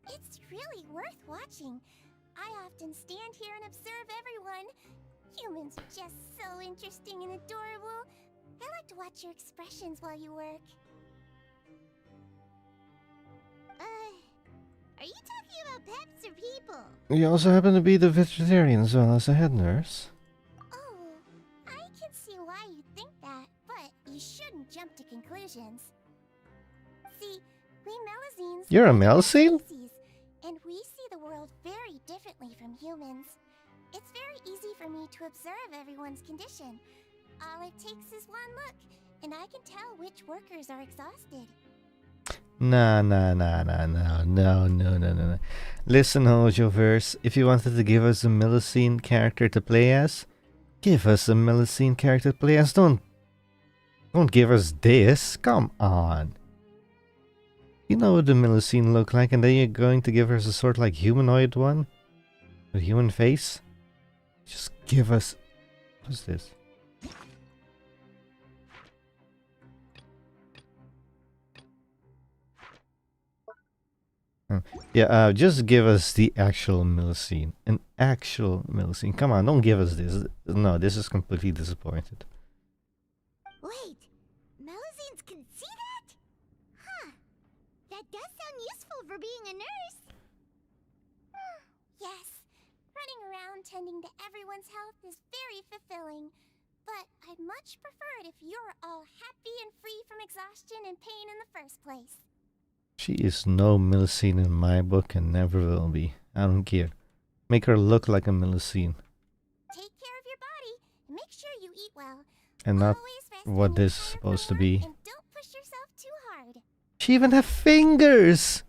It's really worth watching. I often stand here and observe everyone. Humans are just so interesting and adorable. I like to watch your expressions while you work. Are you talking about pets or people? You also happen to be the veterinarian as well as the head nurse. Oh, I can see why you think that, but you shouldn't jump to conclusions. See, we Melusines... You're a Melusine? And we see the world very differently from humans. It's very easy for me to observe everyone's condition. All it takes is one look, and I can tell which workers are exhausted. No. Listen, Hojoverse, if you wanted to give us a Melusine character to play as, give us a Melusine character to play as. Don't give us this. Come on. You know what the Melusine look like, and then you're going to give us a sort of like humanoid one? With human face? Just give us... What's this? Yeah, just give us the actual Melusine. An actual Melusine. Come on, don't give us this. No, this is completely disappointed. Wait, Melusines can see that? Huh. That does sound useful for being a nurse. Yes, running around tending to everyone's health is very fulfilling. But I'd much prefer it if you're all happy and free from exhaustion and pain in the first place. She is no Millicene in my book and never will be. I don't care. Make her look like a Millicene. Take care of your body and make sure you eat well. And not Always rest what when you this is supposed to be. and don't push yourself too hard. She even have fingers!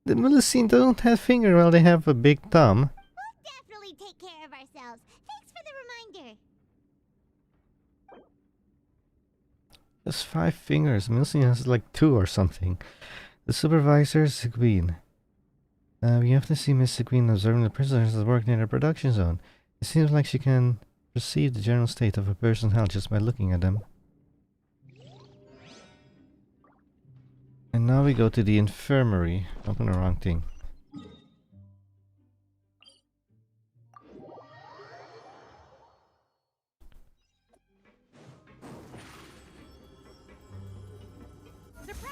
The Millicene don't have fingers, well they have a big thumb. We'll definitely take care of ourselves. Thanks for the reminder. Just 5 fingers. Millicene has like 2 or something. The supervisor is the Queen. We have to see Miss Queen observing the prisoners that work near the production zone. It seems like she can perceive the general state of a person's health just by looking at them. And now we go to the infirmary. Open the wrong thing.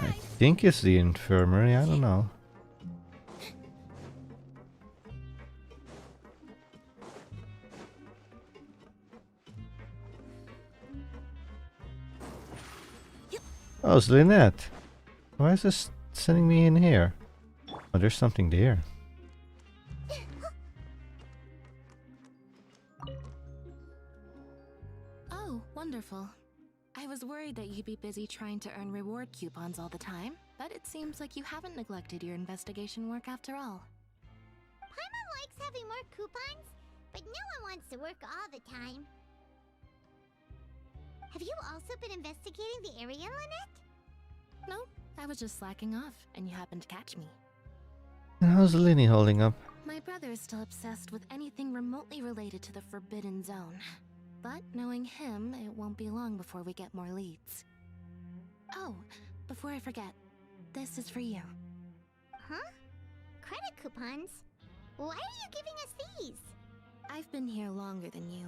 I think it's the infirmary, I don't know. Oh, it's Lynette. Why is this sending me in here? Oh, there's something there. Oh, wonderful. I was worried that you'd be busy trying to earn reward coupons all the time, but it seems like you haven't neglected your investigation work after all. Paimon likes having more coupons, but no one wants to work all the time. Have you also been investigating the area, Lynette? No, I was just slacking off, and you happened to catch me. And how's Linny holding up? My brother is still obsessed with anything remotely related to the Forbidden Zone. But knowing him, it won't be long before we get more leads. Oh, before I forget, this is for you. Huh? Credit coupons? Why are you giving us these? I've been here longer than you.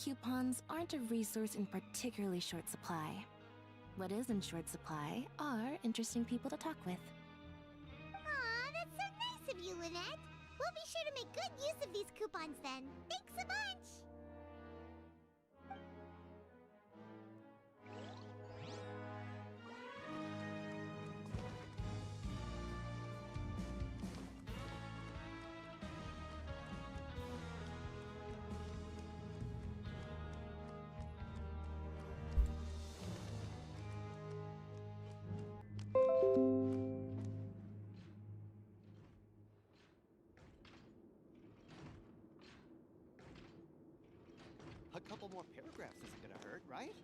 Coupons aren't a resource in particularly short supply. What is in short supply are interesting people to talk with. Aw, that's so nice of you, Lynette. We'll be sure to make good use of these coupons then. Thanks a bunch! A couple more paragraphs isn't gonna hurt, right?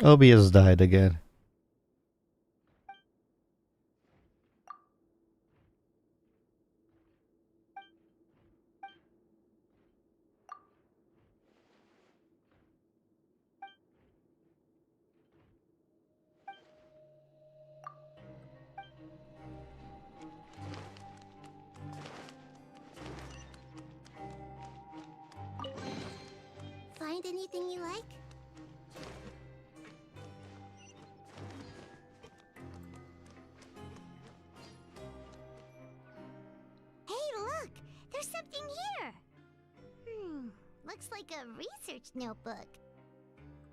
Obi has died again. Find anything you like? Hey, look! There's something here! Looks like a research notebook.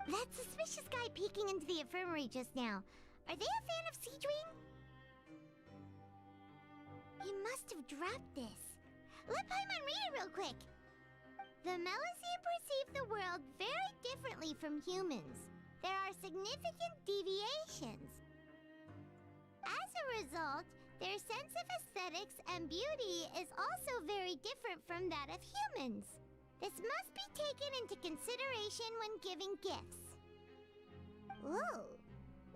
That suspicious guy peeking into the infirmary just now. Are they a fan of Seedring? He must have dropped this. Let Paimon read it real quick. The Melusine perceive the world very differently from humans. There are significant deviations. As a result, their sense of aesthetics and beauty is also very different from that of humans. This must be taken into consideration when giving gifts. Whoa,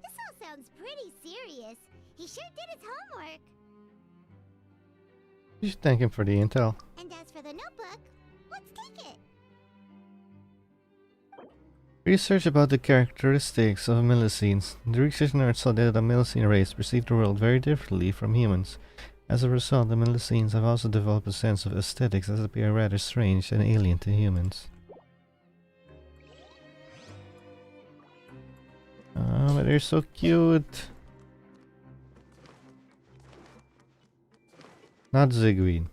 this all sounds pretty serious. He sure did his homework. You should thank him for the intel. And as for the notebook, let's take it. Research about the characteristics of Melusines. The research nerds saw that the Melusine race perceived the world very differently from humans. As a result, the Melusines have also developed a sense of aesthetics that appear rather strange and alien to humans. Oh, but they're so cute. Not Zigweed.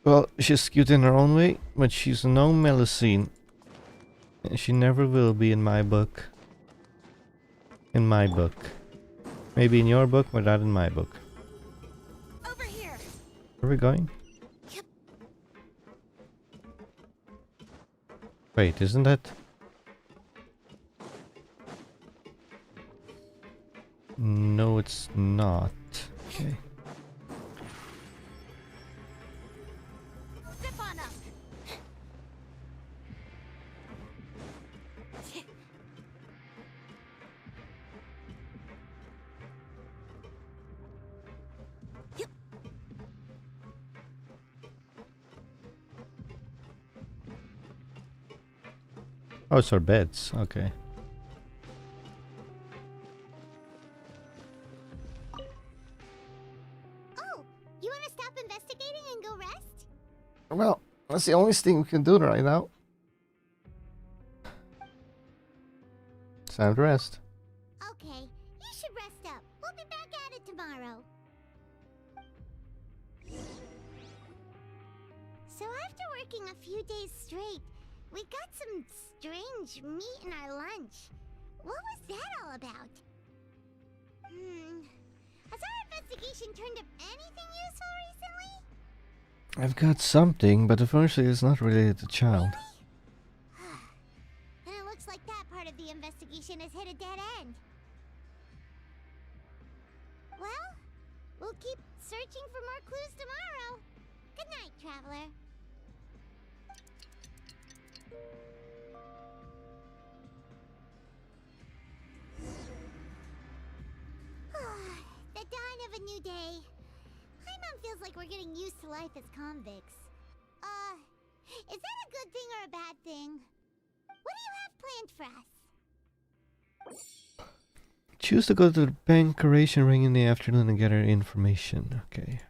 Well, she's cute in her own way, but she's no Melusine. And she never will be in my book. In my book. Maybe in your book, but not in my book. Over here. Where are we going? Yep. Wait, isn't that? No, it's not. Okay. Zip on up. Oh, it's our beds. Okay. Oh, you want to stop investigating and go rest? Well, that's the only thing we can do right now. It's time to rest. Okay, you should rest up. We'll be back at it tomorrow. So after working a few days straight, we got some strange meat in our lunch. What was that all about? Has our investigation turned up anything useful recently? I've got something, but unfortunately it's not related to child. Then it looks like that part of the investigation has hit a dead end. Well, we'll keep searching for more clues tomorrow. Good night, Traveler. The dawn of a new day. Paimon feels like we're getting used to life as convicts. Is that a good thing or a bad thing? What do you have planned for us? Choose to go to the Bankeration Ring in the afternoon and get our information. Okay.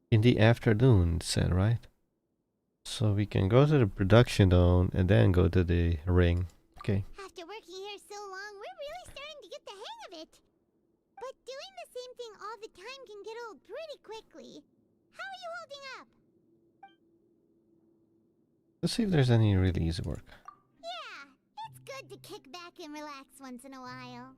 In the afternoon, it said, right? So we can go to the production zone and then go to the ring. Okay. After working here so long, we're really starting to get the hang of it. But doing the same thing all the time can get old pretty quickly. How are you holding up? Let's see if there's any really easy work. Yeah, it's good to kick back and relax once in a while.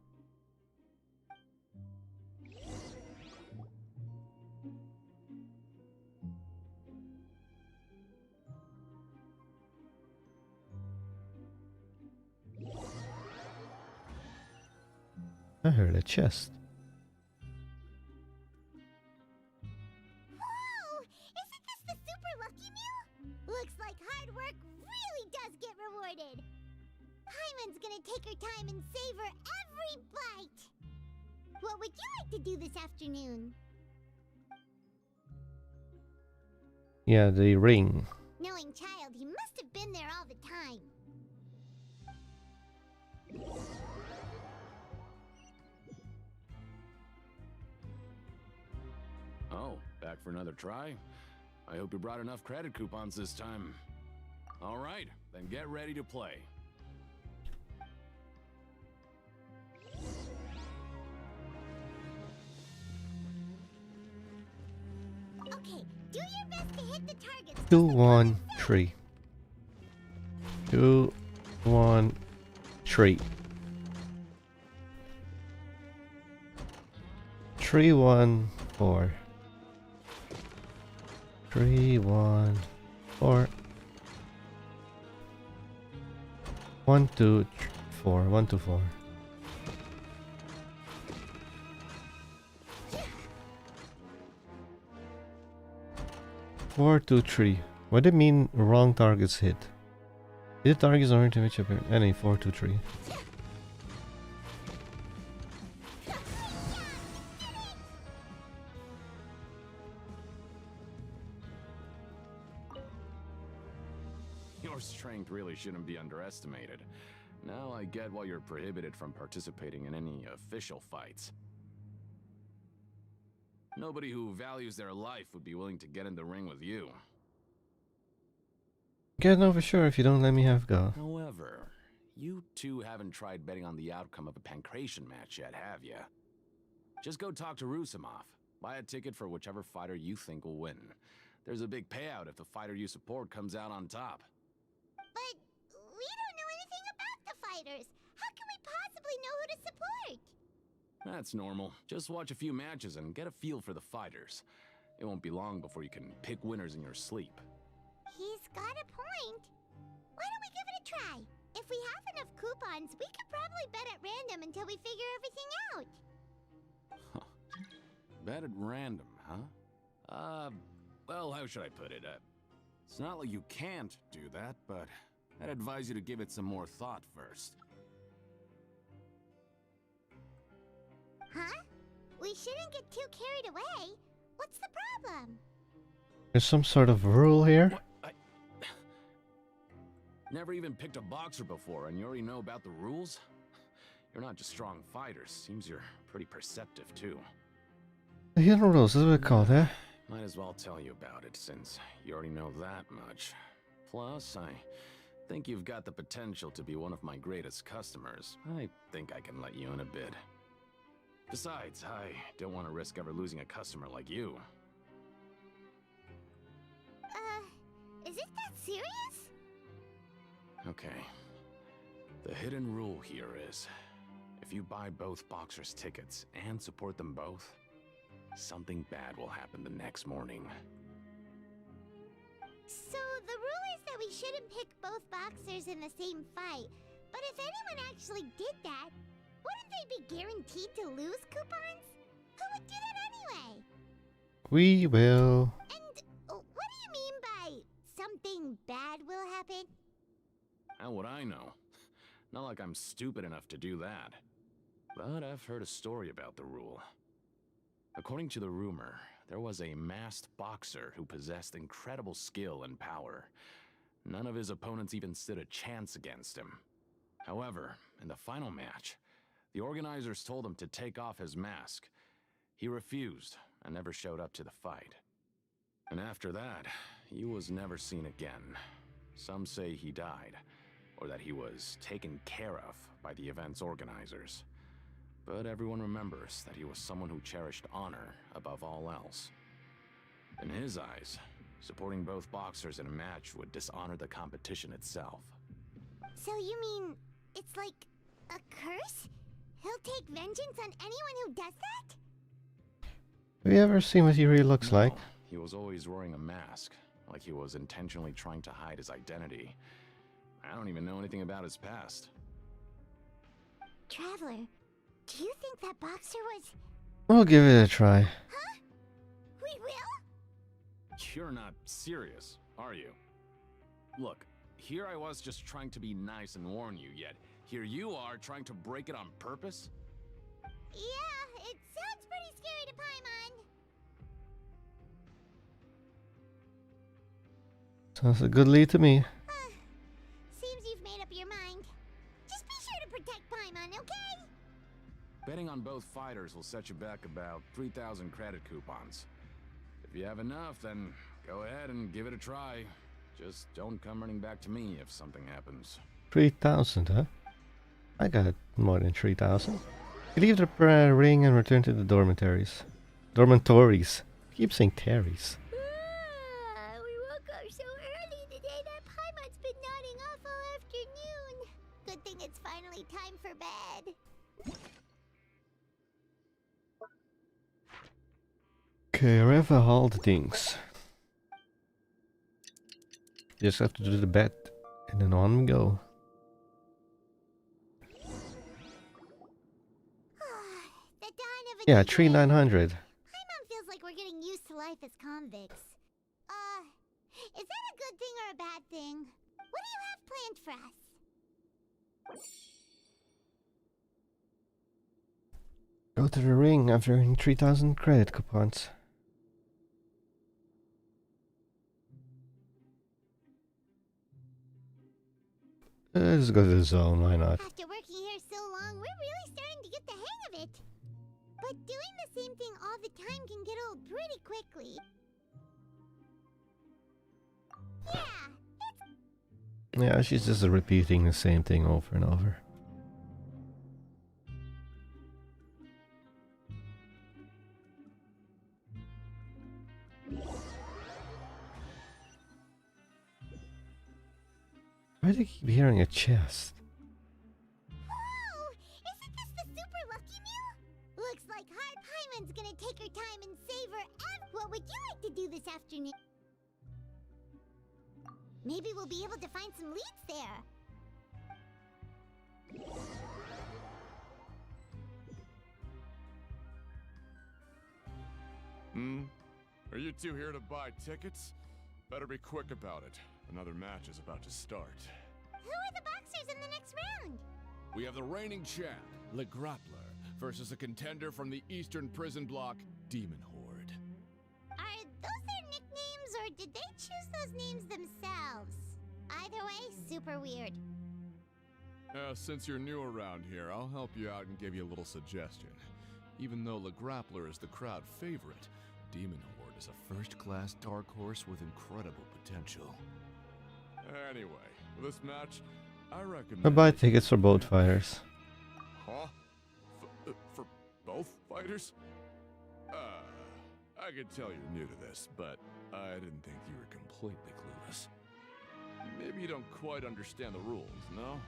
I heard a chest. Whoa! Isn't this the super lucky meal? Looks like hard work really does get rewarded. Paimon's gonna take her time and savor every bite. What would you like to do this afternoon? Yeah, the ring. Knowing Child, he must have been there all the time. Oh, back for another try? I hope you brought enough credit coupons this time. All right, then get ready to play. Okay, do your best to hit the targets. 2, 1, 3. 2, 1, 3. 3, 1, 4. 3, 1, 4. 1, 2, 4. 1, 2, 4. Four, 2, 3. What do you mean wrong targets hit? Hit targets aren't to which appear. Any 4, 2, 3. Your strength really shouldn't be underestimated. Now I get why you're prohibited from participating in any official fights. Nobody who values their life would be willing to get in the ring with you. Can't know for sure if you don't let me have go. However, You two haven't tried betting on the outcome of a pancration match yet, have ya? Just go talk to Rusimov. Buy a ticket for whichever fighter you think will win. There's a big payout if the fighter you support comes out on top. But we don't know anything about the fighters. How can we possibly know who to support? That's normal. Just watch a few matches and get a feel for the fighters. It won't be long before you can pick winners in your sleep. He's got a point. Why don't we give it a try? If we have enough coupons, we could probably bet at random until we figure everything out. Bet at random, huh? Well, how should I put it? It's not like you can't do that, but I'd advise you to give it some more thought first. Huh? We shouldn't get too carried away. What's the problem? There's some sort of rule here? Never even picked a boxer before, and you already know about the rules? You're not just strong fighters. Seems you're pretty perceptive, too. The hidden rules, is what we call that. Might as well tell you about it, since you already know that much. Plus, I think you've got the potential to be one of my greatest customers. I think I can let you in a bit. Besides, I don't want to risk ever losing a customer like you. Is it that serious? Okay. The hidden rule here is, if you buy both boxers' tickets and support them both, something bad will happen the next morning. So the rule is that we shouldn't pick both boxers in the same fight. But if anyone actually did that, wouldn't they be guaranteed to lose coupons? Who would do that anyway? We will. And what do you mean by something bad will happen? How would I know? Not like I'm stupid enough to do that. But I've heard a story about the rule. According to the rumor, there was a masked boxer who possessed incredible skill and power. None of his opponents even stood a chance against him. However, in the final match, the organizers told him to take off his mask. He refused and never showed up to the fight. And after that, he was never seen again. Some say he died, or that he was taken care of by the event's organizers. But everyone remembers that he was someone who cherished honor above all else. In his eyes, supporting both boxers in a match would dishonor the competition itself. So you mean it's like a curse? He'll take vengeance on anyone who does that? Have you ever seen what he really looks like? He was always wearing a mask, like he was intentionally trying to hide his identity. I don't even know anything about his past. Traveler, do you think that boxer was... We'll give it a try. Huh? We will? You're not serious, are you? Look, here I was just trying to be nice and warn you, yet here you are trying to break it on purpose? Yeah, it sounds pretty scary to Paimon. Sounds a good lead to me. Seems you've made up your mind. Just be sure to protect Paimon, okay? Betting on both fighters will set you back about 3,000 credit coupons. If you have enough, then go ahead and give it a try. Just don't come running back to me if something happens. 3,000, huh? I got more than 3,000. Leave the ring and return to the dormitories. Dormitories. I keep saying Terry's. We woke up so early today that Paimon's been nodding off all afternoon. Good thing it's finally time for bed. Okay, I have all the things. Just have to do the bet, and then on we go. Yeah, 3,900. Paimon feels like we're getting used to life as convicts. Is that a good thing or a bad thing? What do you have planned for us? Go to the ring after earning 3,000 credit coupons. Let's go to the zone, why not? After working here so long, we're really starting to get the hang of it. But doing the same thing all the time can get old pretty quickly. Yeah, Yeah, she's just repeating the same thing over and over. Why do I keep hearing a chest? Whoa! Isn't this the super lucky meal? Looks like Hard Paimon's gonna take her time and save her. What would you like to do this afternoon? Maybe we'll be able to find some leads there. Are you two here to buy tickets? Better be quick about it. Another match is about to start. Who are the boxers in the next round? We have the reigning champ, Le Grappler, versus a contender from the Eastern Prison Block, Demon Horde. Are those their nicknames, or did they choose those names themselves? Either way, super weird. Since you're new around here, I'll help you out and give you a little suggestion. Even though Le Grappler is the crowd favorite, Demon Horde is a first-class dark horse with incredible potential. Anyway, for this match, I recommend... I buy tickets for both fighters. Huh? For both fighters? I can tell you're new to this, but I didn't think you were completely clueless. Maybe you don't quite understand the rules, no?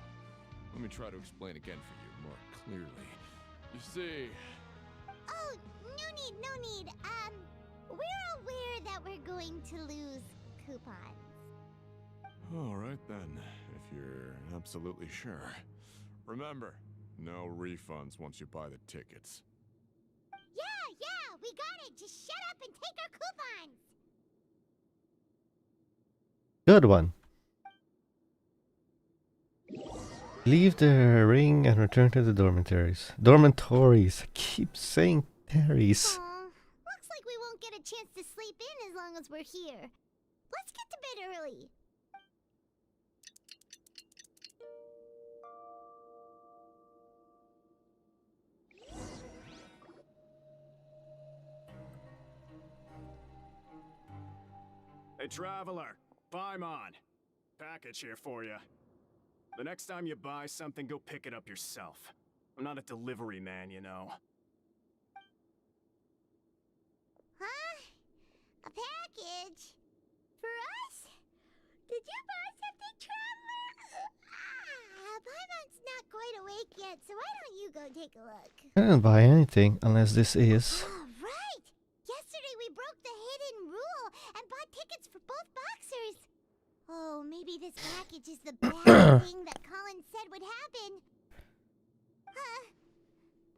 Let me try to explain again for you more clearly. You see... Oh, no need. We're aware that we're going to lose coupons. Alright then, if you're absolutely sure. Remember, no refunds once you buy the tickets. Yeah, we got it! Just shut up and take our coupons! Good one. Leave the ring and return to the dormitories. Dormitories. I keep saying Terries. Looks like we won't get a chance to sleep in as long as we're here. Let's get to bed early. Hey, Traveler! Paimon! Package here for you. The next time you buy something, go pick it up yourself. I'm not a delivery man, you know. Huh? A package? For us? Did you buy something, Traveler? Paimon's not quite awake yet, so why don't you go take a look? I didn't buy anything unless this is. Right! Yesterday we broke the hidden rule and bought tickets for both boxers. Oh, maybe this package is the bad thing that Colin said would happen.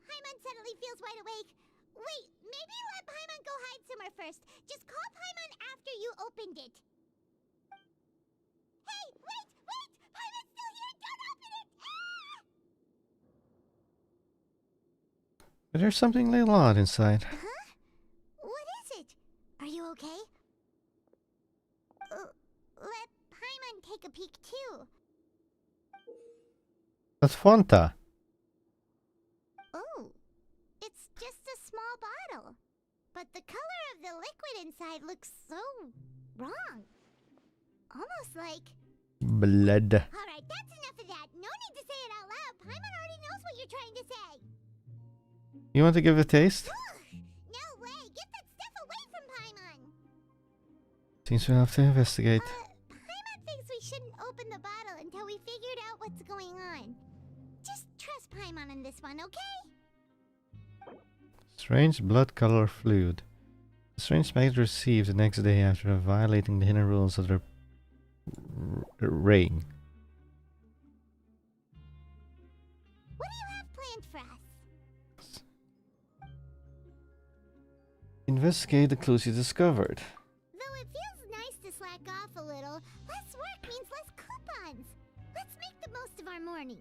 Paimon suddenly feels wide awake. Wait, maybe let Paimon go hide somewhere first. Just call Paimon after you opened it. Hey, wait! Paimon's still here! Don't open it! But there's something a little odd inside. Huh? What is it? Are you okay? Let Paimon take a peek too. That's Fanta. Oh, it's just a small bottle. But the color of the liquid inside looks so wrong. Almost like... Blood. Alright, that's enough of that. No need to say it out loud. Paimon already knows what you're trying to say. You want to give it a taste? No way! Get that stuff away from Paimon! Seems we have to investigate. Paimon thinks we shouldn't open the bottle until we figured out what's going on. Just trust Paimon on this one, okay? Strange blood color fluid. The strange package received the next day after violating the hidden rules of the ring. What do you have planned for us? Investigate the clues you discovered. Though it feels nice to slack off a little, less work means less coupons. Let's make the most of our morning.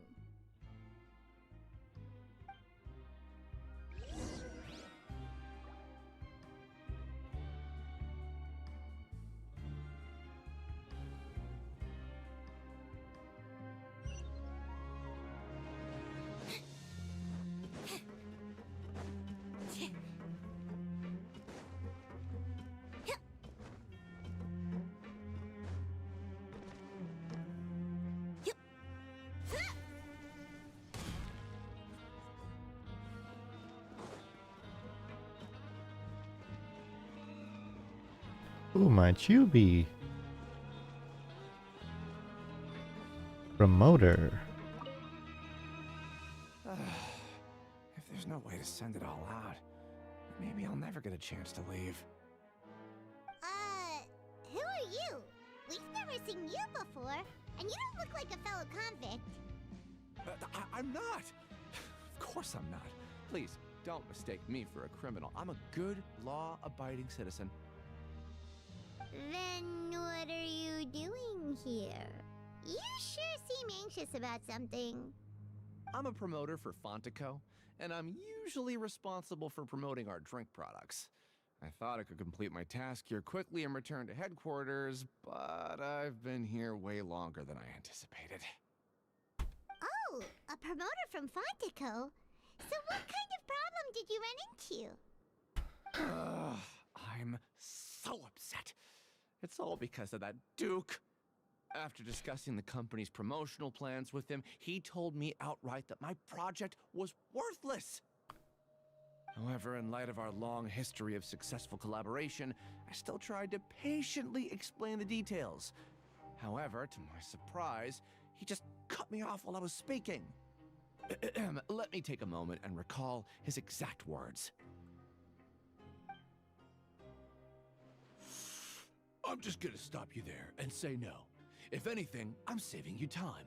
Who might you be? Promoter. If there's no way to send it all out, maybe I'll never get a chance to leave. Who are you? We've never seen you before, and you don't look like a fellow convict. I'm not! Of course I'm not. Please, don't mistake me for a criminal. I'm a good, law-abiding citizen. Then what are you doing here? You sure seem anxious about something. I'm a promoter for Fontico, and I'm usually responsible for promoting our drink products. I thought I could complete my task here quickly and return to headquarters, but I've been here way longer than I anticipated. Oh, a promoter from Fontico? So what kind of problem did you run into? I'm so upset. It's all because of that Duke. After discussing the company's promotional plans with him, he told me outright that my project was worthless. However, in light of our long history of successful collaboration, I still tried to patiently explain the details. However, to my surprise, he just cut me off while I was speaking. Let me take a moment and recall his exact words. I'm just gonna stop you there and say no. If anything, I'm saving you time.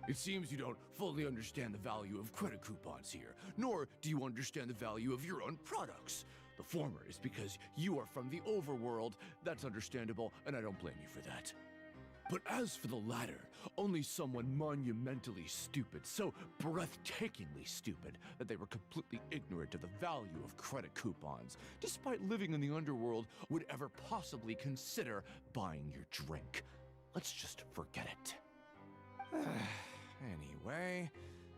It seems you don't fully understand the value of credit coupons here, nor do you understand the value of your own products. The former is because you are from the overworld. That's understandable, and I don't blame you for that. But as for the latter, only someone monumentally stupid, so breathtakingly stupid, that they were completely ignorant of the value of credit coupons, despite living in the underworld, would ever possibly consider buying your drink. Let's just forget it. Anyway,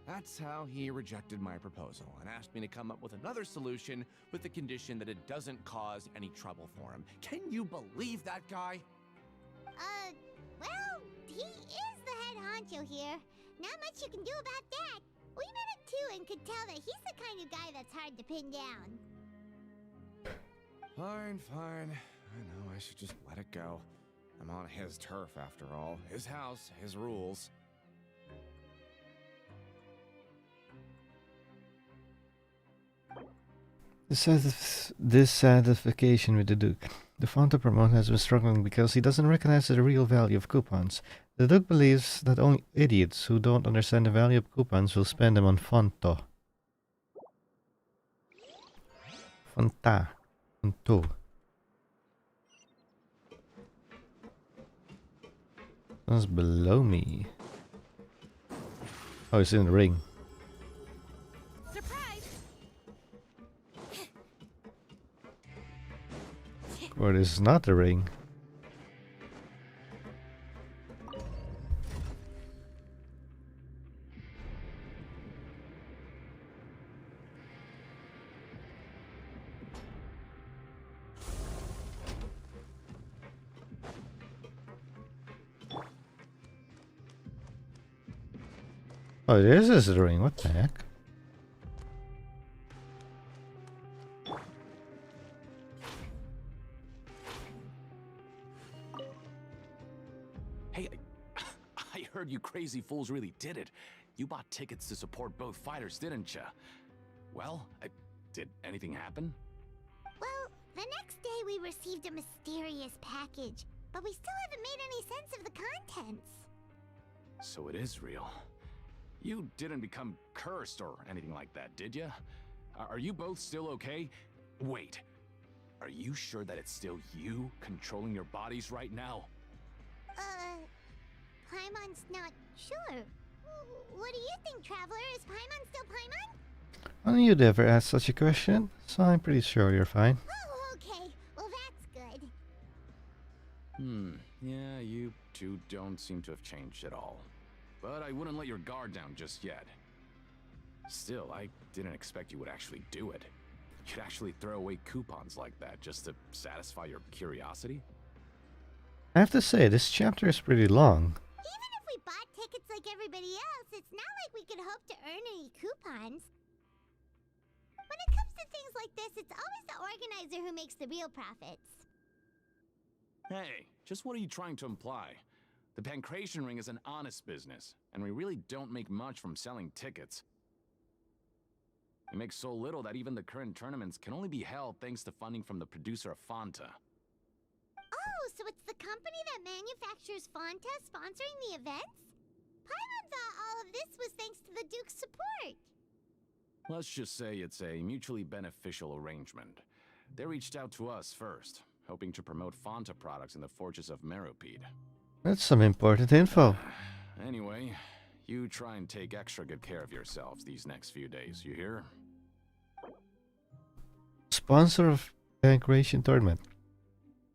that's how he rejected my proposal and asked me to come up with another solution with the condition that it doesn't cause any trouble for him. Can you believe that guy? Well, he is the head honcho here. Not much you can do about that. We met him too and could tell that he's the kind of guy that's hard to pin down. Fine. I know I should just let it go. I'm on his turf after all. His house, his rules. Dissatisfaction with the Duke. The Fonto promoter has been struggling because he doesn't recognize the real value of coupons. The Duke believes that only idiots who don't understand the value of coupons will spend them on Fonto. Fonto. Someone's below me. Oh, it's in the ring. Or this is not the ring. Oh, this is the ring. What the heck? Hey, I heard you crazy fools really did it. You bought tickets to support both fighters, didn't ya? Well, did anything happen? Well, the next day we received a mysterious package, but we still haven't made any sense of the contents. So it is real. You didn't become cursed or anything like that, did ya? Are you both still okay? Wait, are you sure that it's still you controlling your bodies right now? Paimon's not sure. What do you think, Traveler? Is Paimon still Paimon? Only you'd ever ask such a question, so I'm pretty sure you're fine. Oh, okay. Well, that's good. Yeah, you two don't seem to have changed at all. But I wouldn't let your guard down just yet. Still, I didn't expect you would actually do it. You'd actually throw away coupons like that just to satisfy your curiosity? I have to say, this chapter is pretty long. Even if we bought tickets like everybody else, it's not like we could hope to earn any coupons. When it comes to things like this, it's always the organizer who makes the real profits. Hey, just what are you trying to imply? The Pancration Ring is an honest business, and we really don't make much from selling tickets. We make so little that even the current tournaments can only be held thanks to funding from the producer of Fanta. Oh, so it's the company that manufactures Fanta sponsoring the events? Paimon thought all of this was thanks to the Duke's support. Let's just say it's a mutually beneficial arrangement. They reached out to us first, hoping to promote Fanta products in the Fortress of Meropide. That's some important info. Anyway, you try and take extra good care of yourselves these next few days, you hear? Sponsor of Pancration Tournament.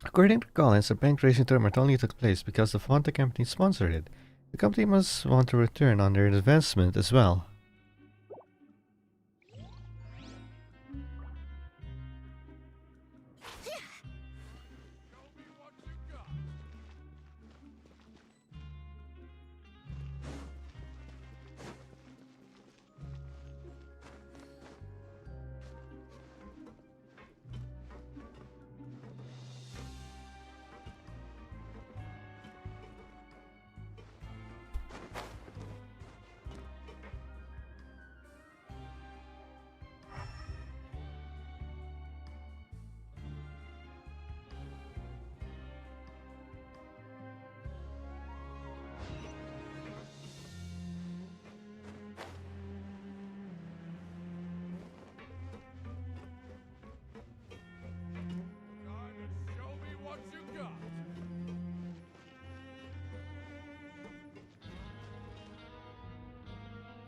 According to Collins, the Pancration Tournament only took place because the Fanta company sponsored it. The company must want to return on their investment as well.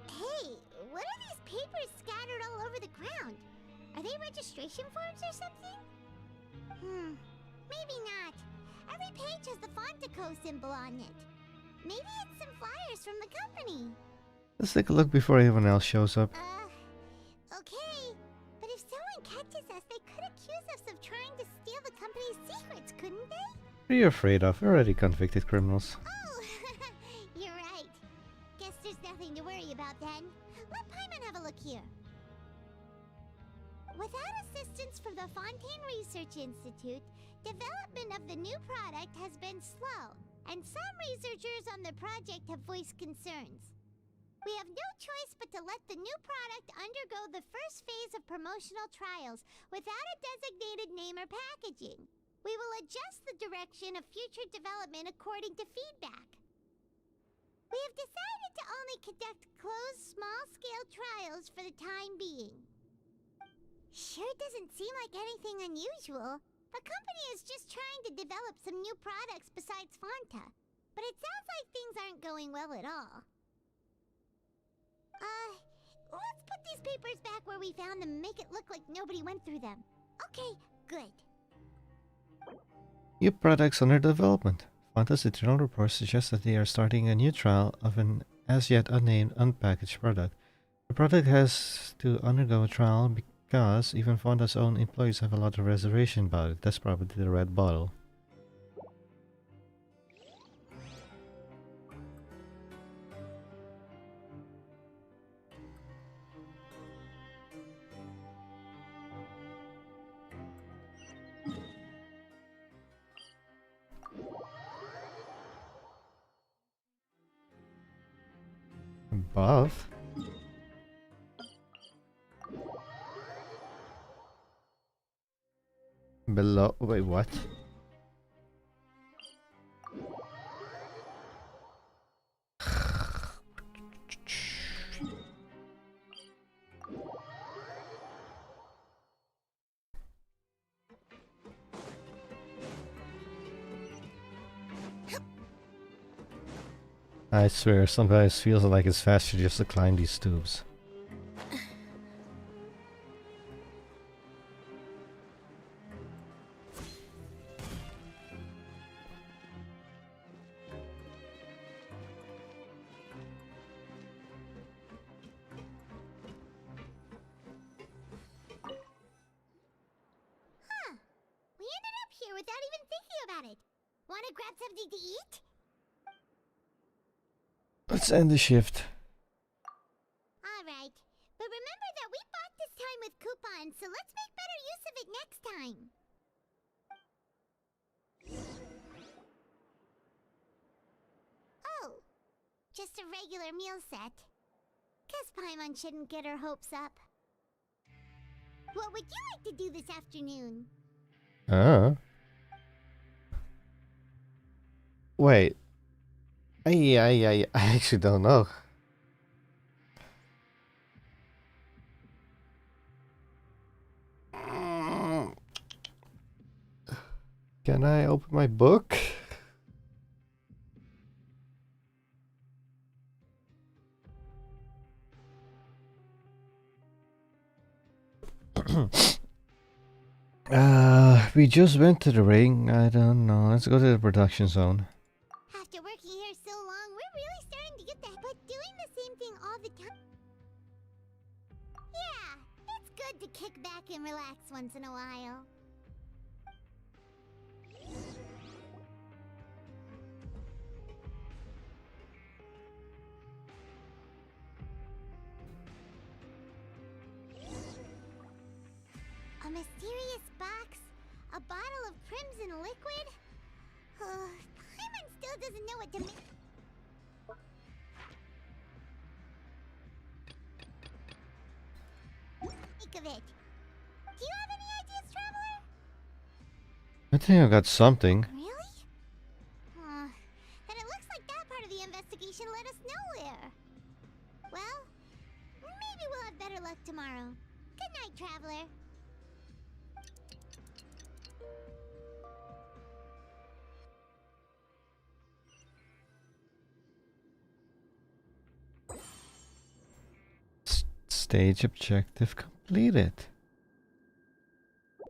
Hey, what are these papers scattered all over the ground? Are they registration forms or something? Maybe not. Every page has the Fontaco symbol on it. Maybe it's some flyers from the company. Let's take a look before anyone else shows up. Okay. But if someone catches us, they could accuse us of trying to steal the company's secrets, couldn't they? What are you afraid of? We're already convicted criminals. Oh, you're right. Guess there's nothing to worry about then. Let Paimon have a look here. Without assistance from the Fontaine Research Institute, development of the new product has been slow, and some researchers on the project have voiced concerns. We have no choice but to let the new product undergo the first phase of promotional trials without a designated name or packaging. We will adjust the direction of future development according to feedback. We have decided to only conduct closed, small-scale trials for the time being. Sure doesn't seem like anything unusual. The company is just trying to develop some new products besides Fanta. But it sounds like things aren't going well at all. Let's put these papers back where we found them and make it look like nobody went through them. Okay, good. New products under development. Fanta's internal report suggests that they are starting a new trial of an as yet unnamed unpackaged product. The product has to undergo a trial because even Fanta's own employees have a lot of reservation about it. That's probably the red bottle. Above? Below? Wait, what? I swear, sometimes it feels like it's faster just to climb these tubes. We ended up here without even thinking about it. Wanna grab something to eat? Let's end the shift. Alright, but remember that we bought this time with coupons, so let's make better use of it next time. just a regular meal set. Guess Paimon shouldn't get her hopes up. What would you like to do this afternoon? Wait. I actually don't know. Can I open my book? We just went to the ring. I don't know. Let's go to the production zone. After working here so long, we're really starting to get that. But doing the same thing all the time. Yeah, it's good to kick back and relax once in a while. A mysterious box? A bottle of crimson liquid? Paimon still doesn't know what to make. Think of it. Do you have any ideas, Traveler? I think I got something. Really? Then it looks like that part of the investigation led us nowhere. Well, maybe we'll have better luck tomorrow. Good night, Traveler. Stage objective completed.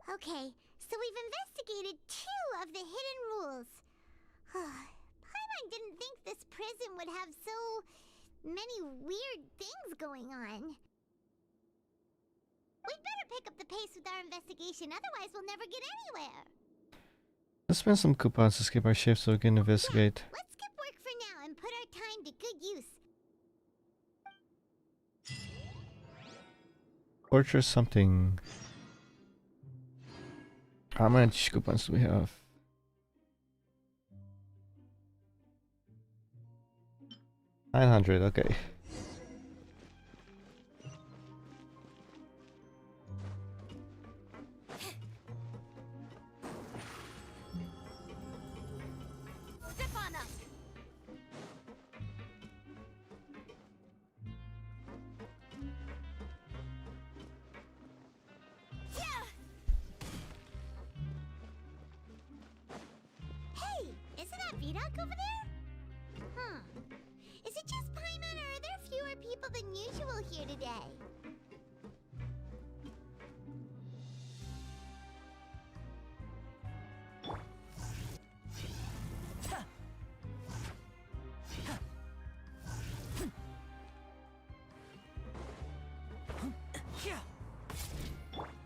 Okay, so we've investigated 2 of the hidden rules. Paimon didn't think this prison would have so many weird things going on. We'd better pick up the pace with our investigation, otherwise we'll never get anywhere. Let's spend some coupons to skip our shift so we can investigate. Let's skip work for now and put our time to good use. Torture something. How much coupons do we have? $900, okay. Step on up. Hey, isn't that Vidoc over there? Is it just Paimon, or are there fewer people than usual here today?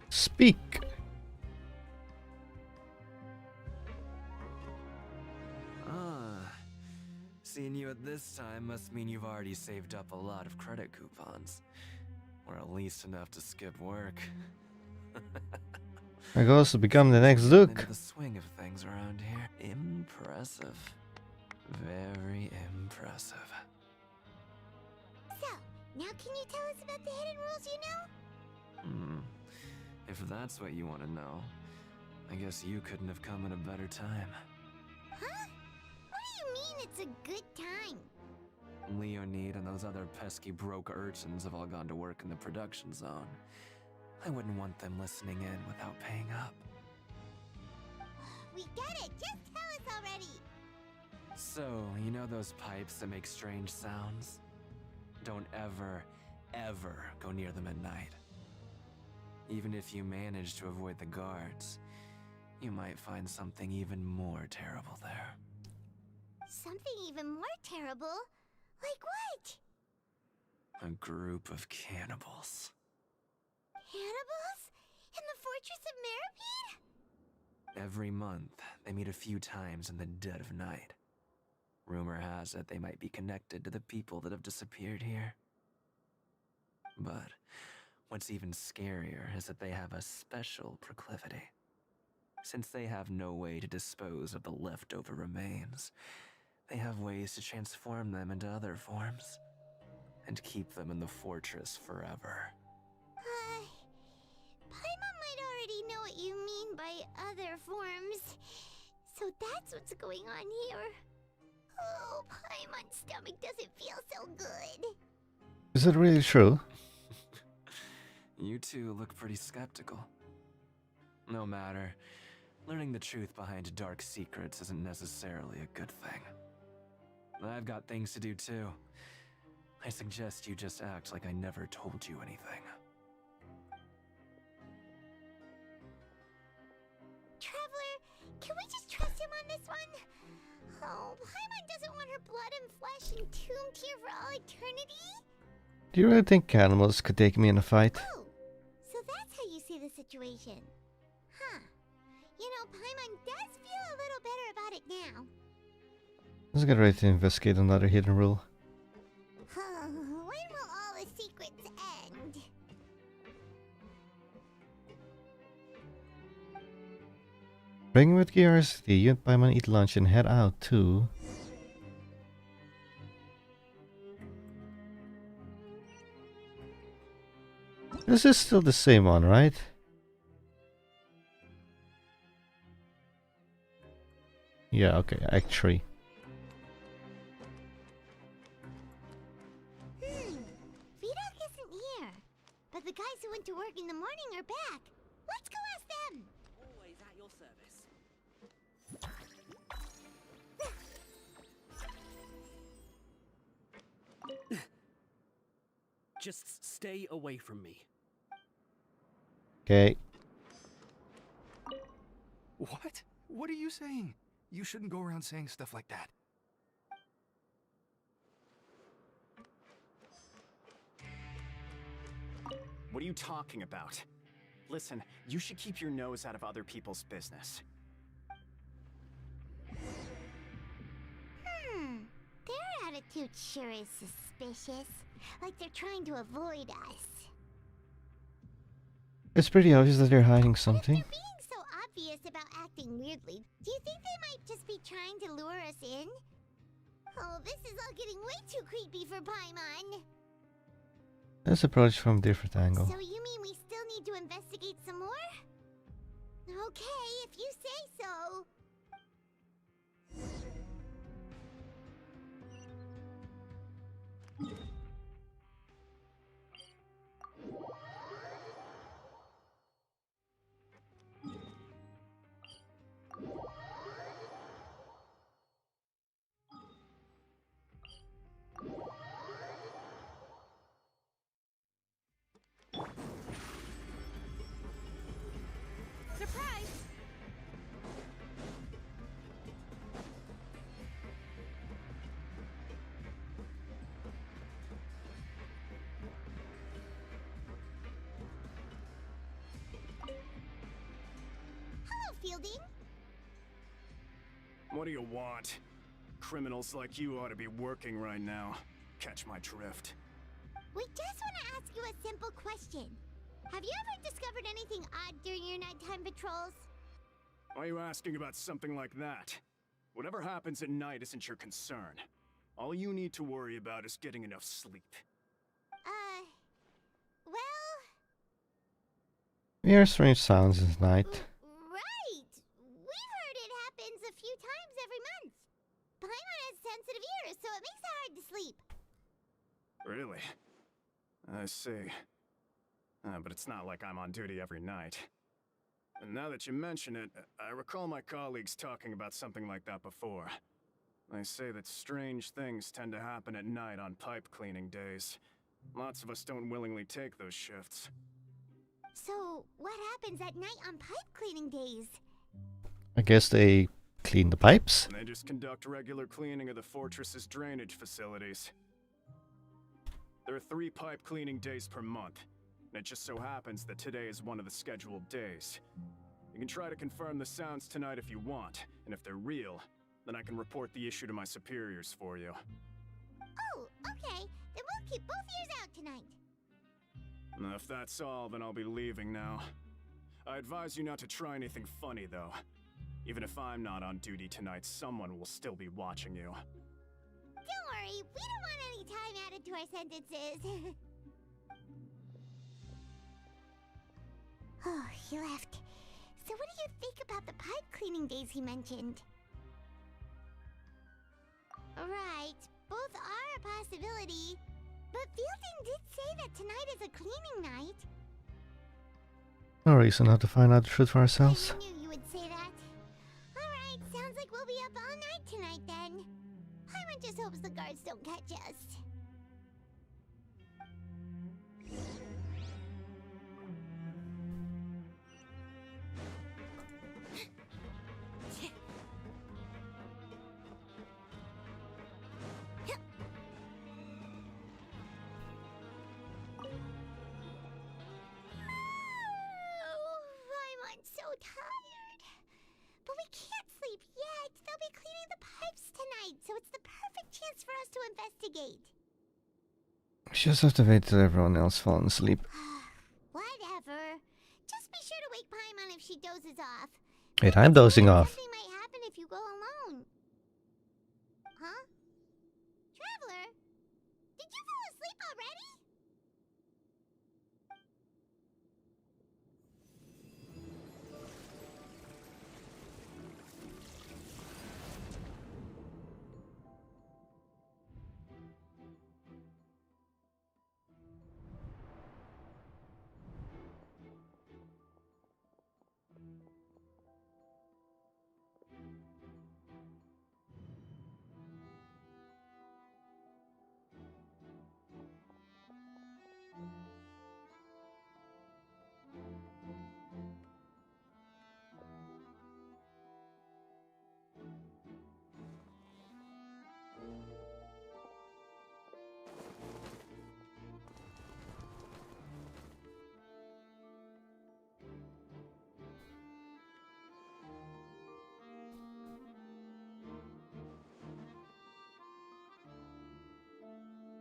Speak! Seeing you at this time must mean you've already saved up a lot of credit coupons. Or at least enough to skip work. My goal is to become the next Duke. Into the swing of things around here. Impressive. Very impressive. So, now can you tell us about the hidden rules you know? If that's what you want to know, I guess you couldn't have come at a better time. Huh? What do you mean it's a good time? Leonid and those other pesky broke urchins have all gone to work in the production zone. I wouldn't want them listening in without paying up. We get it! Just tell us already! So, you know those pipes that make strange sounds? Don't ever, ever go near them at night. Even if you manage to avoid the guards, you might find something even more terrible there. Something even more terrible? Like what? A group of cannibals. Cannibals? In the Fortress of Meripede? Every month, they meet a few times in the dead of night. Rumor has it they might be connected to the people that have disappeared here. But what's even scarier is that they have a special proclivity. Since they have no way to dispose of the leftover remains, they have ways to transform them into other forms and keep them in the fortress forever. Paimon might already know what you mean by other forms. So that's what's going on here. Oh, Paimon's stomach doesn't feel so good. Is it really true? You two look pretty skeptical. No matter, learning the truth behind dark secrets isn't necessarily a good thing. I've got things to do too. I suggest you just act like I never told you anything. Traveler, can we just trust him on this one? Oh, Paimon doesn't want her blood and flesh entombed here for all eternity? Do you really think animals could take me in a fight? Oh, so that's how you see the situation. Huh. You know, Paimon does feel a little better about it now. Let's get ready to investigate another hidden rule. When will all the secrets end? Bring with curiosity, you and Paimon eat lunch and head out too. This is still the same one, right? Yeah, okay, Act 3. Vidok isn't here. But the guys who went to work in the morning are back. Let's go ask them. Always at your service. Just stay away from me. Okay. What? What are you saying? You shouldn't go around saying stuff like that. What are you talking about? Listen, you should keep your nose out of other people's business. Their attitude sure is suspicious. Like they're trying to avoid us. It's pretty obvious that they're hiding something. Being so obvious about acting weirdly, do you think they might just be trying to lure us in? Oh, this is all getting way too creepy for Paimon. Let's approach from a different angle. So you mean we still need to investigate some more? Okay, if you say so. Surprise! Hello, Fielding. What do you want? Criminals like you ought to be working right now. Catch my drift. We just want to ask you a simple question. Have you ever discovered anything odd during your nighttime patrols? Why are you asking about something like that? Whatever happens at night isn't your concern. All you need to worry about is getting enough sleep. Well... We hear strange sounds at night. Right! We've heard it happens a few times every month. Paimon has sensitive ears, so it makes it hard to sleep. Really? I see. But it's not like I'm on duty every night. And now that you mention it, I recall my colleagues talking about something like that before. They say that strange things tend to happen at night on pipe cleaning days. Lots of us don't willingly take those shifts. So, what happens at night on pipe cleaning days? I guess they clean the pipes? They just conduct regular cleaning of the fortress's drainage facilities. There are 3 pipe cleaning days per month. And it just so happens that today is one of the scheduled days. You can try to confirm the sounds tonight if you want, and if they're real, then I can report the issue to my superiors for you. Oh, okay. Then we'll keep both ears out tonight. And if that's all, then I'll be leaving now. I advise you not to try anything funny, though. Even if I'm not on duty tonight, someone will still be watching you. We don't want any time added to our sentences. Oh, he left. So what do you think about the pipe cleaning days he mentioned? Right, both are a possibility. But Fielding did say that tonight is a cleaning night. No reason not to find out the truth for ourselves. I knew you would say that. Alright, sounds like we'll be up all night tonight then. Paimon just hopes the guards don't catch us. So tired. But we can't sleep yet. They'll be cleaning the pipes tonight, so it's the perfect chance for us to investigate. We just have to wait till everyone else falls asleep. Whatever. Just be sure to wake Paimon if she dozes off. Wait, I'm dozing off. Something might happen if you go alone. Huh? Traveler? Did you fall asleep already?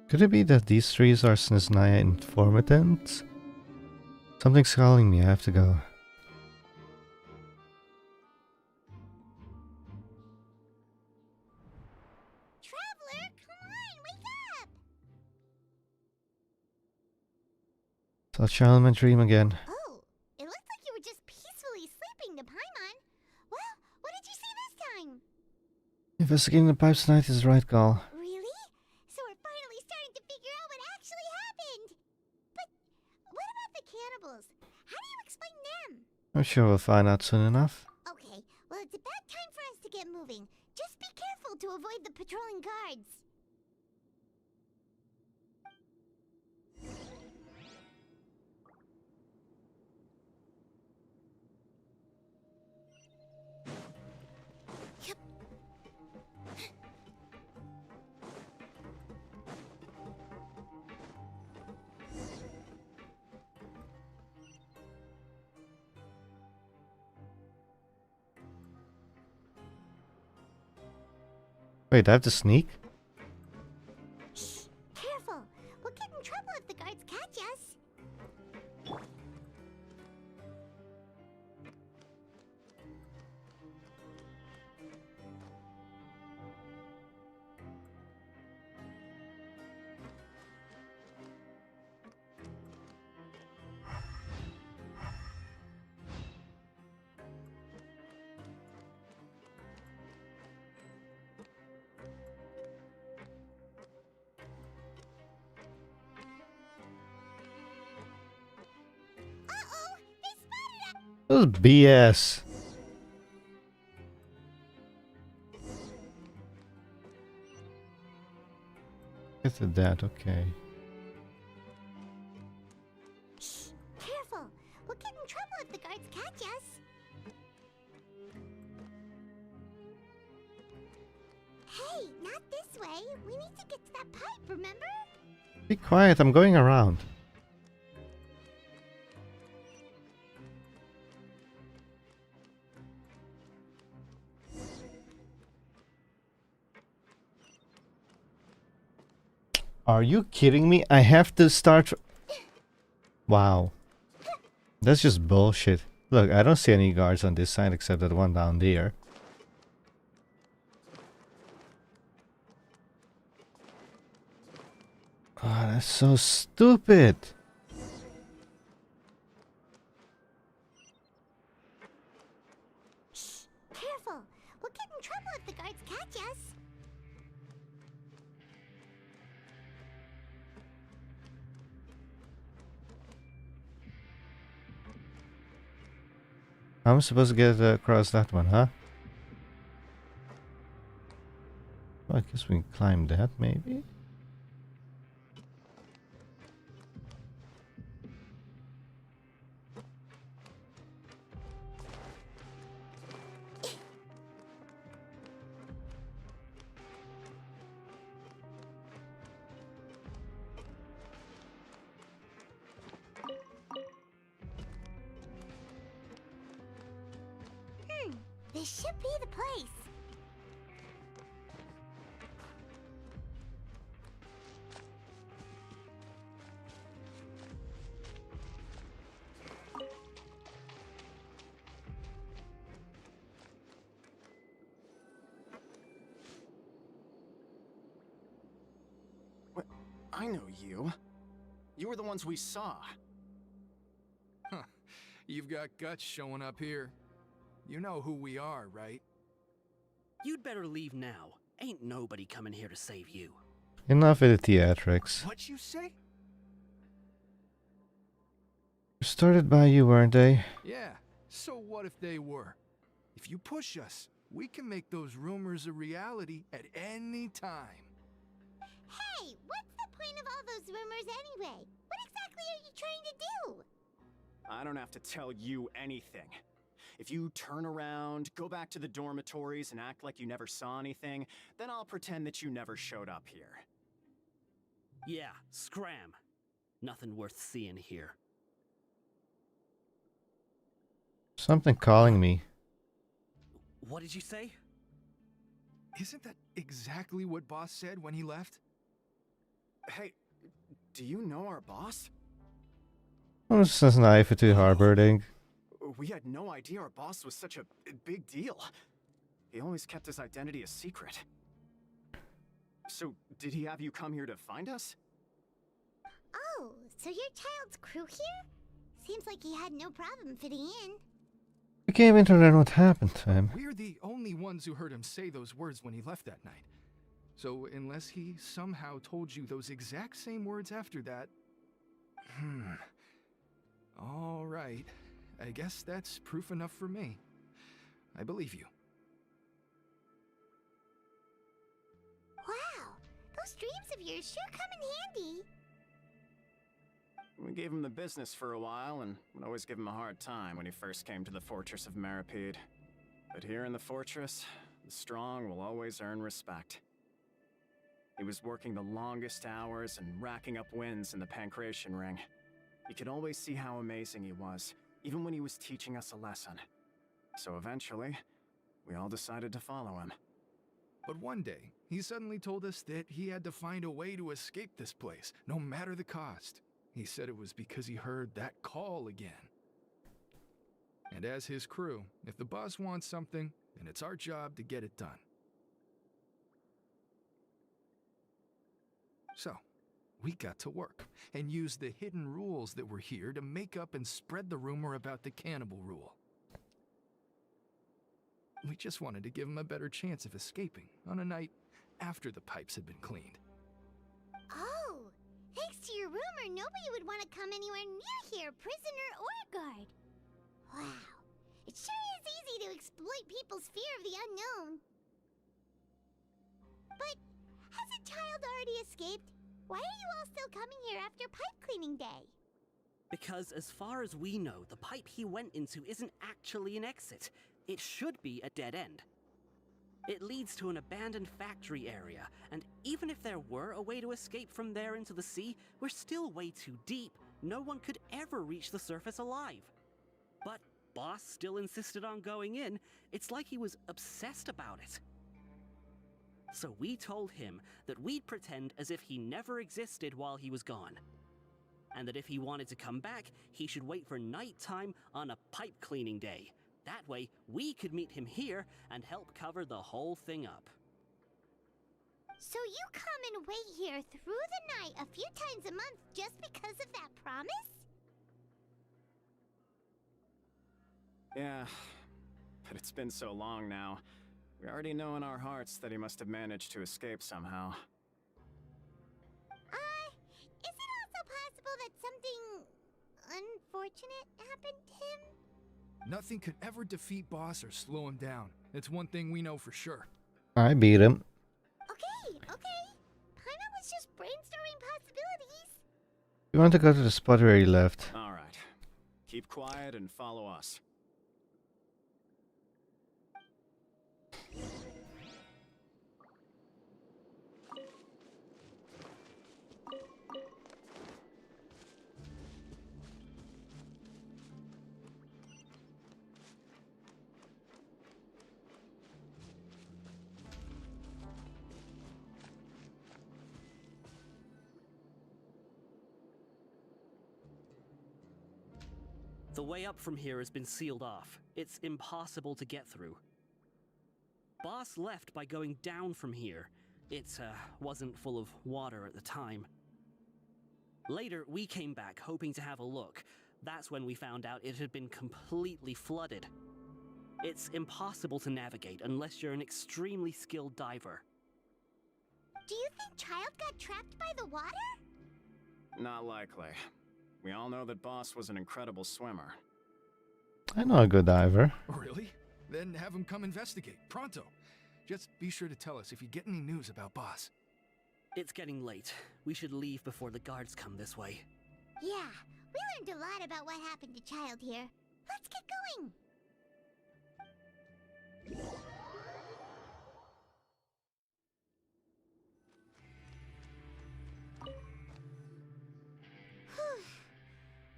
Could it be that these trees are Snezhnaya informatants? Something's calling me, I have to go. Traveler, come on, wake up! Saw child in my dream again. Oh, it looked like you were just peacefully sleeping to Paimon. Well, what did you see this time? Investigating the pipes tonight is the right call. Really? So we're finally starting to figure out what actually happened. But what about the cannibals? How do you explain them? I'm sure we'll find out soon enough. Okay, well it's about time for us to get moving. Just be careful to avoid the patrolling guards. Wait, I have to sneak? Shh! Careful! We'll get in trouble if the guards catch us. Uh-oh! They spotted us! This is BS. Get to that, okay. Shh! Careful! We'll get in trouble if the guards catch us. Hey, not this way. We need to get to that pipe, remember? Be quiet, I'm going around. Are you kidding me? I have to start... Wow. That's just bullshit. Look, I don't see any guards on this side except that one down there. Oh, that's so stupid. Shh! Careful! We'll get in trouble if the guards catch us. I'm supposed to get across that one, huh? Well, I guess we can climb that, maybe? This should be the place. What? I know you. You were the ones we saw. Huh. You've got guts showing up here. You know who we are, right? You'd better leave now. Ain't nobody coming here to save you. Enough of the theatrics. What'd you say? Started by you, weren't they? Yeah, so what if they were? If you push us, we can make those rumors a reality at any time. Hey, what's the point of all those rumors anyway? What exactly are you trying to do? I don't have to tell you anything. If you turn around, go back to the dormitories and act like you never saw anything, then I'll pretend that you never showed up here. Yeah, scram. Nothing worth seeing here. Something calling me. What did you say? Isn't that exactly what Boss said when he left? Hey, do you know our boss? Oh, this is knife to harboring. We had no idea our boss was such a big deal. He always kept his identity a secret. So, did he have you come here to find us? Oh, so your child's crew here? Seems like he had no problem fitting in. We came in to learn what happened to him. We're the only ones who heard him say those words when he left that night. So unless he somehow told you those exact same words after that... All right. I guess that's proof enough for me. I believe you. Wow, those dreams of yours sure come in handy. We gave him the business for a while and would always give him a hard time when he first came to the fortress of Maripede. But here in the fortress, the strong will always earn respect. He was working the longest hours and racking up wins in the Pancration Ring. You could always see how amazing he was, even when he was teaching us a lesson. So eventually, we all decided to follow him. But one day, he suddenly told us that he had to find a way to escape this place, no matter the cost. He said it was because he heard that call again. And as his crew, if the boss wants something, then it's our job to get it done. So, we got to work and used the hidden rules that were here to make up and spread the rumor about the cannibal rule. We just wanted to give him a better chance of escaping on a night after the pipes had been cleaned. Oh, thanks to your rumor, nobody would want to come anywhere near here, prisoner or guard. Wow, it sure is easy to exploit people's fear of the unknown. But has a child already escaped? Why are you all still coming here after pipe cleaning day? Because as far as we know, the pipe he went into isn't actually an exit. It should be a dead end. It leads to an abandoned factory area, and even if there were a way to escape from there into the sea, we're still way too deep. No one could ever reach the surface alive. But Boss still insisted on going in. It's like he was obsessed about it. So we told him that we'd pretend as if he never existed while he was gone. And that if he wanted to come back, he should wait for nighttime on a pipe cleaning day. That way, we could meet him here and help cover the whole thing up. So you come and wait here through the night a few times a month just because of that promise? Yeah, but it's been so long now. We already know in our hearts that he must have managed to escape somehow. Is it also possible that something unfortunate happened to him? Nothing could ever defeat Boss or slow him down. It's one thing we know for sure. I beat him. Okay. Paimon was just brainstorming possibilities. You want to go to the spot where he left. Alright. Keep quiet and follow us. The way up from here has been sealed off. It's impossible to get through. Boss left by going down from here. It wasn't full of water at the time. Later, we came back hoping to have a look. That's when we found out it had been completely flooded. It's impossible to navigate unless you're an extremely skilled diver. Do you think Child got trapped by the water? Not likely. We all know that Boss was an incredible swimmer. I know a good diver. Really? Then have him come investigate. Pronto. Just be sure to tell us if you get any news about Boss. It's getting late. We should leave before the guards come this way. Yeah, we learned a lot about what happened to Child here. Let's get going!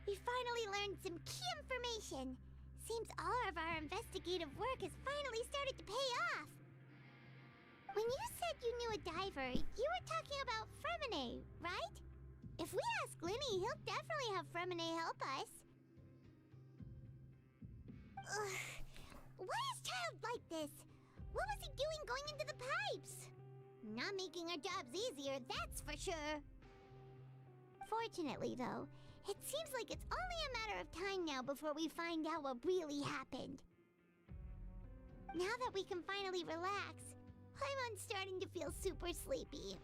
We finally learned some key information. Seems all of our investigative work has finally started to pay off. When you said you knew a diver, you were talking about Fremine, right? If we ask Linny, he'll definitely have Fremine help us. Ugh. Why is Child like this? What was he doing going into the pipes? Not making our jobs easier, that's for sure. Fortunately, though, it seems like it's only a matter of time now before we find out what really happened. Now that we can finally relax, Paimon's starting to feel super sleepy.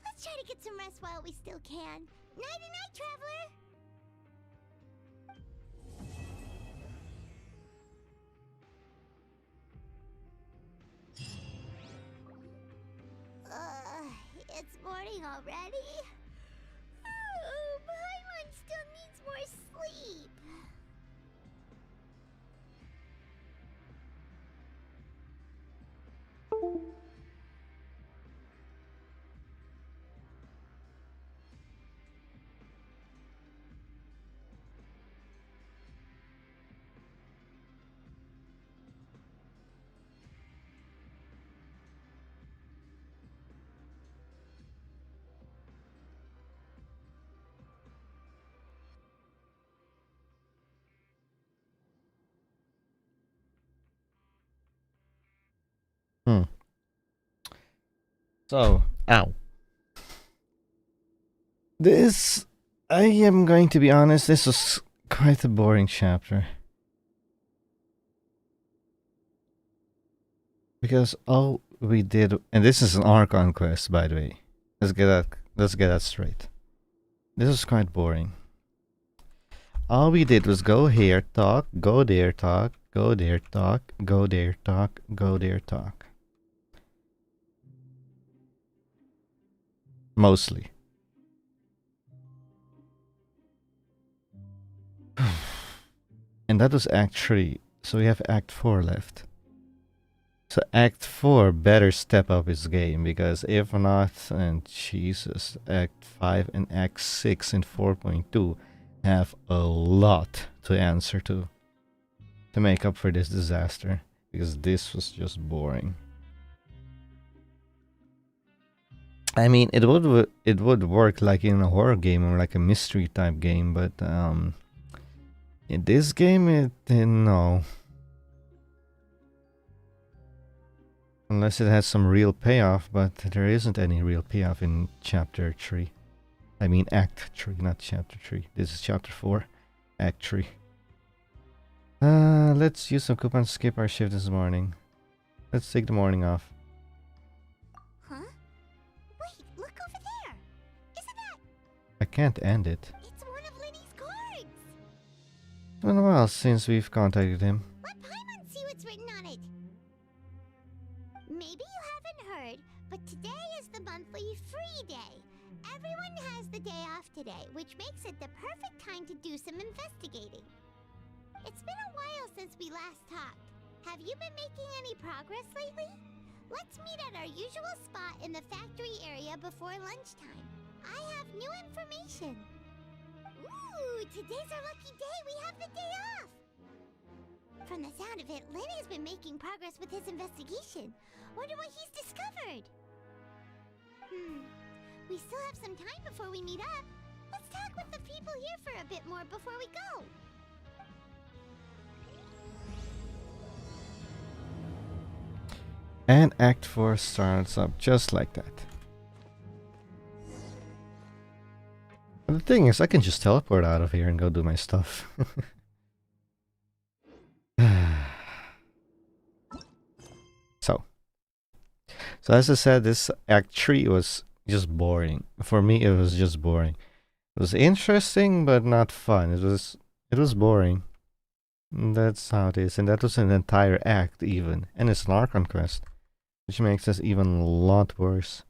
Let's try to get some rest while we still can. Nighty-night, traveler! It's morning already? Paimon still needs more sleep. So, ow. This, I am going to be honest, this was quite a boring chapter. Because all we did, and this is an Archon quest, by the way. Let's get that straight. This was quite boring. All we did was go here, talk, go there, talk, go there, talk, go there, talk, go there, talk. Mostly. And that was Act 3, so we have Act 4 left. So Act 4 better step up its game, because if not, and Jesus, Act 5 and Act 6 in 4.2 have a lot to answer to make up for this disaster, because this was just boring. I mean, it would work like in a horror game or like a mystery type game, but in this game, no. Unless it has some real payoff, but there isn't any real payoff in Chapter 3. I mean Act 3, not Chapter 3. This is Chapter 4, Act 3. Let's use some coupons to skip our shift this morning. Let's take the morning off. Huh? Wait, look over there! Isn't that... I can't end it. It's one of Lenny's cards! It's been a while since we've contacted him. Let Paimon see what's written on it! Maybe you haven't heard, but today is the monthly free day. Everyone has the day off today, which makes it the perfect time to do some investigating. It's been a while since we last talked. Have you been making any progress lately? Let's meet at our usual spot in the factory area before lunchtime. I have new information. Ooh, today's our lucky day. We have the day off. From the sound of it, Lenny's been making progress with his investigation. Wonder what he's discovered. We still have some time before we meet up. Let's talk with the people here for a bit more before we go. And Act 4 starts up just like that. And the thing is, I can just teleport out of here and go do my stuff. So as I said, this Act 3 was just boring. For me, it was just boring. It was interesting, but not fun. It was boring. That's how it is. And that was an entire act even. And it's an Archon quest, which makes this even a lot worse.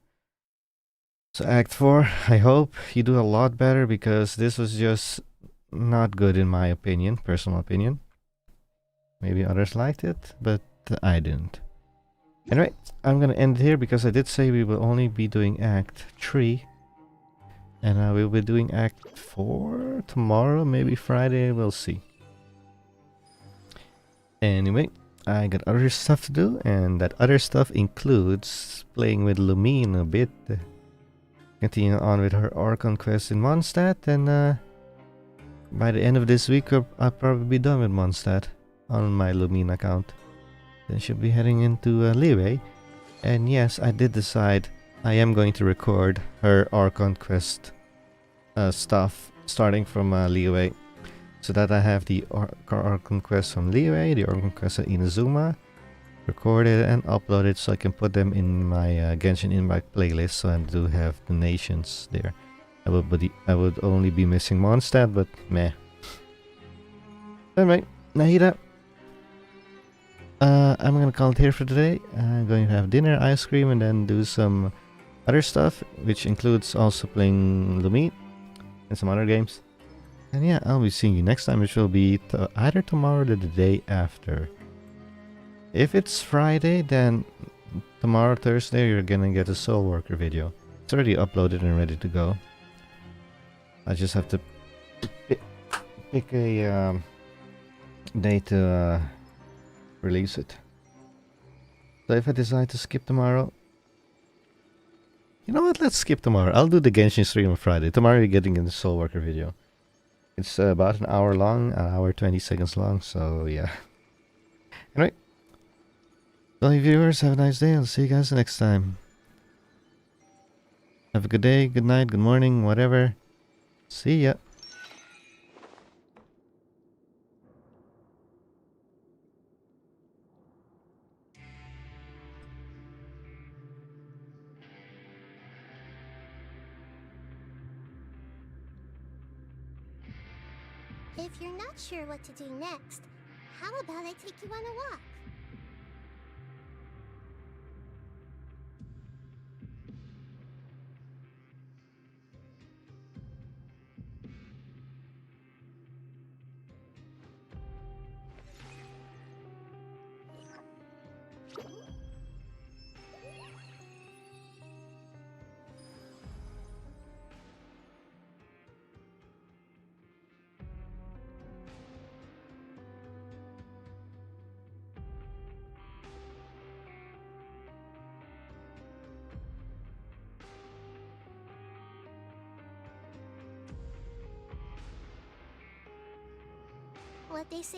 So Act 4, I hope you do a lot better, because this was just not good in my opinion, personal opinion. Maybe others liked it, but I didn't. Anyway, I'm gonna end here because I did say we will only be doing Act 3. And we'll be doing Act 4 tomorrow, maybe Friday, we'll see. Anyway, I got other stuff to do, and that other stuff includes playing with Lumine a bit. Continuing on with her Archon quest in Mondstadt, and by the end of this week I'll probably be done with Mondstadt on my Lumine account. Then she'll be heading into Liyue. And yes, I did decide I am going to record her Archon quest stuff starting from Liyue, so that I have the Archon quest from Liyue, the Archon quest at Inazuma, recorded and uploaded, so I can put them in my Genshin Impact playlist, so I do have the nations there. I would only be missing Mondstadt, but meh. Alright, Nahida. I'm gonna call it here for today. I'm going to have dinner, ice cream, and then do some other stuff, which includes also playing Lumine and some other games. And yeah, I'll be seeing you next time, which will be either tomorrow or the day after. If it's Friday, then tomorrow, Thursday, you're gonna get a Soul Worker video. It's already uploaded and ready to go. I just have to pick a day to release it. So if I decide to skip tomorrow, you know what, let's skip tomorrow. I'll do the Genshin stream on Friday. Tomorrow you're getting in the Soul Worker video. It's about an hour long, an hour 20 seconds long, so yeah. Anyway, all you viewers, have a nice day. I'll see you guys next time. Have a good day, good night, good morning, whatever. See ya. If you're not sure what to do next, how about I take you on a walk? What they say